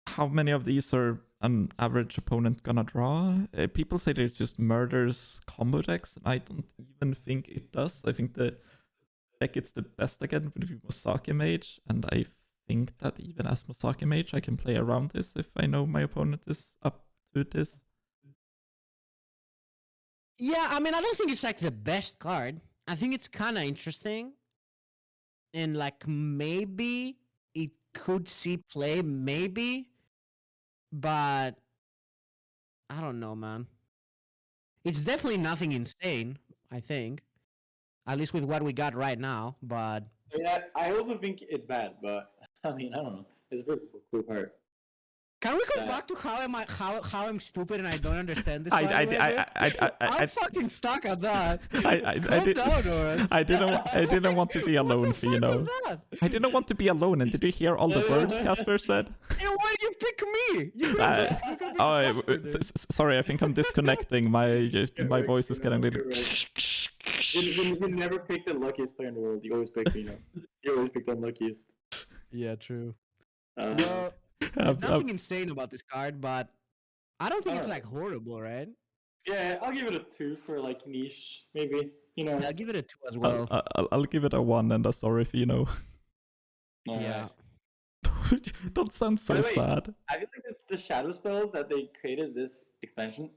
How many of these are an average opponent gonna draw? People say that it just murders combo decks, and I don't even think it does. I think the deck it's the best again would be Mosaki Mage, and I think that even as Mosaki Mage, I can play around this if I know my opponent is up to this. Yeah, I mean, I don't think it's like the best card. I think it's kind of interesting. And like maybe it could see play, maybe. But I don't know, man. It's definitely nothing insane, I think. At least with what we got right now, but... I mean, I also think it's bad, but I mean, I don't know. It's a very cool card. Can we go back to how I'm stupid and I don't understand this? I'm fucking stuck at that. I didn't want to be alone, Feno. I didn't want to be alone. And did you hear all the words Casper said? Hey, why did you pick me? Sorry, I think I'm disconnecting. My voice is getting a little. You never pick the luckiest player in the world. You always pick Feno. You always pick the unluckiest. Yeah, true. There's nothing insane about this card, but I don't think it's like horrible, right? Yeah, I'll give it a 2 for like niche, maybe. You know. Yeah, I'll give it a 2 as well. I'll give it a 1 and a sorry, Feno. Yeah. Don't sound so sad. I feel like the shadow spells that they created this expansion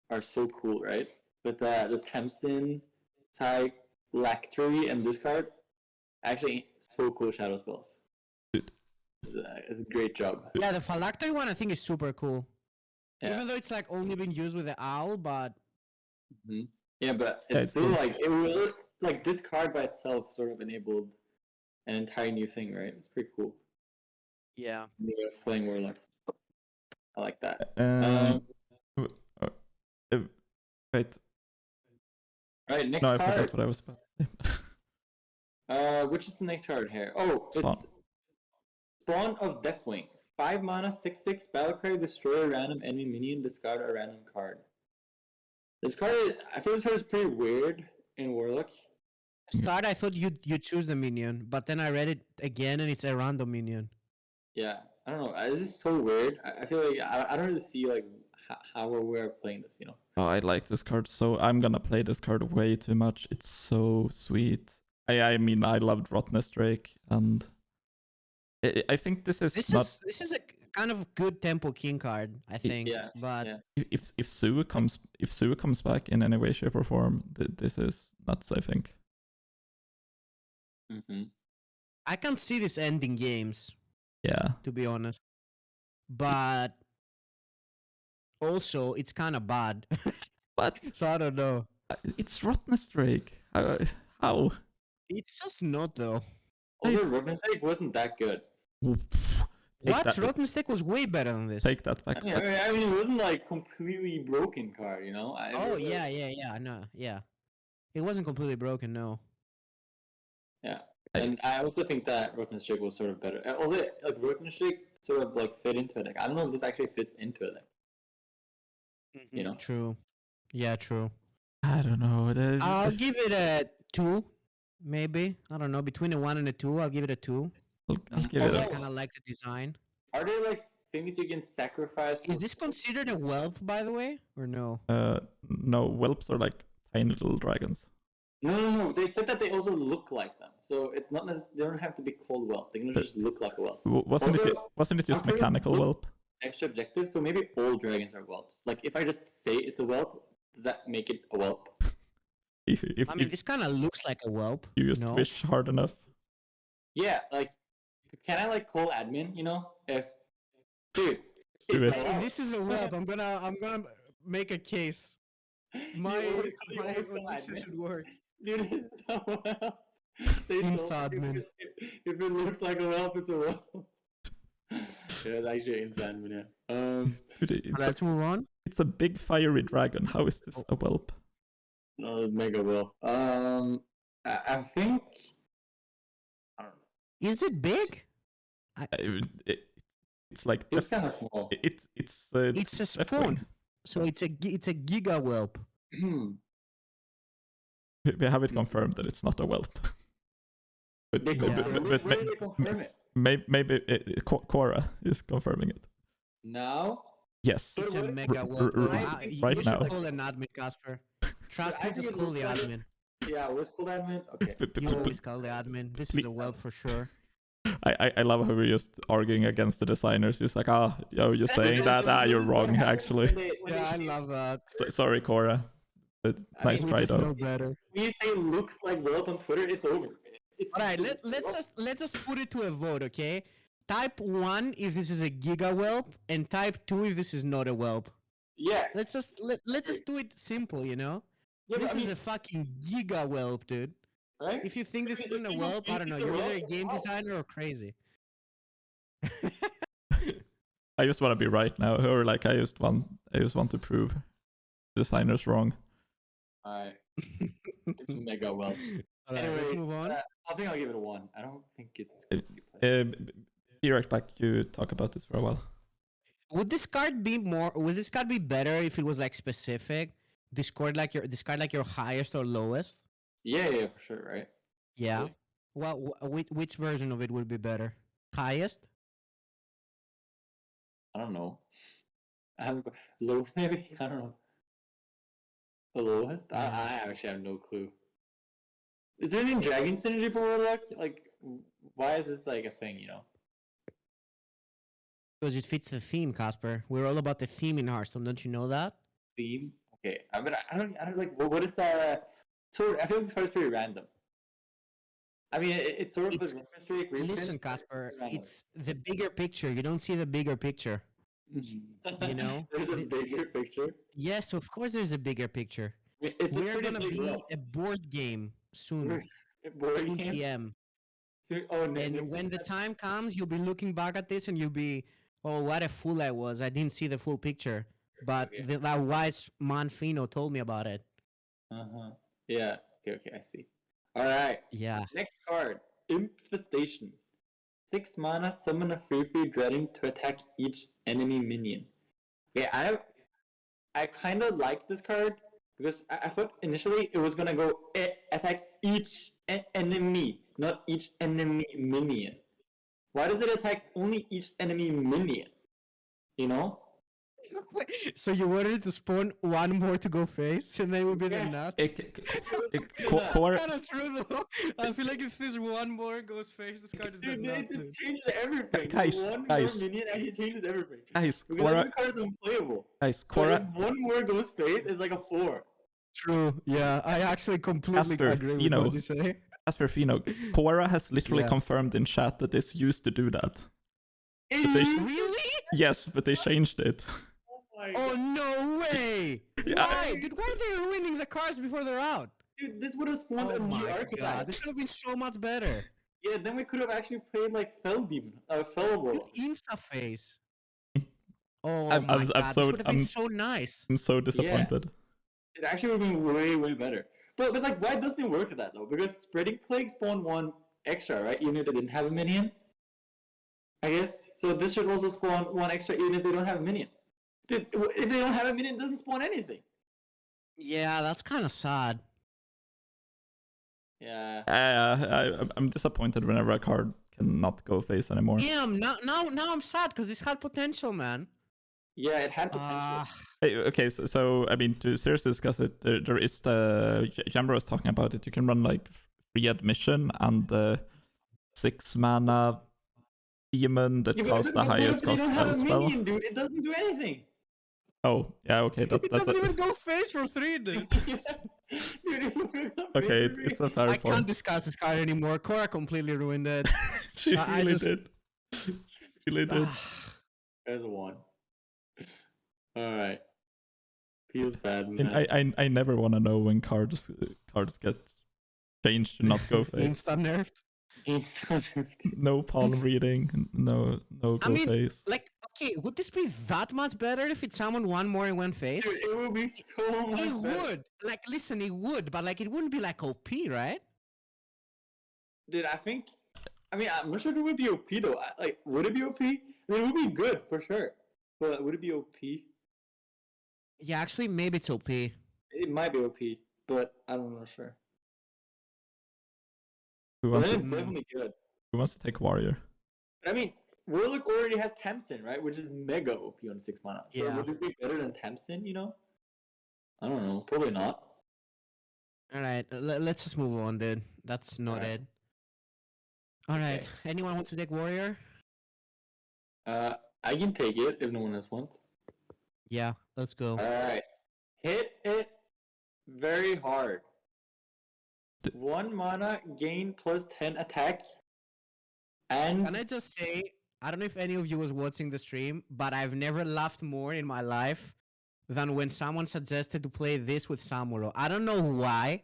are so cool, right? But the Tempsin, Psy, Lactory, and this card, actually so cool shadow spells. It's a great job. Yeah, the Phylactery one I think is super cool. Yeah. Even though it's like only been used with the owl, but yeah, but it's still cool. Like it will like this card by itself sort of enabled an entire new thing, right? It's pretty cool. Yeah. Playing Warlock. I like that. Wait. Alright, next card. I forgot what I was about to say. Which is the next card here? Oh, Spawn. It's Spawn of Deathwing. 5 mana, 6/6, battlecry, destroy a random enemy minion, discard a random card. This card, I feel this card is pretty weird in Warlock. Start, I thought you choose the minion, but then I read it again and it's a random minion. Yeah, I don't know. This is so weird. I feel like I don't really see like how we're playing this, you know. Oh, I like this card so I'm gonna play this card way too much. It's so sweet. I mean, I loved Rottnest Drake, and I think this is a kind of good tempo king card, I think. Yeah, but yeah. If Sue comes back in any way, shape, or form, this is nuts. I think. I can see this ending games. Yeah. To be honest, but also it's kind of bad. But so I don't know. It's Rottnest Drake. How? It's just not though. Also, Rottnest Drake wasn't that good. Rottnest Drake was way better than this. Take that back. I mean, it wasn't like completely broken card, you know. Yeah. It wasn't completely broken, no. Yeah. And I also think that Rottnest Drake was sort of better. Also, like Rottnest Drake sort of like fit into a deck. I don't know if this actually fits into a deck. You know? True. Yeah, true. I don't know. I'll give it a 2, maybe. I don't know. Between a 1 and a 2, I'll give it a 2. I'll give Also, it I a... kind of like the design. Are there like things you can sacrifice? Is this considered a whelp, by the way, or no? No, whelps are like tiny little dragons. No. They said that they also look like them, so it's not necessarily they don't have to be called whelp. They can just look like a whelp. Wasn't it just I'm pretty mechanical looks whelp? Extra objective, so maybe all dragons are whelps. Like if I just say it's a whelp, does that make it a whelp? If I mean, this kind of looks like a whelp. you just no? fish hard enough. Yeah, like can I like call admin? You know, if dude, Do it's it. a If whelp. this is a whelp, I'm gonna make a case. You My always call ONYXIA'S admin. should work. Dude, it's a whelp. They Insta told me admin. if it looks like a whelp, it's a whelp. Yeah, it's actually insane, man. Yeah. Dude, Let's move on. it's a big fiery dragon. How is this a whelp? No, mega well. I think I don't know. Is it big? It's like It's kind of small. it's It's a spawn, so it's a giga whelp. We have it confirmed that it's not a whelp. But, They confirm confirm it? Where did they confirm it? maybe Quora is confirming it. Now? Yes. It's a What- mega whelp. You right should now. call an admin, Casper. Trust me, I think just it call the looks like admin. Yeah, what's called admin? Okay. You always call the admin. This is a whelp for sure. I love how we're just arguing against the designers. It's like, you're saying that, you're wrong, actually. Yeah, I love that. Sorry, Cora. But nice We try, just though. know better. When you say looks like whelp on Twitter, it's over. All right, let's just put it to a vote, okay? Type 1 if this is a giga whelp, and type 2 if this is not a whelp. Yeah. Let's just do it simple, you know? Yeah, but This I mean, is a fucking giga whelp, dude. right? If you think this If isn't a you whelp, I don't think know. it's a You're either a whelp, game wow. designer or crazy. I just want to be right now, or like I just want to prove designers wrong. Alright. It's mega whelp. All right, let's move on. I think I'll give it a 1. I don't think it's going to be Be right back. You talk about this for a while. Would this card be better if it was like specific? Discard like your highest or lowest? Yeah, for sure, right? Yeah. Well, which version of it would be better? Highest? I don't know. Lowest maybe? I don't know. The lowest? I actually have no clue. Is there any dragon synergy for Warlock? Like, why is this like a thing, you know? Because it fits the theme, Casper. We're all about the theme in Hearthstone, don't you know that? Theme? Okay. I don't like, what is that? So, I feel like this card is pretty random. I mean, it's sort of It's- the reference rate. Listen, Casper, random. it's the bigger picture. You don't see the bigger picture. You know? There's a bigger picture. Yes, of course there's a bigger picture. It's a We're pretty gonna big be world. a board game soon. Board Soon game? TM. And And when the time comes, you'll be looking back at this and you'll be, oh, what a fool I was. I didn't see the full picture. But Okay. that wise man Feno told me about it. Yeah. Okay, I see. Alright. Yeah. Next card. Infestation. 6 mana, summon a free dreading to attack each enemy minion. Yeah, I kind of like this card because I thought initially it was gonna go attack each enemy, not each enemy minion. Why does it attack only each enemy minion? You know? So you wanted to spawn one more to go face, and then it would be Yes. the nut? Cora, That's kind of true, though. I feel like if this one more goes face, this card is the Dude, nut. it changes everything. Guys, One guys. more minion actually changes everything. guys, Because Cora, every card is unplayable. guys, But Cora, if one more goes face, it's like a 4. True. Yeah, I actually completely Casper, agree with Feno. what you say. Casper Feno, Cora has literally Yeah. confirmed in chat that this used to do that. But they Really? Yes, but they changed it. Oh my Oh, god. no way! Yeah. Why? Dude, why are they ruining the cards before they're out? Dude, this would have spawned Oh a new my archetype. god, this would have been so much better. Yeah, then we could have actually played like Fell Demon, Fell Dude, Warlock. Insta-face. Oh I'm my so- god, this would have been I'm- so nice. I'm so disappointed. It actually would have been way better. But like, why doesn't it work with that though? Because Spreading Plague spawned 1 extra, right? Even if they didn't have a minion. I guess. So this should also spawn 1 extra even if they don't have a minion. Dude, if they don't have a minion, it doesn't spawn anything. Yeah, that's kind of sad. Yeah. I'm disappointed whenever a card cannot go face anymore. Damn, now I'm sad because this had potential, man. Yeah, it had potential. Hey, okay, so I mean, to seriously discuss it, there is the Jambre was talking about it. You can run like free admission and the 6 mana demon that costs the highest They cost don't have a spell. minion, dude. It doesn't do anything. Oh, yeah, okay. It doesn't even go face for 3, dude. Dude, Okay, it's a fair I point. can't discuss this card anymore. Cora completely ruined it. She I really just- did. She really did. There's a 1. Alright. Feels bad, And man. I never want to know when cards get changed to not go face. Instant nerfed. No palm reading, no go face. Like, okay, would this be that much better if it summoned one more and went face? Dude, it would be so much It better. would. Like, listen, it would, but like, it wouldn't be like OP, right? Dude, I mean, I'm not sure if it would be OP though. Like, would it be OP? I mean, it would be good for sure. But would it be OP? Yeah, actually, maybe it's OP. It might be OP, but I'm not sure. Who But wants then to it's definitely good. who wants to take warrior? I mean, Warlock already has Tamsin, right? Which is mega OP on 6 mana. So Yeah. would this be better than Tamsin, you know? I don't know. Probably not. All right, let's just move on, dude. That's not Alright. it. All right, Okay. anyone wants to take warrior? I can take it if no one else wants. Yeah, let's go. Alright. Hit it very hard. D- 1 mana, gain plus 10 attack. And Can I just say, I don't know if any of you was watching the stream, but I've never laughed more in my life than when someone suggested to play this with Samuro. I don't know why,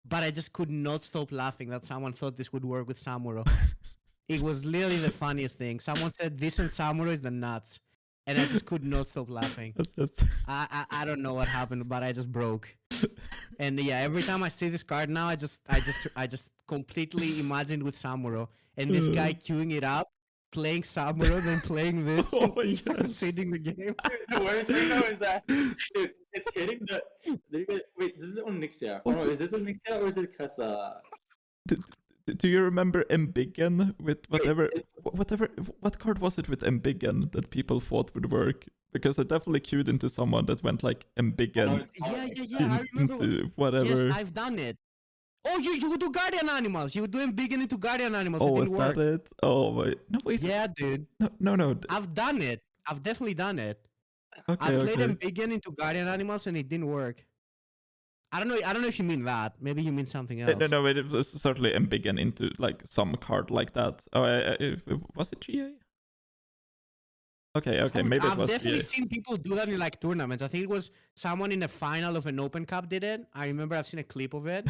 but I just could not stop laughing that someone thought this would work with Samuro. It was literally the funniest thing. Someone said this and Samuro is the nuts, and I just could not stop laughing. That's I don't know what happened, but I just broke. And yeah, every time I see this card now, I just completely imagined with Samuro and this guy queuing it up, playing Samuro, then playing this, Oh and my insta gosh. conceding the game. the worst thing though is that dude, it's hitting the. Wait, this is ONYXIA. Oh no, is this ONYXIA or is it Casa? Do you remember Embiggen with whatever it- what card was it with Embiggen that people thought would work? Because I definitely queued into someone that went like Embiggen Yeah, I remember. into whatever. Yes, I've done it. Oh, you would do Guardian Animals. You would do Embiggen into Guardian Animals. Oh, it is didn't that work. it? Oh wait, no wait, Yeah, dude. no. I've done it. I've definitely done it. Okay, I've played okay. Embiggen into Guardian Animals and it didn't work. I don't know if you mean that. Maybe you mean something else. No, it was certainly Embiggen into like some card like that. Oh, was it GA? Okay, maybe it I've was definitely GA. seen people do that in like tournaments. I think it was someone in the final of an Open Cup did it. I remember I've seen a clip of it.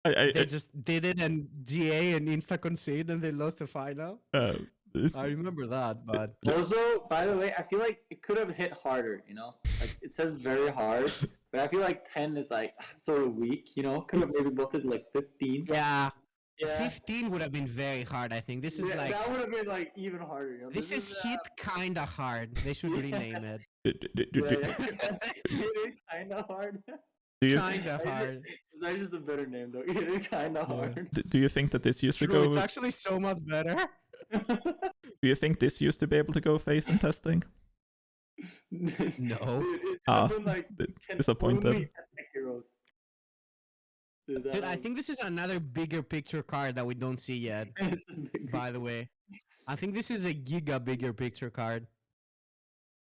They just did it and GA and Insta concede and they lost the final. I remember that, but Also, by the way, I feel like it could have hit harder. You know, like it says very hard, but I feel like 10 is like sort of weak. You know, could have maybe buffed it to like 15. yeah, Yeah. 15 would have been very hard. I think this is Yeah, like that would have been like even harder. You know? this is hit kinda hard. They should rename it. It is kind of hard. Do you Kinda hard. It's actually just a better name though. It is kind of hard. do you think that this used to True, go? it's actually so much better. Do you think this used to be able to go face in testing? No. It Ah, happened, like, can disappointed. only attack heroes. Dude, that Dude, I was- think this is another bigger picture card that we don't see yet. By the way, I think this is a giga bigger picture card.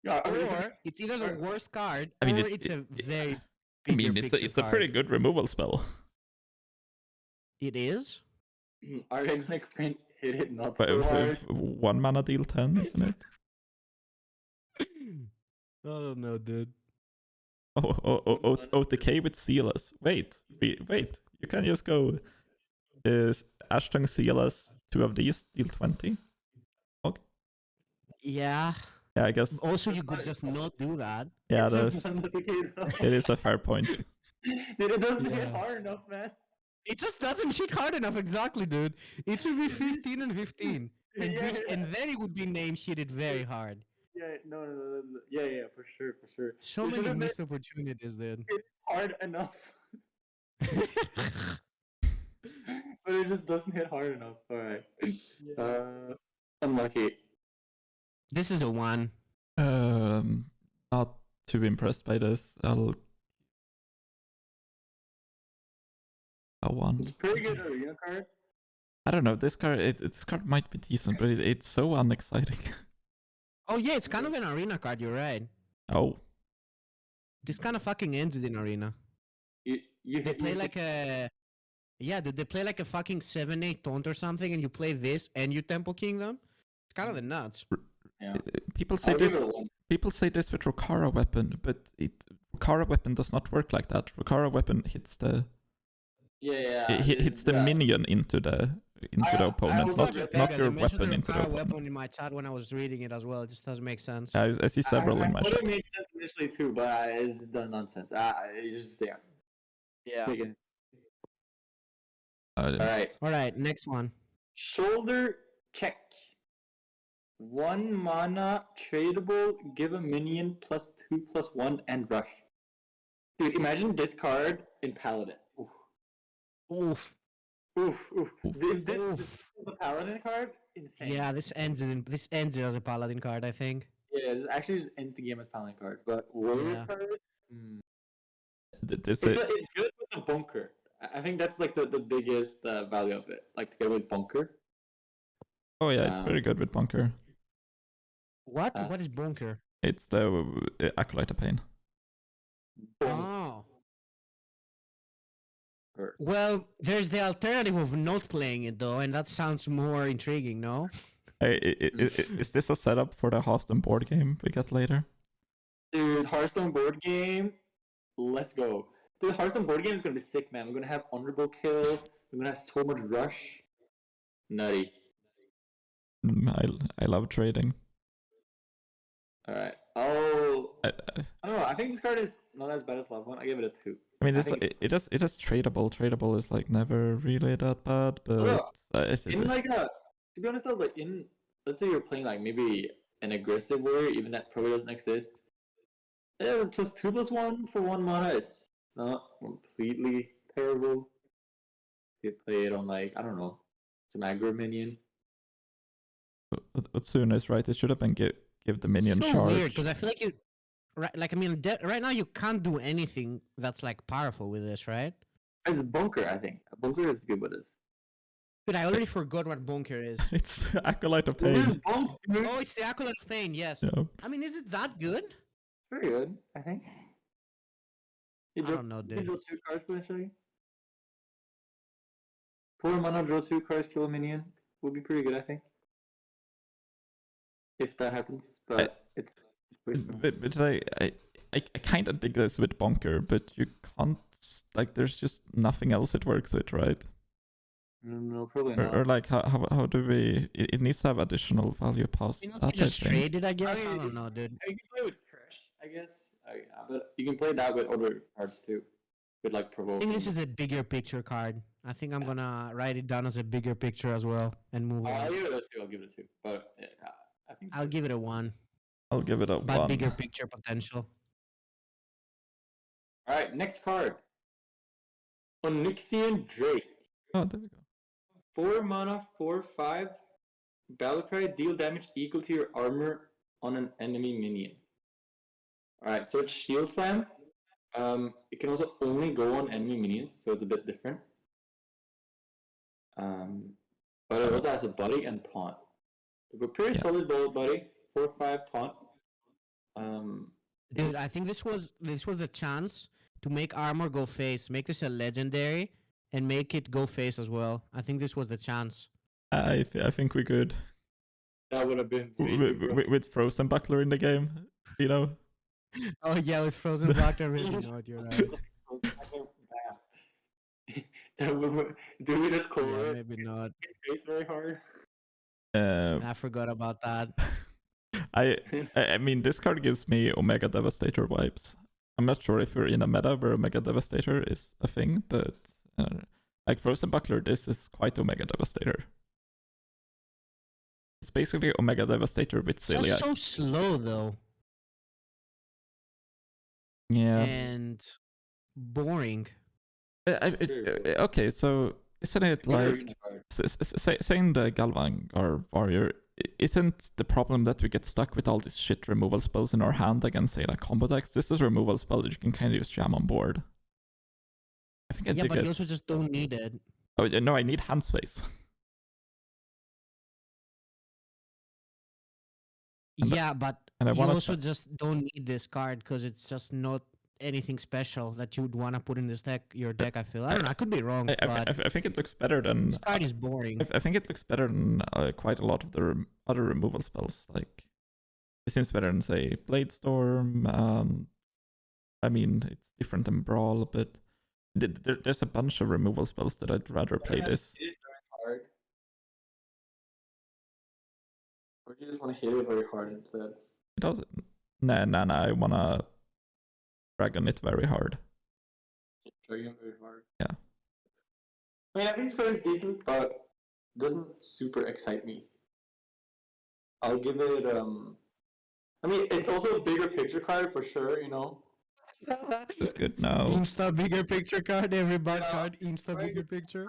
Yeah, I mean, Or it's either the worst card, I mean, or it's- it's a very I bigger mean, picture it's a card. pretty good removal spell. It is? are they gonna print hit it not But so hard? 1 mana deal 10, isn't it? I don't know, dude. OTK with Sealess. Wait. You can just go Ashtung Sealess, 2 of these, deal 20. Yeah. Yeah, I guess. Also, you could just not do that. Yeah, It's just not the case, though. it is a fair point. Dude, it doesn't hit Yeah. hard enough, man. It just doesn't hit hard enough, exactly, dude. It should be 15 and 15. And, Yeah. and then it would be named hit it very hard. Yeah, no. Yeah, for sure. So It many should've been missed opportunities, dude. hard enough. but it just doesn't hit hard enough. Alright. Unlucky. This is a 1. Not too impressed by this. I'll a 1. It's a pretty good arena card. I don't know. This card, this card might be decent, but it's so unexciting. Oh yeah, it's kind of an arena card. You're right. Oh, This kind of fucking ends it in arena. They play like a they play like a fucking 7/8 taunt or something, and you play this and you Temple King them. It's kind of the nuts. Yeah. people say I'll give this. it a 1. People say this with Rokara weapon, but Rokara weapon does not work like that. Rokara weapon hits the it hits the minion into the opponent, not your weapon into the opponent. Weapon in my chat when I was reading it as well. It just doesn't make sense. I see several in my I thought chat. it made sense initially too, but it's done nonsense. Yeah. Alright. All right, next one. Shoulder check. 1 mana tradable, give a minion +2/+1 and rush. Dude, imagine this card in Paladin. Oof. If this is a Paladin card, insane. Yeah, this ends it as a Paladin card, I think. Yeah, this actually just ends the game as Paladin card. But Warrior Yeah. card, It's it's good with the bunker. I think that's like the biggest value of it. Like to get with bunker. oh yeah, it's very good with bunker. What? What is bunker? It's the Acolyte of Pain. Oh. Well, there's the alternative of not playing it though, and that sounds more intriguing, no? Is this a setup for the Hearthstone board game we get later? Dude, Hearthstone board game, let's go. Dude, Hearthstone board game is gonna be sick, man. We're gonna have honorable kill. We're gonna have so much rush. Nutty. I love trading. All right. Oh, I don't know. I think this card is not as bad as last one. I give it a 2. I mean, it is tradable. Tradable is like never really that bad, but In like a, to be honest though, like in, let's say you're playing like maybe an aggressive warrior, even that probably doesn't exist. Yeah, +2/+1 for 1 mana is not completely terrible. You play it on like, I don't know, some aggro minion. But Suna is right. It should have been give the minion so charge. Weird, because I feel like right now you can't do anything that's like powerful with this, right? It's a bunker, I think. A bunker is good with this. But I already forgot what bunker is. It's Acolyte of Pain. Oh, it's the Acolyte of Pain, yes. Yeah. I mean, is it that good? Very good, I think. I don't know, You dude. draw 2 cards potentially. 4 mana, draw 2 cards, kill a minion. Would be pretty good, I think. If that happens, but it's pretty strong. But I kind of dig this with bunker, but you can't, like, there's just nothing else it works with, right? No, probably not. Or like how do we? It needs to have additional value past. You just trade it, I guess. I don't know, dude. You can play with Crash, I guess. But you can play that with other cards too, with like I provoke. think this is a bigger picture card. I think I'm gonna write it down as a bigger picture as well and move on. I'll give it a 2. I'll give it a 2. But yeah, I think I'll give it a 1. I'll give it a But 1. bigger picture potential. All right, next card. ONYXIA'S Drake. Oh, there we go. 4 mana, 4/5. Battlecry, deal damage equal to your armor on an enemy minion. Alright, so it's Shield Slam. It can also only go on enemy minions, so it's a bit different. But it also has a buddy and taunt. A pretty solid buddy, 4/5 taunt. Dude, I think this was the chance to make armor go face, make this a legendary, and make it go face as well. I think this was the chance. I think we could That would have been with Frozen Buckler in the game, you know. Oh yeah, with Frozen Block, I really know you're right. Do we just call Yeah, it? maybe not. Face very hard. I forgot about that. I mean, this card gives me Omega Devastator vibes. I'm not sure if we're in a meta where Omega Devastator is a thing, but like Frozen Buckler, this is quite Omega Devastator. It's basically Omega Devastator with It's Celia. so slow though, Yeah. and boring. Okay, so isn't it like saying the Galvangar warrior? Isn't the problem that we get stuck with all these shit removal spells in our hand against, say, like combo decks? This is a removal spell that you can kind of use jam on board. I think I Yeah, dig but it. you also just don't need it. Oh no, I need hand space. Yeah, but and I you wanna also just don't need this card because it's just not anything special that you would want to put in this deck. Your deck, I feel. I don't know. I could be wrong, but I think it looks better than. this card is boring. I think it looks better than quite a lot of the other removal spells. Like, it seems better than, say, Blade Storm. I mean, it's different than Brawl, but there's a bunch of removal spells that I'd rather play this. It is very hard. Or do you just want to hit it very hard instead? It doesn't. Nah. I wanna dragon it very hard. Dragon very hard. Yeah. I mean, I think this card is decent, but doesn't super excite me. I'll give it. I mean, it's also a bigger picture card for sure. You know. It's good now. Insta bigger picture card, every bad Yeah, card, insta right, bigger picture.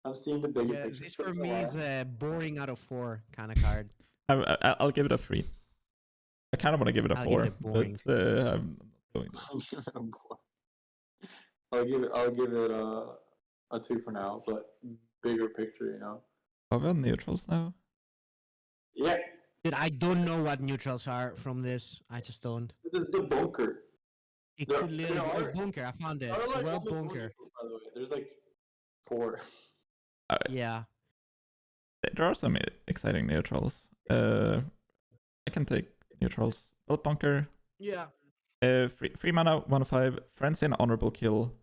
I'm seeing the bigger Yeah, picture. this for me is a boring out of 4 kind of card. I'll give it a 3. I kind of want to give it a I'll 4, give it boring. but I'm not going to. I'll give it a 2 for now, but bigger picture, you know. Are we on neutrals now? Yeah. Dude, I don't know what neutrals are from this. I just don't. The bunker. It There- could literally there are- be bunker. I found it. There are, like, Well, almost no bunker. neutrals, by the way. There's like 4. Yeah. There are some exciting neutrals. I can take neutrals. Well, bunker. Yeah. 3 mana, 1/5. Frenzy and honorable kill.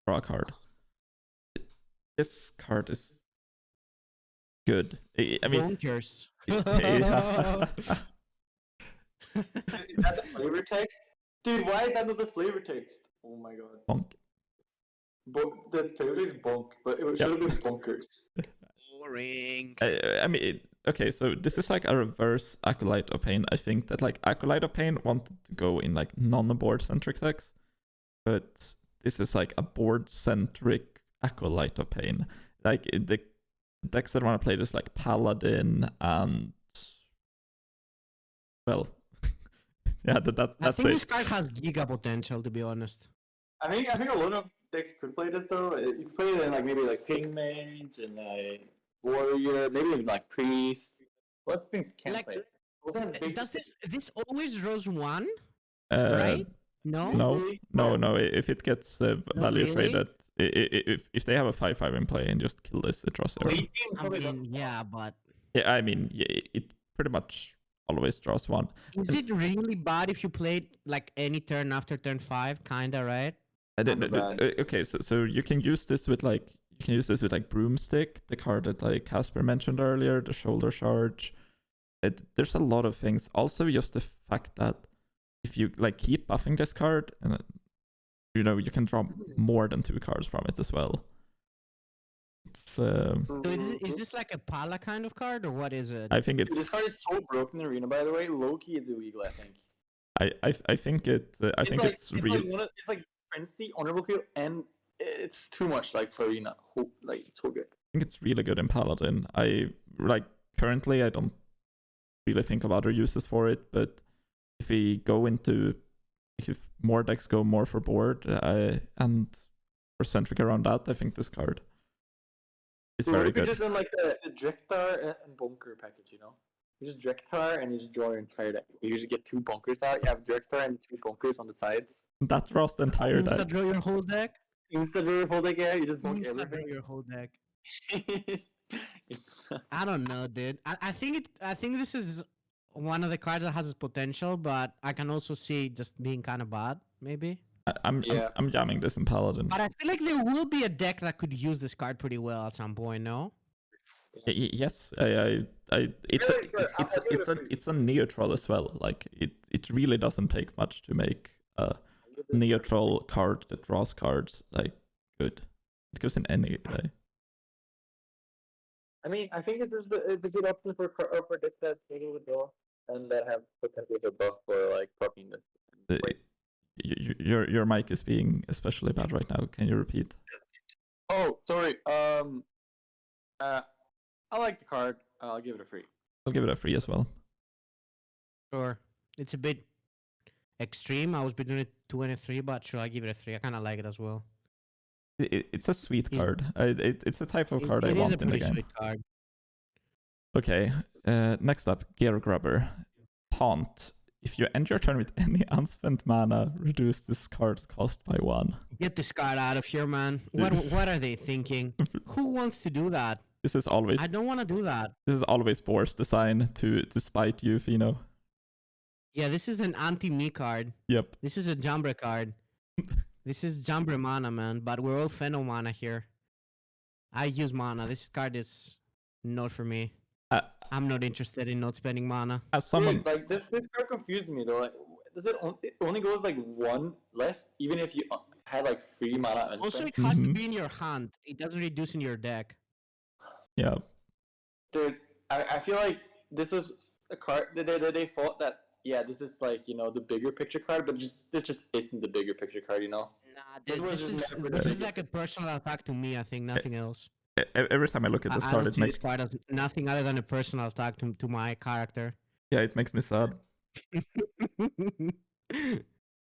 Draw a card. This card is good. I mean, Bunkers. yeah. Is that the flavor text? Dude, why is that not the flavor text? Oh my god. Bonk. The flavor text is bonk, but it should have been bunkers. Boring. I mean, okay, so this is like a reverse Acolyte of Pain. I think that like Acolyte of Pain wanted to go in like non-board centric decks, but this is like a board centric Acolyte of Pain. Like the decks that want to play this, like Paladin and, well, yeah, that's I think it. this card has giga potential, to be honest. I think a lot of decks could play this though. You could play it in like maybe like King Mage and like Warrior, maybe even like Priest. What things can Like, play? It also has big Does this always draws 1? Uh, Right? No? No. If it gets value really? traded, if they have a 5/5 in play and just kill this, it draws 0. Late game I probably mean, yeah, but Yeah, I mean, yeah, it pretty much always draws 1. is it really bad if you played like any turn after turn 5? Kinda, right? Not bad. Okay, so you can use this with like Broomstick, the card that like Casper mentioned earlier, the Shoulder Charge. There's a lot of things. Also, just the fact that if you like keep buffing this card, and you know you can draw more than 2 cards from it as well. It's So is this like a Pala kind of card, or what is it? I think Dude, it's this card is so broken in Arena, by the way. Low key, it's illegal. I think. I think it it's real. It's like Frenzy, Honorable Kill, and it's too much like for Arena. Like it's so good. I think it's really good in Paladin. I like currently I don't really think of other uses for it, but if we go into if more decks go more for board and we're centric around that, I think this card is So very you could good. just run like the Drekthar and Bunker package, you know? You just Drekthar and you just draw your entire deck. You usually get 2 bunkers out. You have Drekthar and 2 bunkers on the sides. That draws the entire Insta deck. draw your whole deck. Insta draw your whole deck, yeah. You just bunk Insta draw everything. your whole deck. I don't know, dude. I think this is one of the cards that has its potential, but I can also see it just being kind of bad, maybe. I'm jamming this in Paladin. But I feel like there will be a deck that could use this card pretty well at some point, no? Yes, it's a neutral as well. Like it really doesn't take much to make a neutral card that draws cards like good. It goes in any way. I mean, I think it's a good option for decks that struggle with draw and that have potential to buff for like propping this. Your mic is being especially bad right now. Can you repeat? Oh, sorry. I like the card. I'll give it a free. I'll give it a free as well. Sure. It's a bit extreme. I was between a 2 and a 3, but sure, I give it a 3. I kind of like it as well. It's a sweet He's- card. It's a type of card I It is want a in the pretty game. sweet card. Okay, next up, Gear Grubber. Taunt. If you end your turn with any unspent mana, reduce this card's cost by 1. Get this card out of here, man. What are they thinking? Who wants to do that? This is always I don't want to do that. Boar's design to spite you, Feno. Yeah, this is an anti-me card. Yep. This is a Jambre card. This is Jambre mana, man. But we're all Feno mana here. I use mana. This card is not for me. I'm not interested in not spending mana. As someone, Dude, like this card confused me though. Like, it only goes like 1 less, even if you had like free mana. Also, unspent? it has to Mhm. be in your hand. It doesn't reduce in your deck. yeah, Dude, I feel like this is a card that they thought that this is like the bigger picture card, but this just isn't the bigger picture card, Nah, This was this just is never this the is like a personal attack to me. I think nothing else. every time I look at this I card, don't it see makes this card as nothing other than a personal attack to my character. it makes me sad.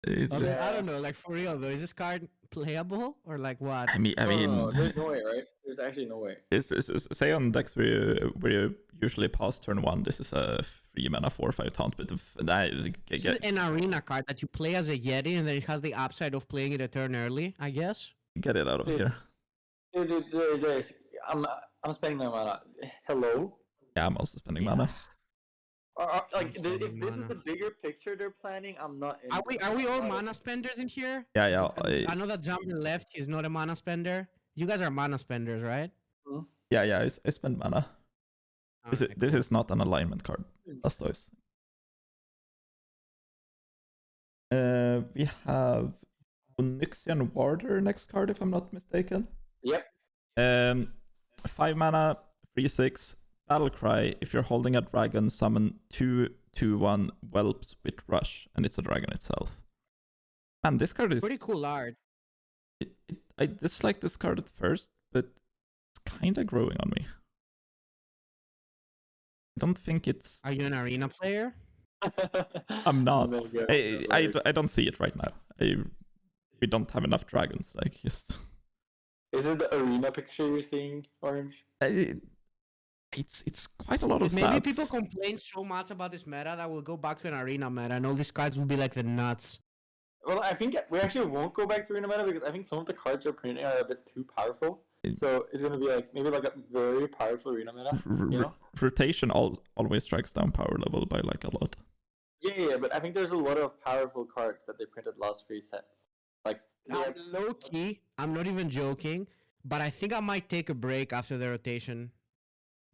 I don't know. Like for real though, is this card playable or like what? I mean, No, there's no way, right? There's actually no way. say on decks where you usually pass turn 1, this is a 3 mana 4/5 taunt, but This is an arena card that you play as a Yeti, and then it has the upside of playing it a turn early, I guess. get it out of here. Dude, I'm spending my mana. Hello. Yeah, I'm also spending Yeah. mana. Like I'm if spending this is mana. the bigger picture they're planning, I'm not. Are we all mana spenders in here? Yeah. I know that Jambre left. He's not a mana spender. You guys are mana spenders, right? Yeah. I spend mana. This is not an alignment card. Blastoise. We have Onyxian Warder next card, if I'm not mistaken. Yep. 5 mana, 3/6, Battle Cry. If you're holding a dragon, summon 2/2/1 Whelps with Rush, and it's a dragon itself. And this card is Pretty cool art. I dislike this card at first, but it's kind of growing on me. I don't think it's. Are you an arena player? I'm not. Oh my God. I don't see it right now. We don't have enough dragons. Like just. Is it the arena picture you're seeing, Orange? It's quite a lot of Maybe stats. people complain so much about this meta that we'll go back to an arena meta, and all these cards will be like the nuts. Well, I think we actually won't go back to arena meta because I think some of the cards you're printing are a bit too powerful. So it's gonna be like maybe like a very powerful arena meta. Rotation always strikes down power level by like a lot. Yeah, but I think there's a lot of powerful cards that they printed last 3 sets. Like Low key, I'm not even joking, but I think I might take a break after the rotation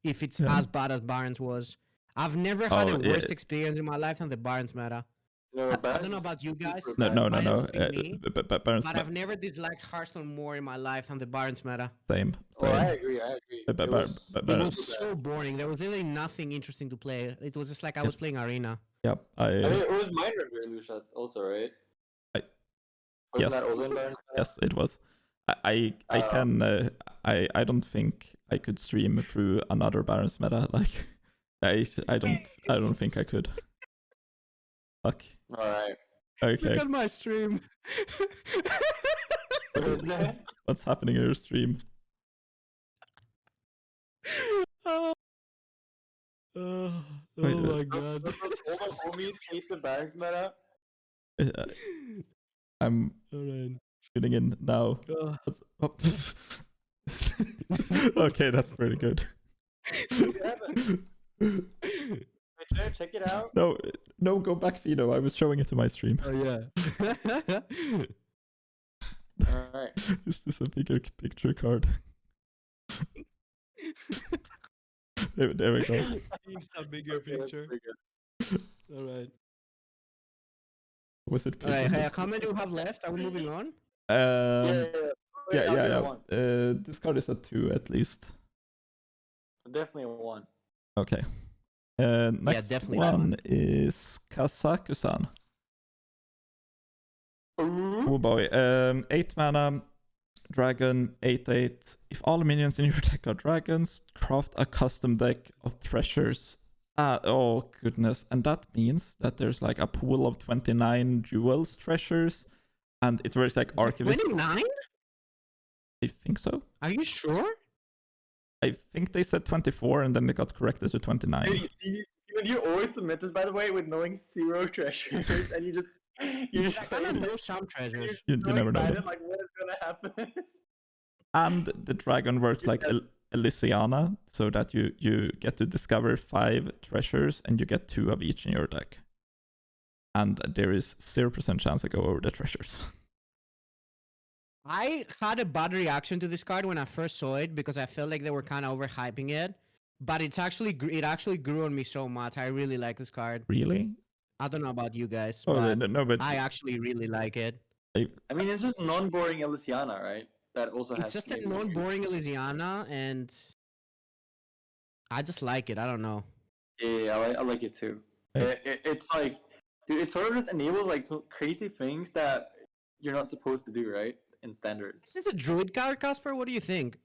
if it's Yeah. as bad as Barons was. I've never had Oh, a yeah. worse experience in my life than the Barons meta. no, I don't know about you guys, No. Barons pick me, But Baron's but I've never disliked Hearthstone more in my life than the Barons meta. same. Oh, I agree. But It was but- It Barons- was so boring. There was really nothing interesting to play. It was just like I was playing arena. Yep. I mean, it was Mind Render Lucia also, right? Yes. Wasn't that also in Barons? Yes, it was. I can. I don't think I could stream through another Barons meta. Like, I don't think I could. Fuck. Alright. Okay. my stream. What is that? What's happening in your stream? Oh Wait, my Does god. all the homies hate the Barons meta? I'm Alright. tuning in now. What's, oh. Okay, that's pretty good. Wait, check it out. No, go back, Feno. I was showing it to my stream. Oh yeah. Alright. Is this a bigger picture card? There we go. It's a bigger Okay, that's picture. pretty good. Alright. Was it? Alright, how many do we have left? Are we moving on? Yeah. Wait, I'll give it Yeah. 1. This card is a 2 at least. Definitely a 1. Okay. Next definitely one is Kazakusan. Ooh. Oh boy. 8 mana, dragon, 8/8. If all minions in your deck are dragons, craft a custom deck of treasures. Oh goodness. And that means that there's like a pool of 29 jewels treasures. And it works like Archivist. 29? I think so. Are you sure? I think they said 24 and then it got corrected to 29. You always submit this, by the way, with knowing 0 treasures, and you just I kind of know some treasures. You so never know. excited, like what is gonna happen? And the dragon works like Elysiana, so that you get to discover 5 treasures and you get 2 of each in your deck. And there is 0% chance I go over the treasures. I had a bad reaction to this card when I first saw it because I felt like they were kind of overhyping it. But it actually grew on me so much. I really like this card. Really? I don't know about you guys, Oh, but no, but I actually really like it. I mean, it's just non-boring Elysiana, right? That also has. It's just a non-boring Elysiana, and I just like it. I don't know. Yeah, I like it too. It's like, dude, it sort of just enables like crazy things that you're not supposed to do, right? In standard. Is this a Druid card, Casper? What do you think?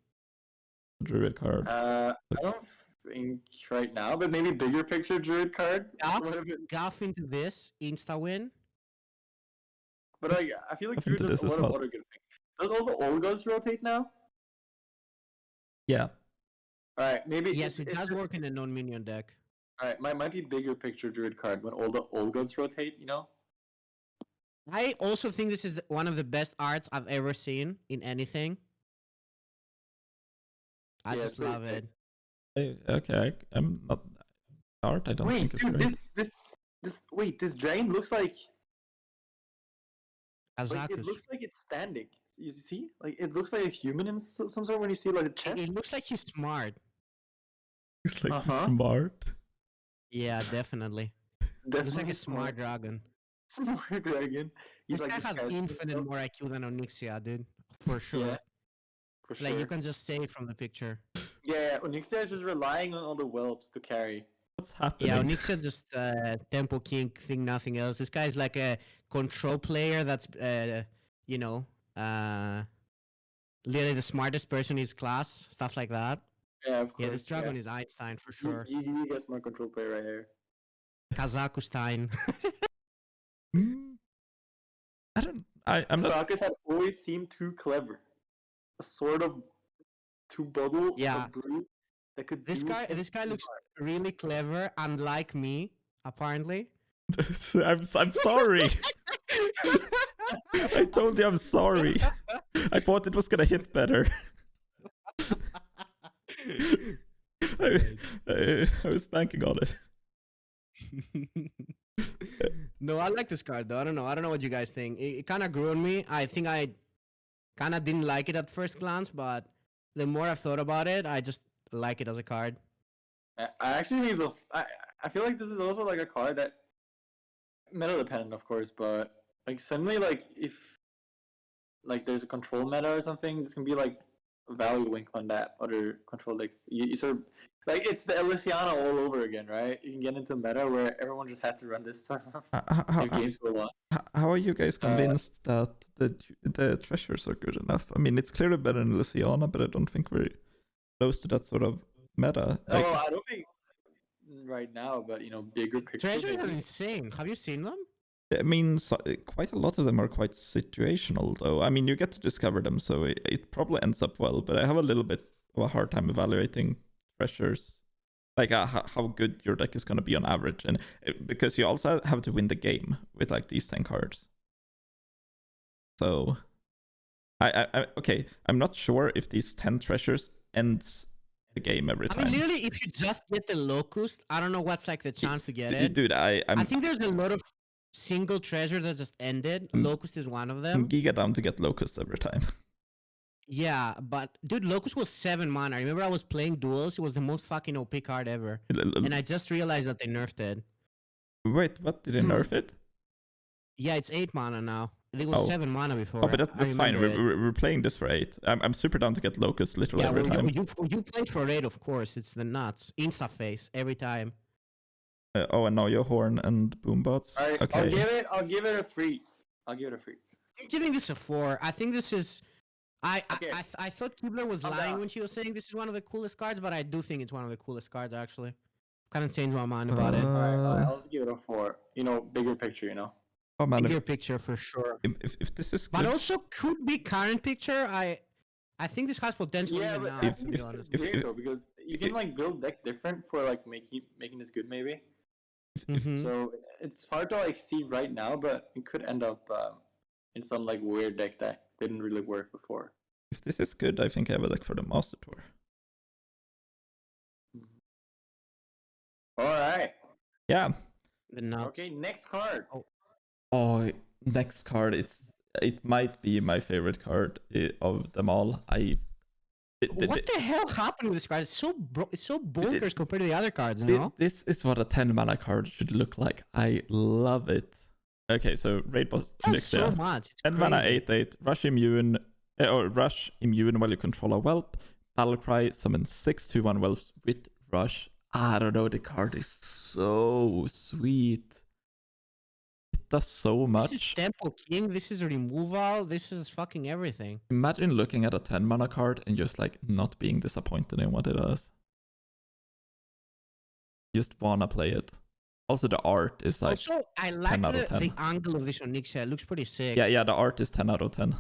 Druid card. I don't think right now, but maybe bigger picture Druid card. Gaff into this, insta win. But like, I feel like Gaff into Druid does this a is lot of hot. other good things. Does all the old gods rotate now? Yeah. Alright, maybe. Yes, it does work in a non-minion deck. Alright, might be bigger picture Druid card when all the old gods rotate, you know? I also think this is one of the best arts I've ever seen in anything. I Yeah, just it's pretty love sick. it. Okay, I'm not art. I don't Wait, think it's dude, great. this dragon looks like it Kazakus. looks like it's standing. You see? Like it looks like a human in some sort when you see like the chest. It looks like he's smart. It's like Uh-huh. smart. Yeah, definitely. It looks like a smart dragon. Smart dragon. He's This like guy has disguising infinite himself. more IQ than Onyxia, dude. For sure. Yeah, for sure. Like you can just say it from the picture. Yeah, Onyxia is just relying on all the whelps to carry. What's happening? Yeah, Onyxia just tempo king thing, nothing else. This guy's like a control player that's you know, literally the smartest person in his class, stuff like that. Yeah, of course. Yeah, this dragon is Einstein for sure. You get smart control player right here. Kazakustein. I'm not. Sakas had always seemed too clever. A sort of two bubble Yeah. of brew that could This do guy things looks smart. really clever, unlike me, apparently. I'm sorry. I told you I'm sorry. I thought it was gonna hit better. I was banking on it. No, I like this card though. I don't know what you guys think. It kind of grew on me. I think I kind of didn't like it at first glance, but the more I've thought about it, I just like it as a card. I actually think it's I feel like this is also like a card that meta dependent, of course, but like suddenly like if like there's a control meta or something, this can be like a value wink on that other control decks. You sort of like it's the Elysiana all over again, right? You can get into a meta where everyone just has to run this sort of if games go on. How are you guys convinced that the treasures are good enough? I mean, it's clearly better than Luciana, but I don't think we're close to that sort of meta. Like, I don't think right now, but you know, bigger picture. Treasures are maybe. insane. Have you seen them? I mean, quite a lot of them are quite situational, though. I mean, you get to discover them, so it probably ends up well. But I have a little bit of a hard time evaluating treasures, like how good your deck is going to be on average, and because you also have to win the game with like these 10 cards. So, okay, I'm not sure if these 10 treasures ends the game every I time. mean, literally, if you just get the locust, I don't know what's like the chance to get it. Dude, I think there's a lot of single treasure that just ended. Locust is one of I'm them. giga down to get locusts every time. Yeah, but dude, Locust was 7 mana. I remember I was playing duels. It was the most fucking OP card ever. And I just realized that they nerfed it. Wait, what? Did they nerf it? Yeah, it's 8 mana now. It was 7 mana before. Oh, but that's fine. remember it. We're playing this for 8. I'm super down to get locusts literally Yeah, every well, time. you played for 8, of course. It's the nuts. Insta face every time. And now your horn and boombots. All right, Okay. I'll give it a free. I'm giving this a 4. I think this is Okay. I thought Kibler was Calm lying down. when she was saying this is one of the coolest cards, but I do think it's one of the coolest cards actually. Kind of changed my mind about it. Alright, I'll just give it a 4. You know, bigger picture, you know. Oh man, Bigger picture for sure. if this is But good, also could be current picture. I think this has potential Yeah, even but now. I If- think To be it's honest. weird though because you can like build deck different for like making this good maybe. Mhm. So it's hard to like see right now, but it could end up in some like weird deck that didn't really work before. if this is good, I think I have a deck for the Master Tour. All right. Yeah. The nuts. Okay, next card. Oh, next card. It might be my favorite card of them all. What the hell happened with this card? It's so bonkers compared to the other cards, you know? This is what a 10 mana card should look like. I love it. Okay, so Raid Boss That's so Onyxia. much. It's 10 mana, crazy. 8/8. Rush immune, or rush immune while you control a whelp. Battlecry, summon 6/2/1 whelps with rush. I don't know, the card is so sweet. It does so much. This is Tempo King. This is removal. This is fucking everything. Imagine looking at a 10 mana card and just like not being disappointed in what it does. Just wanna play it. Also, the art is like, Also, I like 10 out of 10. the angle of this Onyxia. It looks pretty sick. yeah, the art is 10 out of 10.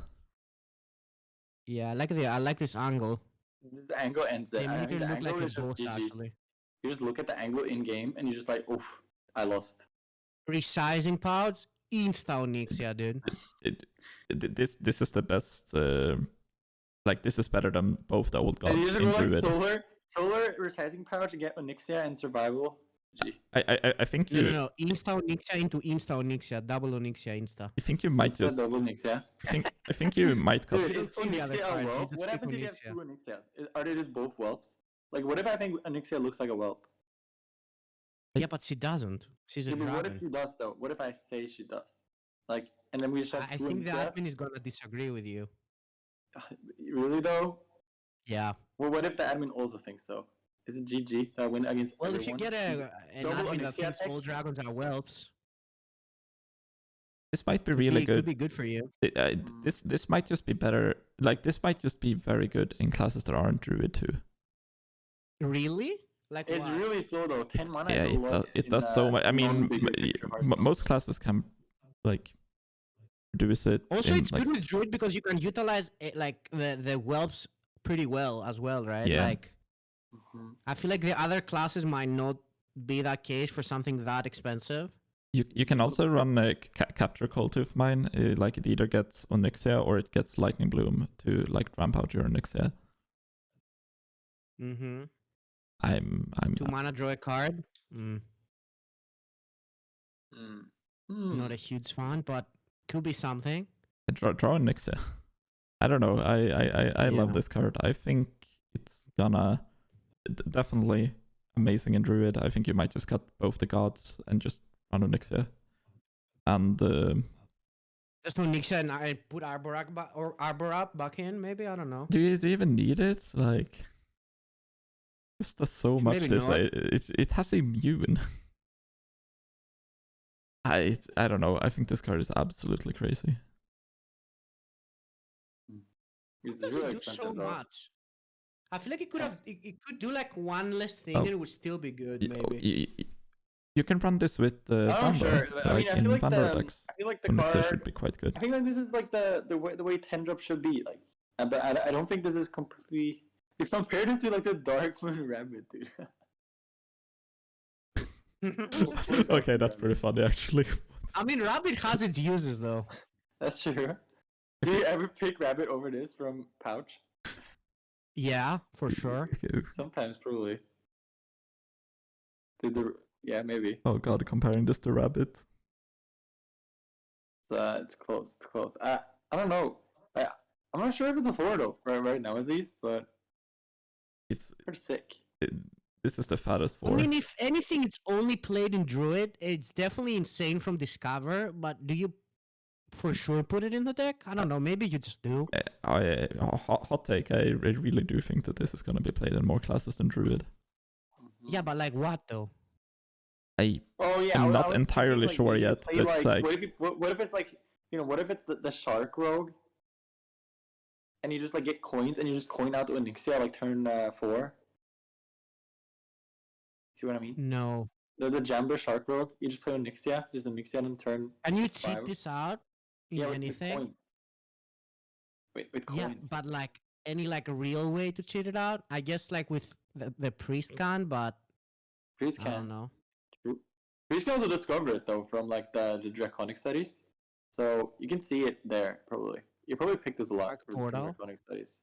Yeah, I like this angle. The angle ends it. They I make think it the look angle like is a just boss GG. actually. You just look at the angle in game and you're just like, oof, I lost. Resizing pouch, insta Onyxia, dude. This is the best. Like, this is better than both the old gods And you just in go like Druid. solar resizing pouch and get Onyxia and survival. G. I think No, you. no, no. Insta Onyxia into insta Onyxia, double Onyxia insta. I think you might Insta just. double Onyxia. I think you might cut. Dude, You is don't see the other Onyxia a cards, you whelp? just What pick happens if you have Onyxia. two Onyxias? Are they just both whelps? Like, what if I think Onyxia looks like a whelp? Yeah, but she doesn't. She's a Yeah, but what dragon. if she does though? What if I say she does? Like, and then we just have I two think the Onyxias? admin is gonna disagree with you. Really though? Yeah. Well, what if the admin also thinks so? Is it GG that I win against Well, everyone? if you get an Double admin that Onyxia thinks deck? all dragons are whelps, This might be really it could good. be good for you. This might just be better. Like, this might just be very good in classes that aren't Druid too. Really? Like It's what? really slow though. 10 mana Yeah, is a lot. it in, does so much. I mean, non-bigger picture Hearthstone. most classes can like reduce it. Also, in, it's like, good with Druid because you can utilize it, like the whelps pretty well as well, right? Yeah. Like, Mhm. I feel like the other classes might not be that case for something that expensive. You can also run a capture call tooth mine. Like, it either gets Onyxia or it gets Lightning Bloom to like ramp out your Onyxia. Mm-hmm. I'm 2 mana, draw a card. Not a huge fan, but could be something. draw Onyxia. I don't know. I love Yeah. this card. I think it's gonna definitely amazing in Druid. I think you might just cut both the gods and just run Onyxia. And Just Onyxia and I put Arbor up back in. Maybe I don't know. do you even need it? Like, this does so much. Maybe This not. it has immune. I don't know. I think this card is absolutely crazy. It's Does really it do expensive so though. much? I feel like it could have. It could do like one less thing Oh. and it would still be good. Maybe. You can run this with I'm Vandal. sure. I mean, I in feel like Vandal the decks. I feel like the Onyxia card. should be quite good. I think like this is like the way 10 drop should be like. But I don't think this is completely. If compare this to like the Dark Moon Rabbit, dude. Okay, that's pretty funny actually. I mean, Rabbit has its uses though. That's true. Do you ever pick Rabbit over this from Pouch? Yeah, for sure. Sometimes, probably. Yeah, maybe. Oh god, comparing this to Rabbit. It's close. It's close. I don't know. I'm not sure if it's a 4 though, right now at least, but It's they're sick. this is the fattest I 4. mean, if anything, it's only played in Druid. It's definitely insane from Discover, but do you for sure put it in the deck? I don't know. Maybe you just do. Hot take. I really do think that this is gonna be played in more classes than Druid. Yeah, but like what though? Oh yeah, I'm I not was entirely thinking, sure maybe yet, play, but it's like- what if it's like what if it's the Shark Rogue? and you just like get coins, and you just coin out the Onyxia like turn 4. See what I mean? No. The Jambre Shark Rogue, you just play Onyxia, just Onyxia on turn. Can you cheat 5. this out in Yeah, with anything? coins. Wait, with Yeah, coins. but like any like a real way to cheat it out? I guess like with the priest can, but Priest I don't can. know. Priest can also discover it though from like the Draconic studies, so you can see it there probably. You probably picked this a lot Dark from Portal? Draconic studies.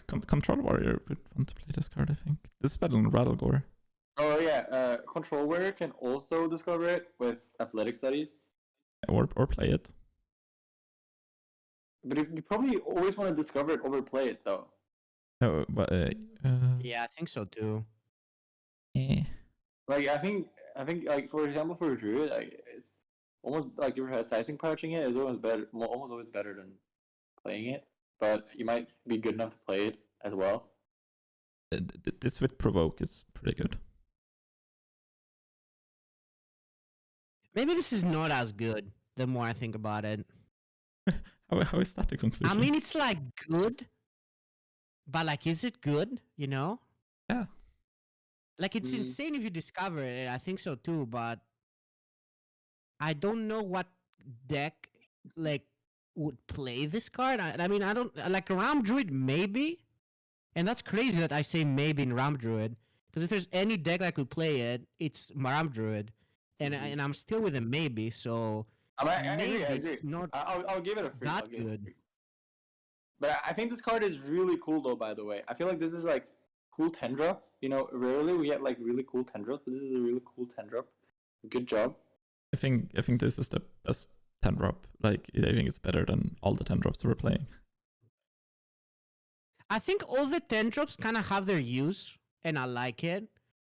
Control Warrior would want to play this card, I think. This is better than Rattlegore. Oh yeah, Control Warrior can also discover it with Athletic studies. Or play it. But you probably always want to discover it over play it though. No, but Yeah, I think so too. eh. Like I think like for example for Druid, like, it's almost like if you're sizing pouching it is almost always better than playing it. But you might be good enough to play it as well. This with Provoke is pretty good. Maybe this is not as good the more I think about it. How is that the conclusion? I mean, it's like good, but like, is it good? You know? Yeah. Like, it's insane if you discover it. I think so too, but I don't know what deck like would play this card. I mean, I don't like Ram Druid maybe, and that's crazy that I say maybe in Ram Druid because if there's any deck that could play it, it's Ram Druid, and and I'm still with a maybe. So I maybe agree. it's not I'll give it a free. that I'll give it a good. free. But I think this card is really cool though. By the way, I feel like this is like cool 10 drop. You know, rarely we get like really cool 10 drops, but this is a really cool 10 drop. Good job. I think this is the best 10 drop. Like I think it's better than all the 10 drops we're playing. I think all the 10 drops kind of have their use, and I like it.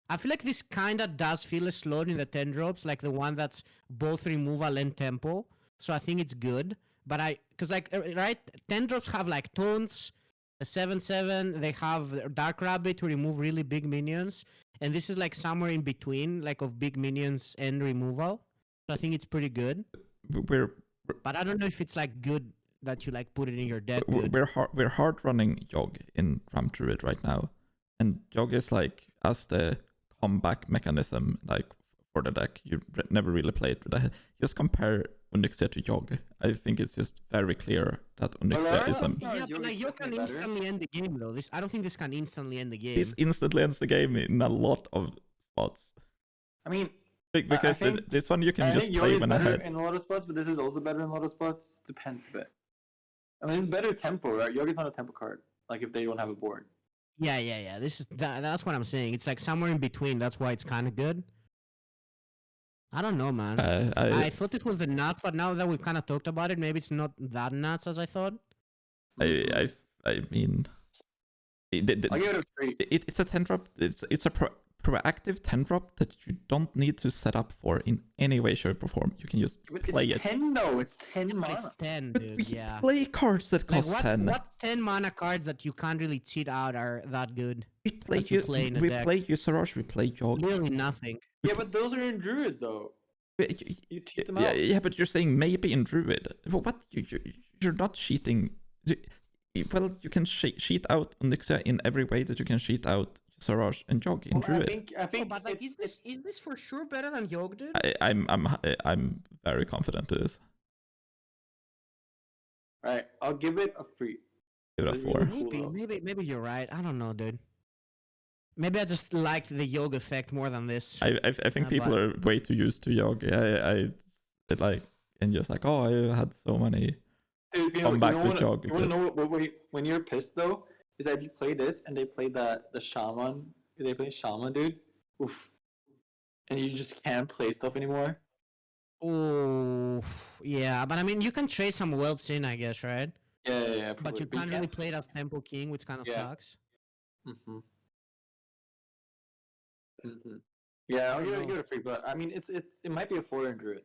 I feel like this kind of does feel a slot in the 10 drops, like the one that's both removal and tempo. So I think it's good. But because like, right, 10 drops have like taunts, a 7/7, they have Dark Rabbit to remove really big minions. And this is like somewhere in between, like of big minions and removal. So I think it's pretty good. But I don't know if it's like good that you like put it in your deck. We're hard running Yogg in Ram Druid right now. And Yogg is like as the comeback mechanism like for the deck. You never really play it with that. Just compare Onyxia to Yogg. I think it's just very clear that Onyxia is yeah, but like Yogg can instantly end the game though. I don't think this can instantly end the game. This instantly ends the game in a lot of spots. I mean, because this one you can just play when ahead. In a lot of spots, but this is also better in a lot of spots. Depends a bit. I mean, it's better tempo, right? Yogg is not a tempo card. Like if they don't have a board. Yeah. This is that's what I'm saying. It's like somewhere in between. That's why it's kind of good. I don't know, man. I thought this was the nuts, but now that we've kind of talked about it, maybe it's not that nuts as I thought. I mean, I'll give it a 3. It's a 10 drop. It's a proactive 10 drop that you don't need to set up for in any way, shape, or form. You can just play it. It's 10 though. It's 10 But mana. it's 10, dude. We Yeah. play cards that cost 10. What 10 mana cards that you can't really cheat out are that good? We play Hunterace, we play Yogg. Really nothing. Yeah, but those are in Druid though. You cheat them out. Yeah, but you're saying maybe in Druid. What? You're not cheating. Well, you can cheat out Onyxia in every way that you can cheat out Hunterace and Yogg in Druid. I think. But like, is this for sure better than Yogg, dude? I'm very confident it is. Alright, I'll give it a 3. Give it a 4. Maybe you're right. I don't know, dude. Maybe I just liked the Yogg effect more than this. I think people are way too used to Yogg. It like and just like, oh, I had so many comebacks with Yogg. You wanna know what when you're pissed though? Is that if you play this and they play the Shaman, they play Shaman, dude. Oof. And you just can't play stuff anymore. Oh, yeah, but I mean, you can trade some whelps in, I guess, right? Yeah. But you can't really play it as Tempo King, which kind of sucks. Yeah, I'll give it a 3, but I mean, it might be a 4 in Druid.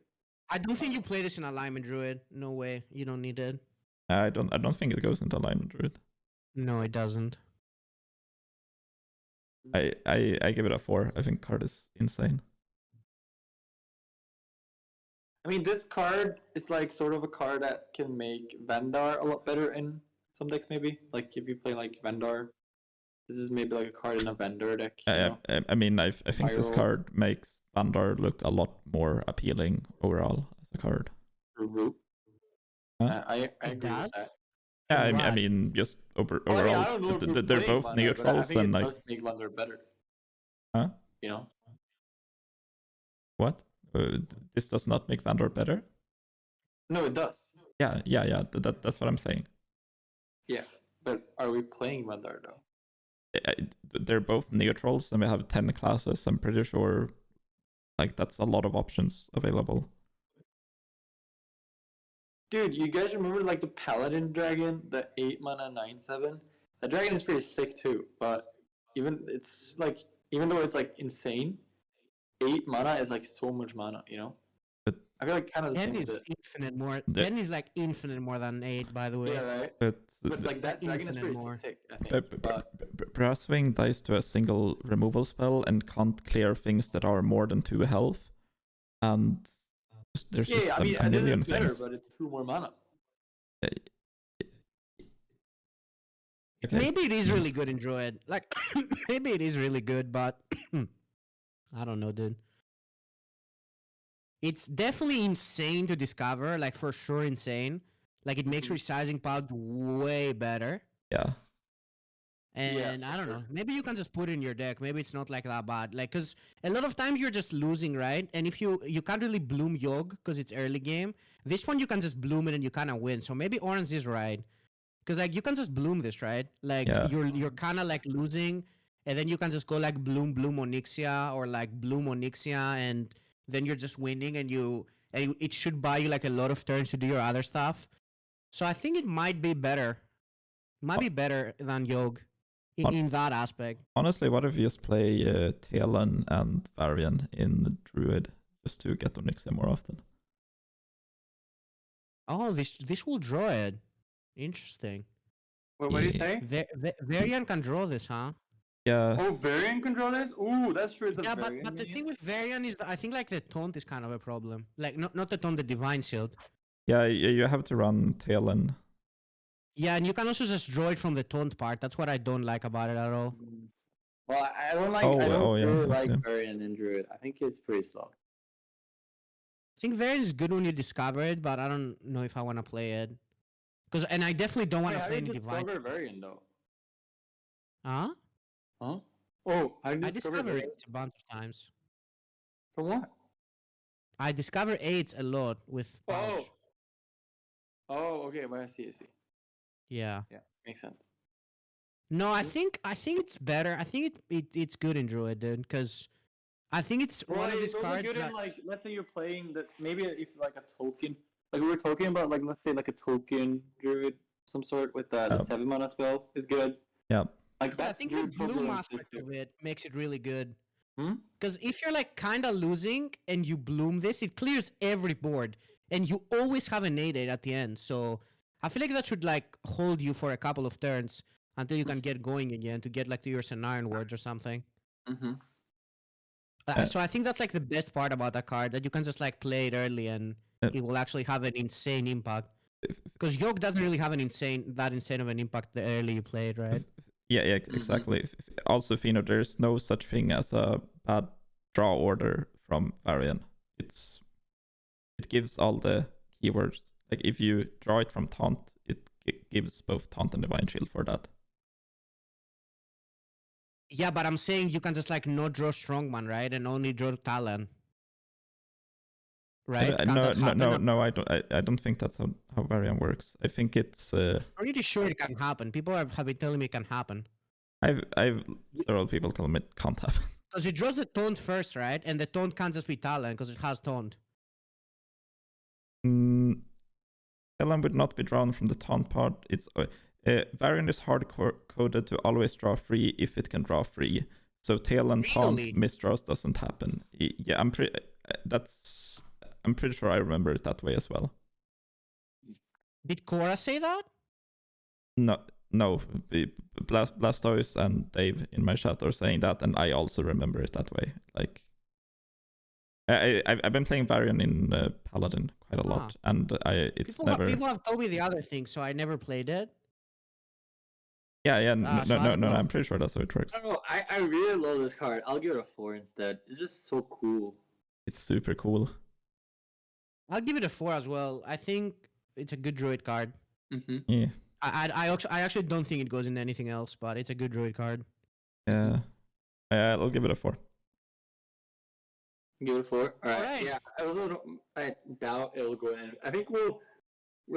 I don't think you play this in alignment Druid. No way, you don't need it. I don't think it goes into alignment Druid. No, it doesn't. I give it a 4. I think card is insane. I mean, this card is like sort of a card that can make Vandar a lot better in some decks, maybe. Like if you play like Vandar, this is maybe like a card in a Vandar deck. You know? I mean, I think this Viral. card makes Vandar look a lot more appealing overall as a card. True. Huh? I agree does? with that. Yeah, I Why? mean, just Well, I mean, overall, I don't know if we're they're playing both Vandar, but I neutrals think and it like, does make Vandar better. huh? You know? What? This does not make Vandar better? No, it does. Yeah. That's what I'm saying. Yeah, but are we playing Vandar though? They're both neutrals, and we have 10 classes. I'm pretty sure, like, that's a lot of options available. Dude, you guys remember like the Paladin dragon, the 8 mana 9/7? That dragon is pretty sick too, but even though it's like insane, 8 mana is like so much mana, you know? But I feel like kind of the 10 same is with it. infinite more. The- 10 is like infinite more than 8, by the way. Yeah, right? but But like that dragon is Infinite pretty more. sick, I think. But Brasswing dies to a single removal spell and can't clear things that are more than 2 health. And there's just yeah, I mean, a this million is better, things. but it's 2 more mana. Okay. Maybe it is really good in Druid. Like, maybe it is really good, but I don't know, dude. It's definitely insane to discover, like for sure insane. Like it makes resizing pod way better. Yeah. And I don't know. Maybe you can just put it in your deck. Maybe it's not like that bad. Like, cause a lot of times you're just losing, right? And if you can't really bloom Yogg because it's early game. This one you can just bloom it and you kind of win. So maybe Orange is right. Cause like you can just bloom this, right? Like Yeah. you're kind of like losing, and then you can just go like bloom Onyxia or like bloom Onyxia, and then you're just winning, and it should buy you like a lot of turns to do your other stuff. So I think it might be better. Might be better than Yogg in that aspect. Honestly, what if you just play Talon and Varian in Druid just to get Onyxia more often? Oh, this will draw it. Interesting. What do you say? Varian can draw this, huh? Yeah. Oh, Varian control this? Ooh, that's true. It's a Yeah, but Varian the minion. thing with Varian is that I think like the taunt is kind of a problem. Like not the taunt, the divine shield. Yeah, you have to run Talon. Yeah, and you can also just draw it from the taunt part. That's what I don't like about it at all. Well, I don't like. Oh, I don't yeah, really like okay. Varian in Druid. I think it's pretty slow. I think Varian is good when you discover it, but I don't know if I want to play it. And I definitely don't want Wait, to how play did any you divine. discover Varian though? Huh? Huh? Oh, how did you I discover discover Varian? it a bunch of times. From what? I discover AIDS a lot with Pouch. Oh, okay. Well, I see. Yeah. Yeah, makes sense. No, I think it's better. I think it's good in Druid, dude, because I think it's Well, one of these it's also cards good that, in like, let's say you're playing that. Maybe if like a token, like we were talking about, like let's say like a token Druid, some sort with the 7 mana spell is good. Yeah. Like I that. think the Druid bloom probably aspect exists. of it makes it really good. Hmm? Because if you're like kind of losing and you bloom this, it clears every board, and you always have an 8/8 at the end. So I feel like that should like hold you for a couple of turns until you can get going again to get like to your Iron Words or something. Mm-hmm. So I think that's like the best part about that card, that you can just like play it early and it will actually have an insane impact. Because Yogg doesn't really have that insane of an impact the early you play it, right? Yeah, exactly. Also, Feno, there's no such thing as a bad draw order from Varian. It gives all the keywords. Like if you draw it from Taunt, it gives both Taunt and Divine Shield for that. Yeah, but I'm saying you can just like not draw Strongman, right? And only draw Talon. Right? Can that happen? No. I don't think that's how Varian works. I think it's. I'm pretty sure it can happen. People have been telling me it can happen. I've several people tell me it can't happen. Because it draws the taunt first, right? And the taunt can't just be Talon because it has taunt. Talon would not be drawn from the Taunt part. It's Varian is hard-coded to always draw free if it can draw free. So Talon Taunt Really? misdraws doesn't happen. Yeah, I'm pretty sure I remember it that way as well. Did Cora say that? No. Blastoise and Dave in my chat are saying that, and I also remember it that way. Like, I've been playing Varian in Paladin quite a lot, and it's never. People have told me the other thing, so I never played it. Yeah, so no, I'm pretty sure that's how it works. I don't know. I really love this card. I'll give it a 4 instead. It's just so cool. It's super cool. I'll give it a 4 as well. I think it's a good Druid card. Mm-hmm. Yeah. I actually don't think it goes in anything else, but it's a good Druid card. Yeah. I'll give it a 4. Give it a 4. All right. Alright. Yeah. I doubt it'll go in. I think we'll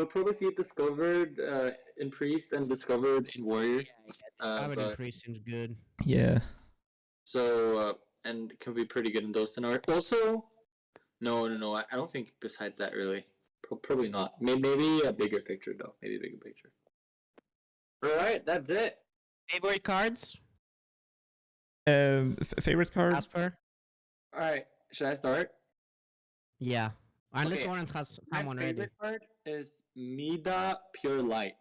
probably see it discovered in Priest and discovered in Warrior. Discovered in but- Priest seems good. Yeah. So and it can be pretty good in those scenarios. Also, no. I don't think besides that really. Probably not. Maybe a bigger picture though. Maybe a bigger picture. All right, that's it. Favorite cards? Favorite card? Casper? All right, should I start? Yeah. Unless Okay, Orange has My someone ready. favorite card is Mida Pure Light.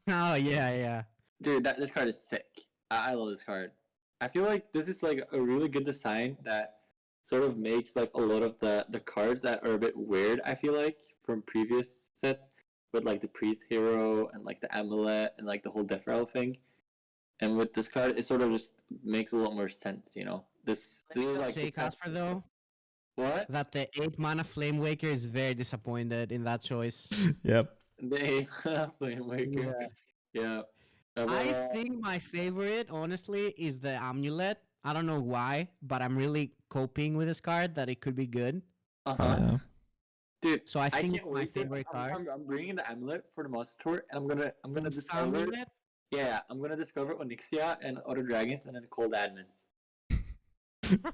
Oh, yeah. Dude, this card is sick. I love this card. I feel like this is like a really good design that sort of makes like a lot of the cards that are a bit weird, I feel like, from previous sets, with like the Priest Hero and like the Amulet and like the whole Death Rattle thing. And with this card, it sort of just makes a lot more sense, you know? This is like Say, the type- Casper, though, What? that the 8 mana Flame Waker is very disappointed in that choice. Yep. The Flame Waker. Yeah. I think my favorite, honestly, is the Amulet. I don't know why, but I'm really coping with this card that it could be good. Yeah. Dude, So I think can't my wait to- favorite card. I'm bringing the Amulet for the Monster Tour, and I'm gonna is discover. Amulet. Yeah, I'm gonna discover Onyxia and other dragons, and then cold admins.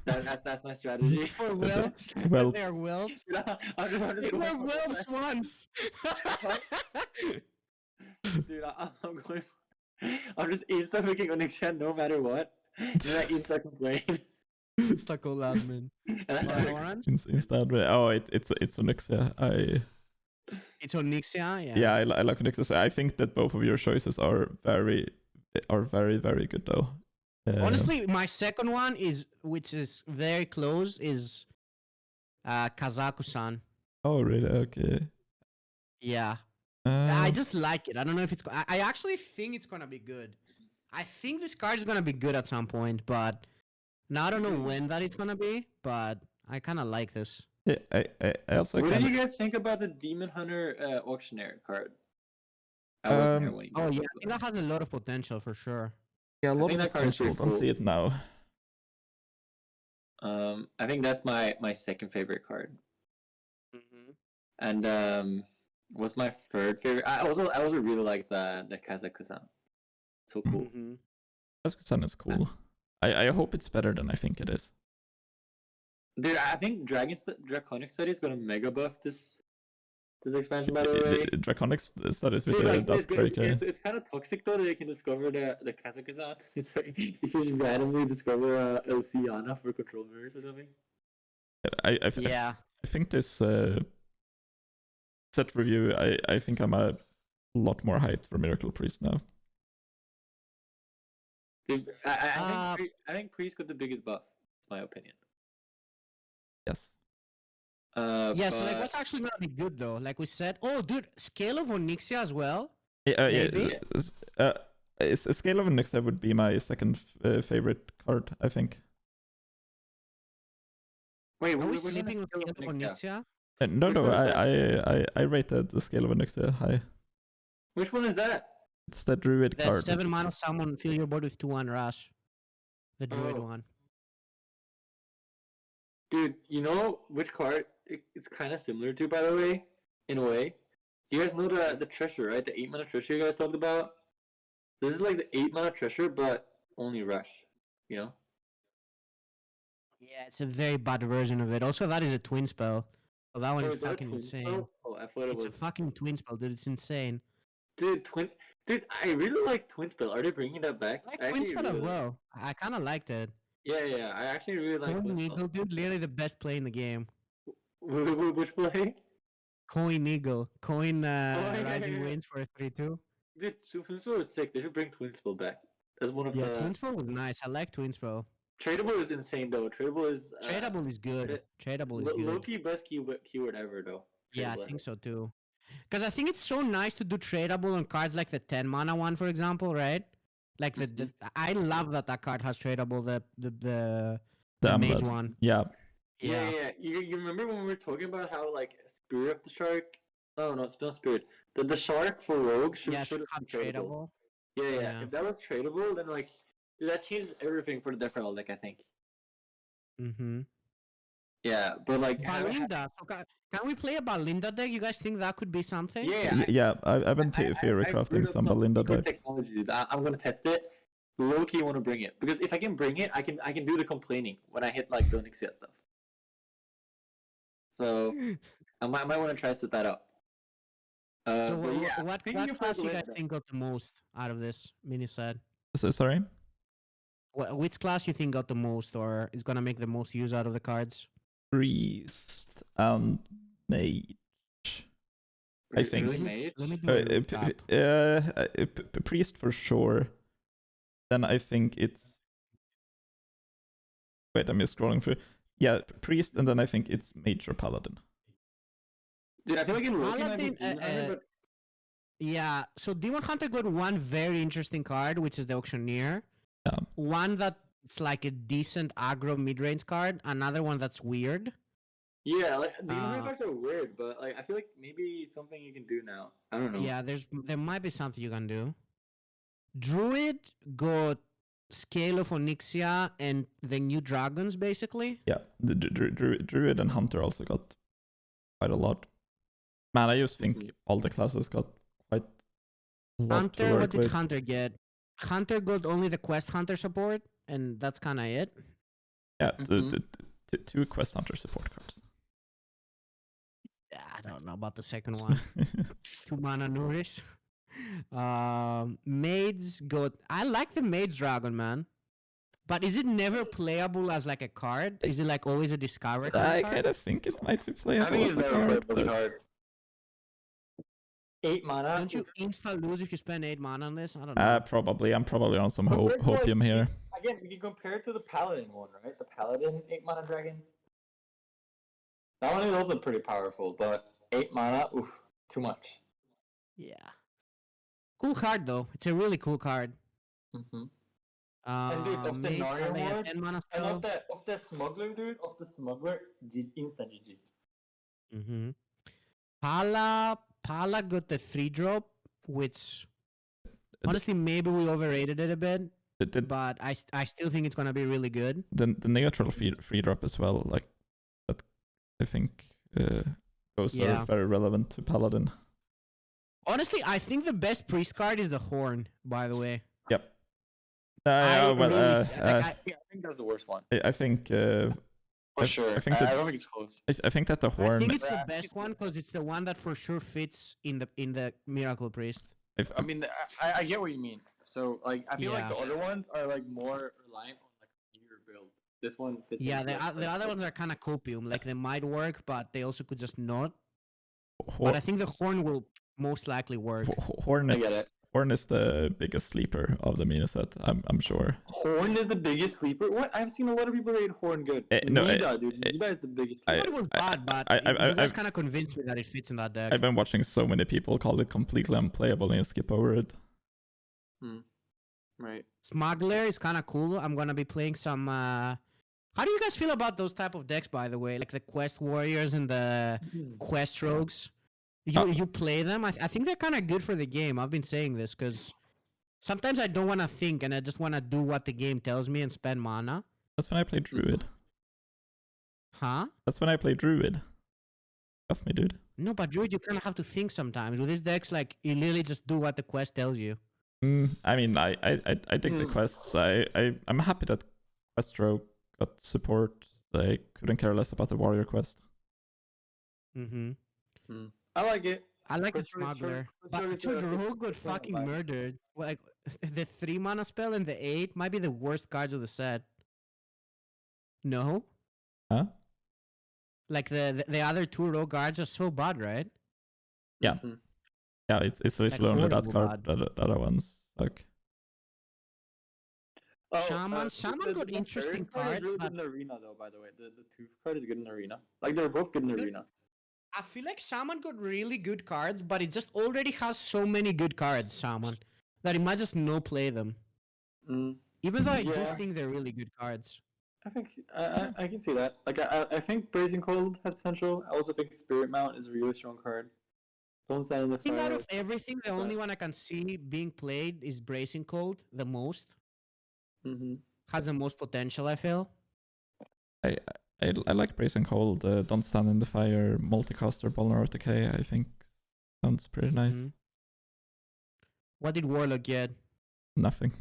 that's my strategy. For Whelps. Whelps. They're Whelps. I'm just They going were for it. Whelps once. Dude, I'm going. I'm just insta picking Onyxia no matter what. Then I insta complain. Stuck old admin. And I- Orange? Instead, it's Onyxia. It's Onyxia, Yeah, I like Onyxia. I think that both of your choices are very, very good though. Honestly, my second one is, which is very close, is Kazaku-san. Oh really? Okay. Yeah. I just like it. I don't know if it's. I actually think it's gonna be good. I think this card is gonna be good at some point, but now I don't know when that it's gonna be. But I kind of like this. Yeah, I also. What kinda, do you guys think about the Demon Hunter Auctioneer card? I wasn't there when you Oh guys yeah, talked I think that has a lot of potential for sure. Yeah, a lot think of that card is potential. pretty Don't see cool. it now. I think that's my second favorite card. And what's my third favorite? I also really like the Kazaku-san. So cool. Kazaku-san is cool. I hope it's better than I think it is. Dude, I think Draconic Study is gonna mega buff this expansion, by the way. Draconic studies with Dude, the like, Duskbreaker. it's kind of toxic though that you can discover the Kazaku-san. It's like you can just randomly discover Oceana for control mirrors or something. Yeah. I think this set review, I think I'm a lot more hyped for Miracle Priest now. Dude, I think Priest got the biggest buff. That's my opinion. Yes. Yeah. So like, But- what's actually gonna be good though? Like we said. Oh, dude, Scale of Onyxia as well. Yeah. A Scale of Onyxia would be my second favorite card, I think. Wait, Are we which one is sleeping with Scale Scale of of Onyxia? Onyxia? No, Which no, one is I rated the Scale of Onyxia high. Which one is that? It's the Druid The card. 7 mana summon, fill your board with 2/1 rush. The Druid Oh. one. Dude, you know which card it's kind of similar to, by the way, in a way? You guys know the treasure, right? The 8 mana treasure you guys talked about? This is like the 8 mana treasure, but only rush, you know? Yeah, it's a very bad version of it. Also, that is a twin spell. So that one Oh, is is that a fucking twin insane. spell? Oh, I thought it It's a was. fucking twin spell, dude. It's insane. Dude, I really like twin spell. Are they bringing that back? I like I twin actually spell as really like- well. I kind of liked it. Yeah, I actually really like Coin twin Eagle, spell. dude, literally the best play in the game. Which play? Coin Eagle. Coin yeah, Rising yeah. Winds for a 3/2. Dude, twin spell is sick. They should bring twin spell back. That's one of Yeah, the. twin spell was nice. I like twin spell. Tradable is insane though. Tradable is Tradable is good. it- Tradable is good. low-key best keyword ever though. Yeah, I Tradable think ever. so too. Because I think it's so nice to do tradable on cards like the 10 mana one, for example, right? Like the I love that that card has tradable. The The mage amulet. one. Yeah. Yeah. You remember when we were talking about how like Spirit of the Shark? No, it's not Spirit. The shark for Rogue should Yeah, should should have have been tradable. tradable. Yeah. Yeah. If that was tradable, then like that changes everything for the Death deck, I think. Mm-hmm. Yeah, but like Balinda. So can we play a Balinda deck? You guys think that could be something? Yeah, I've been theory I crafting brewed up some Belinda secret decks. technology, dude. I'm gonna test it. Low key want to bring it because if I can bring it, I can do the complaining when I hit like the ONYXIA stuff. So I might want to try to set that up. So but yeah, what thinking of class you guys Belinda. think got the most out of this mini set? So, sorry? Which class you think got the most or is gonna make the most use out of the cards? Priest and Mage. I think. Really Mage? Let me do a recap. Priest for sure. Then I think it's. Wait, I'm just scrolling through. Yeah, Priest, and then I think it's Mage or Paladin. Dude, I feel like in Loki might be Paladin, Demon Hunter, but Yeah, so Demon Hunter got one very interesting card, which is the Auctioneer. Yeah. One that's like a decent aggro mid-range card. Another one that's weird. yeah, like Demon Hunter Uh, cards are weird, but like I feel like maybe something you can do now. I don't know. Yeah, there might be something you can do. Druid got Scale of Onyxia and the new dragons, basically. Yeah, the Druid and Hunter also got quite a lot. Man, I just think all the classes got quite a lot to Hunter, work what did with. Hunter get? Hunter got only the Quest Hunter support, and that's kind of it. Yeah, the two Quest Hunter support cards. Yeah, I don't know about the second one. 2 mana Nourish. Mage got. I like the Mage Dragon, man. But is it never playable as like a card? Is it like always a discovery I card? kind of think it might be playable. I think as it's a never card, played as a but- card. 8 mana. Don't you oof. insta lose if you spend 8 mana on this? I don't know. Probably. I'm probably on some Compared to, like, hopium here. Again, we can compare it to the Paladin one, right? The Paladin 8 mana dragon. That one is also pretty powerful, but 8 mana, oof, too much. Yeah. Cool card though. It's a really cool card. Mm-hmm. And dude, of Mage, Scenario are they a Ward, 10 mana and spell? of the smuggler, dude, of the smuggler, instant GG. Mm-hmm. Pala got the 3-drop, which honestly maybe we overrated it a bit, but I still think it's gonna be really good. The neutral free drop as well, like that. I think those Yeah. are very relevant to Paladin. Honestly, I think the best priest card is the Horn. By the way, Yep. I Well, really Yeah, I think that's the worst one. I think For I- sure. I think that- I don't think it's close. I think that the I horn. think it's the Yeah. best one because it's the one that for sure fits in the Miracle Priest. I mean, I get what you mean. So, like, I feel like Yeah. the other ones are like more reliant on like your build. This one fits. Yeah, in the with, other ones are kind of copium. Like they might work, but they also could just not. Hor- But I think the Horn will most likely work. Horn I is get it. Horn is the biggest sleeper of the mini set. I'm sure. Horn is the biggest sleeper. What? I've seen a lot of people rate Horn good. No, Nida, dude. Nida is the biggest I- I sleeper. thought it was bad, but you guys kind of convinced me that it fits in that deck. I've been watching so many people call it completely unplayable and you skip over it. Right. Smuggler is kind of cool. I'm gonna be playing some. How do you guys feel about those type of decks, by the way? Like the Quest Warriors and the Quest Rogues. You play them? I think they're kind of good for the game. I've been saying this because sometimes I don't want to think and I just want to do what the game tells me and spend mana. That's when I play Druid. Huh? That's when I play Druid. Off me, dude. No, but Druid, you kind of have to think sometimes. With these decks, like you literally just do what the quest tells you. I mean, I dig the quests. I'm happy that Quest Rogue got support. I couldn't care less about the Warrior quest. Mm-hmm. I like it. I like the Quest Rogue is Smuggler. Quest Rogue But is, dude, uh, Rogue got it's not fucking bad. murdered. Like the 3 mana spell and the 8 might be the worst cards of the set. No? Huh? Like the other 2 Rogue cards are so bad, right? Yeah. Mhm. Yeah, it's literally only that horrible card. bad. The other ones suck. Shaman got interesting third card is cards really that good in arena, though. By the way, the tooth card is good in arena. Like they're both good in Dude, arena. I feel like Shaman got really good cards, but it just already has so many good cards, Shaman, that it might just no play them. Mm. Even though I do Yeah. think they're really good cards. I think I can see that. Like I think Brazen Cold has potential. I also think Spirit Mount is a really strong card. Don't stand in the I think out fire. of everything, the only one I can see being played is Bracing Cold the most. Mm-hmm. Has the most potential, I feel. I like Bracing Cold. Don't stand in the fire. Multicaster, Vulnerable Decay. I think sounds pretty nice. Mhm. What did Warlock get? Nothing.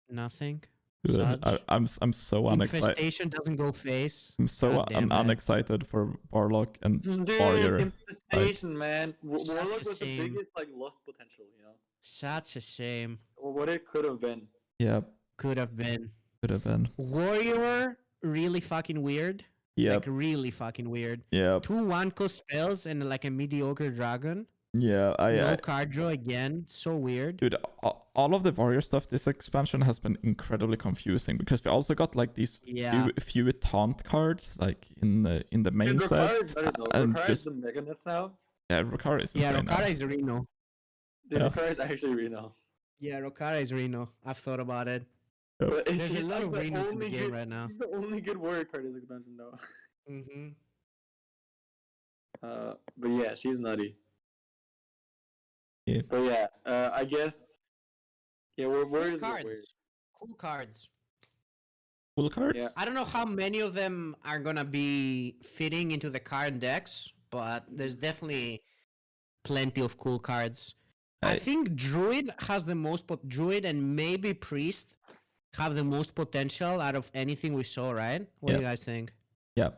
Nothing. Dude, Such. I'm so unexcited. Infestation doesn't go face. I'm so God damn it. unexcited for Warlock and Dude, Warrior. Infestation, man. Such a Warlock was the shame. biggest like lost potential, you know. Such a shame. Or what it could have been. Yeah, Could have been. could have been. Warrior, really fucking weird. Yeah, Like, really fucking weird. yeah, 2 1-cost spells and like a mediocre dragon. yeah. No card draw again. So weird. Dude, all of the Warrior stuff this expansion has been incredibly confusing because we also got like these Yeah. few taunt cards like in the main Dude, set. Rokara is better though. and Rokara is just the Mega Nets now. yeah, Rokara is Yeah, insane now. Rokara is Reno. Dude, Yeah. Rokara is actually Reno. Yeah, Rokara is Reno. I've thought about it. Yeah. But There's she's a lot like of the Renos in only the game good- right now. She's the only good Warrior card this expansion though. Mm-hmm. But yeah, she's nutty. Yeah. But yeah, I guess. Yeah, Warriors Cool are weird. cards. Cool cards. Cool cards? Yeah. I don't know how many of them are gonna be fitting into the card decks, but there's definitely plenty of cool cards. I think Druid has the most, Druid and maybe Priest have the most potential out of anything we saw, right? What do you guys think? Yeah.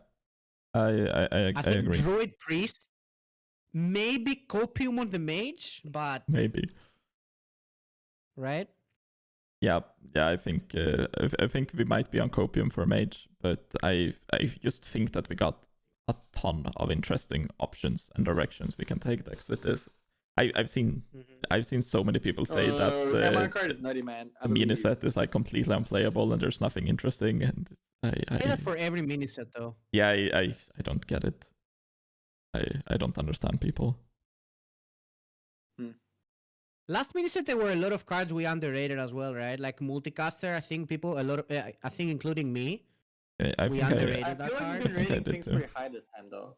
I I think agree. Druid, Priest, maybe Copium on the Mage, but Maybe. right? Yeah, I think I think we might be on Copium for Mage, but I just think that we got a ton of interesting options and directions we can take decks with this. I've seen so many people say that my card is nutty, man. the miniset is like completely unplayable and there's nothing interesting, and Say that for every mini set though. yeah, I don't get it. I don't understand people. Last mini set there were a lot of cards we underrated as well, right? Like multicaster, I think people a lot of I think including me. I We think underrated I that feel like card. we've been I think I rating did things too. pretty high this time, though.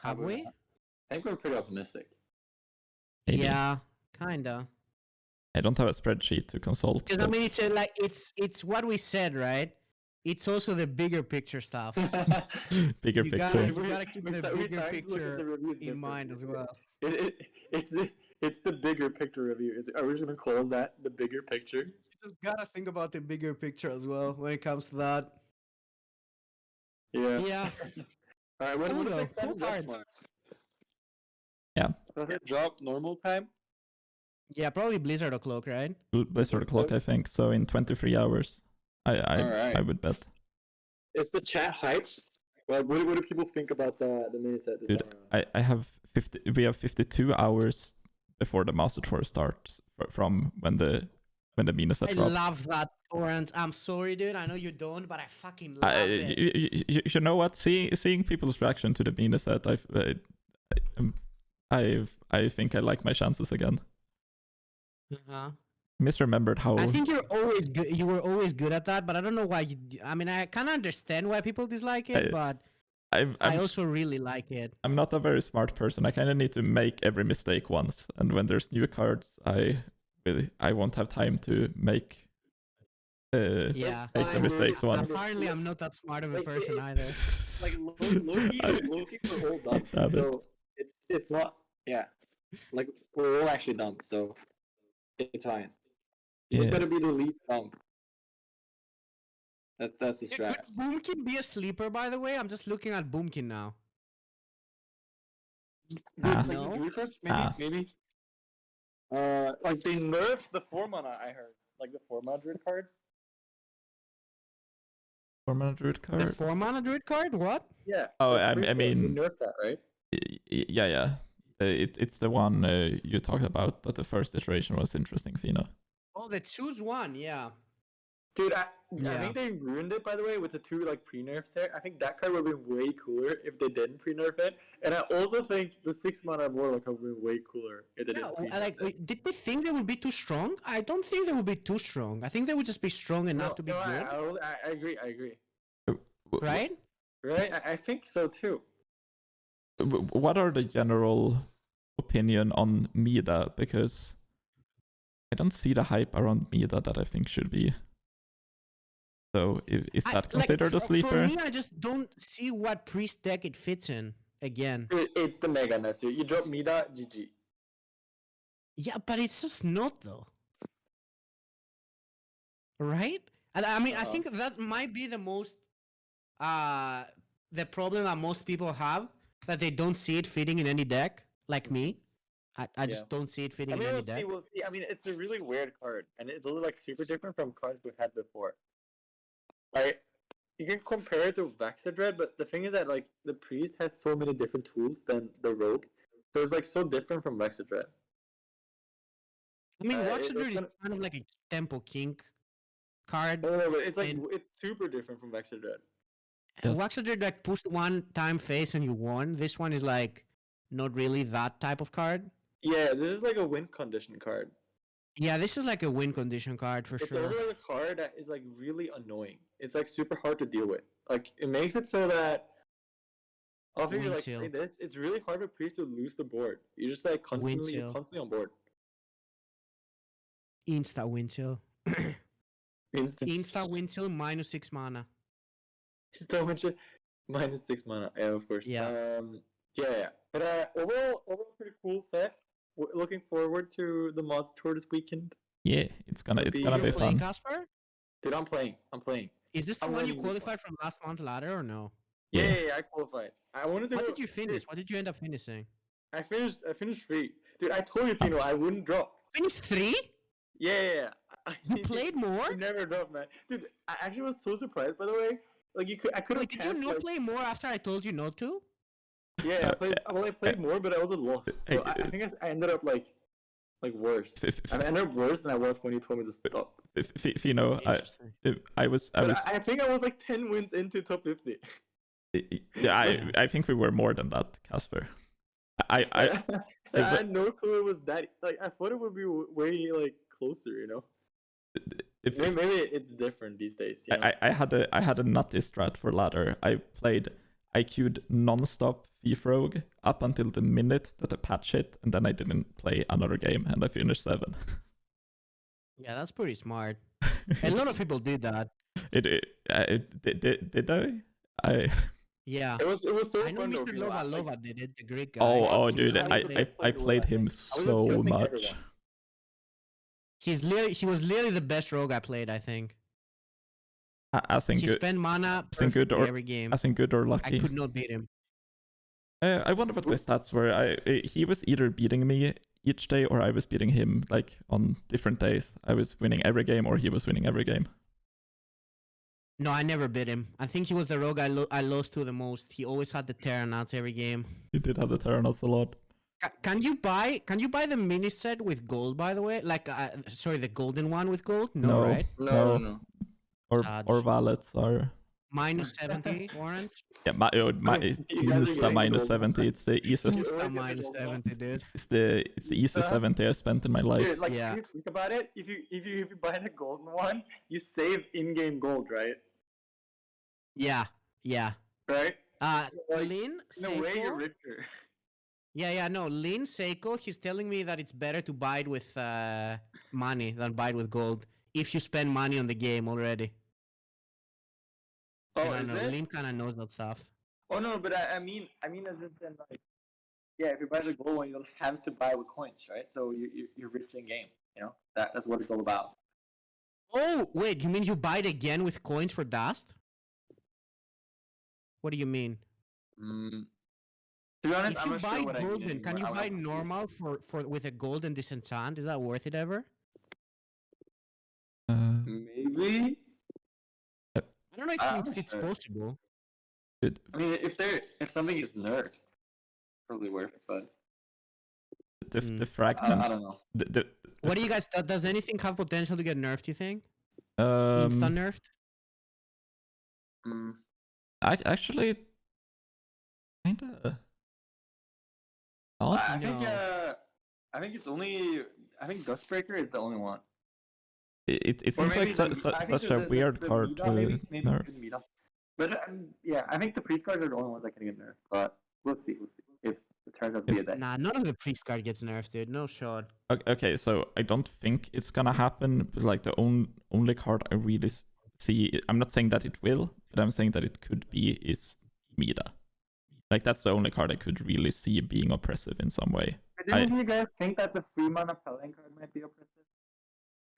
Have we? I think we're pretty optimistic. maybe. Yeah, kinda. I don't have a spreadsheet to consult. Because I but mean, it's it's what we said, right? It's also the bigger picture stuff. bigger You picture. gotta keep the bigger picture in mind as well. It's the bigger picture review. Are we just gonna close that the bigger picture? You just gotta think about the bigger picture as well when it comes to that. Yeah. Yeah. All right. When Cool does though, the expansion cool drop cards. tomorrow? Yeah. Does it drop normal time? Yeah, probably Blizzard o'clock, right? Blizzard clock, I think. So in 23 hours, I Alright. would bet. Is the chat hyped? Like, what do people think about the miniset this Dude, time around? I have 50. We have 52 hours before the Master Tour starts from when the miniset I drops. love that, Torrent. I'm sorry, dude. I know you don't, but I fucking love it. You know what? Seeing people's reaction to the miniset, I think I like my chances again. Uh-huh. Misremembered how. I think you're always good. You were always good at that, but I don't know why you. I mean, I kind of understand why people dislike it, but I I'm also really like it. I'm not a very smart person. I kind of need to make every mistake once, and when there's new cards, I won't have time to make Yeah. make the fine, mistakes dude. once. Apparently, I'm not that smart of a Like, person it- either. Like Loki, we're all dumb. Damn it. So it's not. Yeah. Like we're all actually dumb. So it's fine. You just Yeah. gotta be the least dumb. That's the Could strat. Boomkin be a sleeper, by the way? I'm just looking at Boomkin now. Ah. Like, No? Druid cards, Ah. maybe. Like they nerfed the 4-mana. I heard, like the 4-mana Druid card. 4-mana Druid The card. 4-mana Druid card? What? Yeah. Oh, the I free mean- form, they nerfed that, right? Yeah. It's the one you talked about that the first iteration was interesting, Feno. Oh, the choose one, yeah. Dude, I Yeah. think they ruined it, by the way, with the 2 like pre-nerfs there. I think that card would have been way cooler if they didn't pre-nerf it. And I also think the 6 mana Warlock would have been way cooler if they didn't pre-nerf it. Like, did we think they would be too strong? I don't think they would be too strong. I think they would just be strong enough to be good. I agree. Right? Right? I think so too. What are the general opinion on Mida? Because I don't see the hype around Mida that I think should be. So is that considered a sleeper? For me, I just don't see what priest deck it fits in again. It's the Mega Netsu. You drop Mida, GG. Yeah, but it's just not though. Right? And I mean, I think that might be the most the problem that most people have, that they don't see it fitting in any deck, like me. I just don't see it fitting in any deck. We'll see. I mean, it's a really weird card, and it's also like super different from cards we had before. Right? You can compare it to Vaxadred, but the thing is that like the priest has so many different tools than the rogue, so it's like so different from Vaxadred. I mean, Vaxadred is kind of like a Tempo King card. No, but it's like it's super different from Vaxadred. Yes. Vaxadred like pushed 1 time face and you won. This one is like not really that type of card. Yeah, this is like a win condition card. Yeah, this is like a win condition card for It's sure. also like a card that is like really annoying. It's like super hard to deal with. Like it makes it so that after you like play this, it's really hard for priest to lose the board. You're just like constantly on board. Insta Windchill. Insta Windchill -6 mana. Insta Windchill -6 mana. Yeah, of course. Yeah. Yeah. But overall pretty cool set. We're looking forward to the Moz tour this weekend. Yeah, it's gonna be fun. Casper? Dude, I'm playing. Is this the one you qualified from last month's ladder or no? Yeah, I qualified. I wanted to. What did you finish? What did you end up finishing? I finished 3. Dude, I told you, Feno, I wouldn't drop. Finished 3? Yeah. You played more? You never dropped, man. Dude, I actually was so surprised, by the way. Like I could have. Did you not play more after I told you not to? Yeah, I played more, but I wasn't lost. So I think I ended up like worse. I ended up worse than I was when you told me to stop. Feno, I think I was like 10 wins into top 50. Yeah, I think we were more than that, Casper. I had no clue it was that. Like I thought it would be way like closer, you know. Maybe it's different these days. You know? I had a nutty strat for ladder. I queued non-stop Thief Rogue up until the minute that the patch hit, and then I didn't play another game, and I finished 7. Yeah, that's pretty smart. A lot of people did that. Did I? Yeah. It was so I know fun. Mr. Lova did it, the Greek guy. Oh, dude, I played him so much. He was literally the best rogue I played, I think. He spent mana every game. As in good or lucky. I could not beat him. I wonder what the stats were. He was either beating me each day or I was beating him like on different days. I was winning every game or he was winning every game. No, I never beat him. I think he was the rogue I lost to the most. He always had the Terranauts every game. He did have the Terranauts a lot. Can you buy the mini set with gold, by the way? Like, sorry, the golden one with gold? No, right? No. Or valets are -70 orange. Yeah, Insta -70. It's the easiest. Insta -70, dude. It's the easiest 70 I spent in my life. Dude, like, if you think about it, if you buy the golden one, you save in-game gold, right? Yeah. Right. Lin, in a way, you're richer. Yeah, no, Lin Seiko, he's telling me that it's better to buy it with money than buy it with gold if you spend money on the game already. Oh, I know, Lin kind of knows that stuff. Oh no, but I mean, as in like, yeah, if you buy the gold one, you'll have to buy with coins, right? So you're rich in game, you know. That's what it's all about. Oh wait, you mean you buy it again with coins for dust? What do you mean? To be honest, if you buy golden, can you buy normal for with a golden disenchant? Is that worth it ever? Maybe. I don't know if it's possible. I mean, if something is nerfed, probably worth it. But the fragment. I don't know. What do you guys? Does anything have potential to get nerfed? You think? Um, Instant nerfed? actually, kinda. I No. think it's only. I think Dustbreaker is the only one. It Or seems like maybe such a weird card Mida, to maybe nerf. good Mida. But yeah, I think the priest cards are the only ones that can get nerfed. But we'll see. If it turns out to be a deck. Nah, none of the priest card gets nerfed, dude. No shot. Okay, so I don't think it's gonna happen. But like the only card I really see, I'm not saying that it will, but I'm saying that it could be is Mida. Like that's the only card I could really see being oppressive in some way. Didn't you guys think that the free mana Paladin card might be oppressive?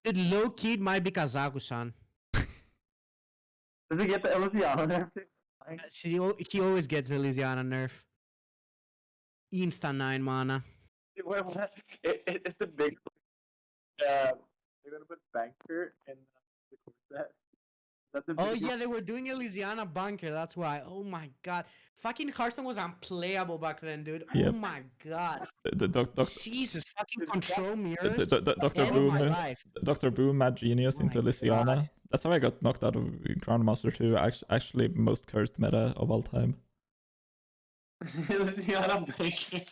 Dude, low key it might be Kazaku-san. Does he get the Elysiana nerf? He always gets the Elysiana nerf. Insta 9 mana. It's the big. They're gonna put Banker in the core set. Oh yeah, they were doing Elysiana Bunker, that's why. Oh my god. Fucking Hearthstone was unplayable back then, dude. Yep. Oh my god. The Jesus, fucking control mirrors. Dr. End Boom, my life. Dr. Boom, Mad Genius Oh into my Elysiana. God. That's how I got knocked out of Grandmaster 2. Actually, most cursed meta of all time. Elysiana Banker.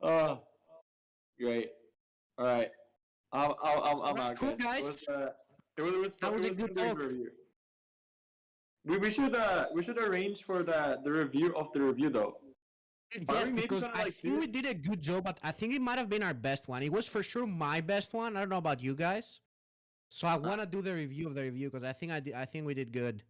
Oh, great. All right. I'm out, Cool, guys. guys. It was That was a good talk. review. We should arrange for the review of the review though. Yes, because I think we did a good job, but I think it might have been our best one. It was for sure my best one. I don't know about you guys. So I want to do the review of the review because I think we did good.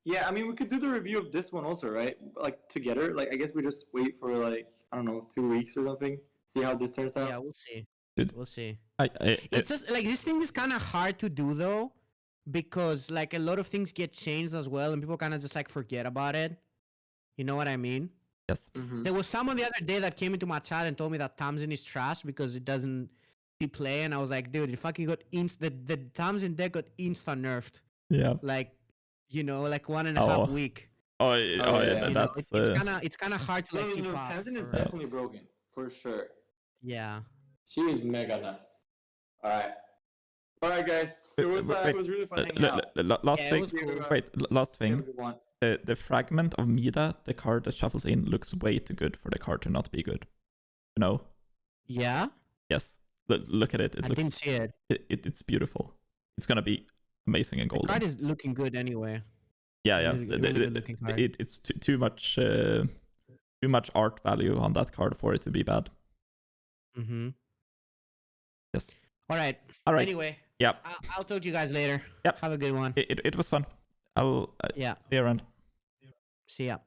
Yeah, I mean we could do the review of this one also, right? Like together. Like I guess we just wait for like I don't know 2 weeks or something. See how this turns out. Yeah, we'll see. Dude. We'll see. It's just like this thing is kind of hard to do though, because like a lot of things get changed as well, and people kind of just like forget about it. You know what I mean? yes. Mm-hmm. There was someone the other day that came into my chat and told me that Tamsin is trash because it doesn't play, and I was like, dude, it fucking got the Tamsin deck got insta nerfed. Yeah. Like, you know, like 1.5 week. Oh yeah. You know, That's it's kind of hard to like keep up. Tamsin is definitely broken for sure. Yeah. She is mega nuts. All right, guys. It was really fun hanging out. last Yeah, it thing. was cool. Wait, last thing. Everyone. The fragment of Mida, the card that shuffles in, looks way too good for the card to not be good. You know? Yeah. Yes. Look at it. I didn't see it. It's beautiful. It's gonna be amazing and The golden. card is looking good anyway. Yeah. Really good looking card. It's too much art value on that card for it to be bad. Mm-hmm. Yes. All right. Anyway. Yeah. I'll talk to you guys later. Yep. Have a good one. It was fun. I'll Yeah. see you around. See ya.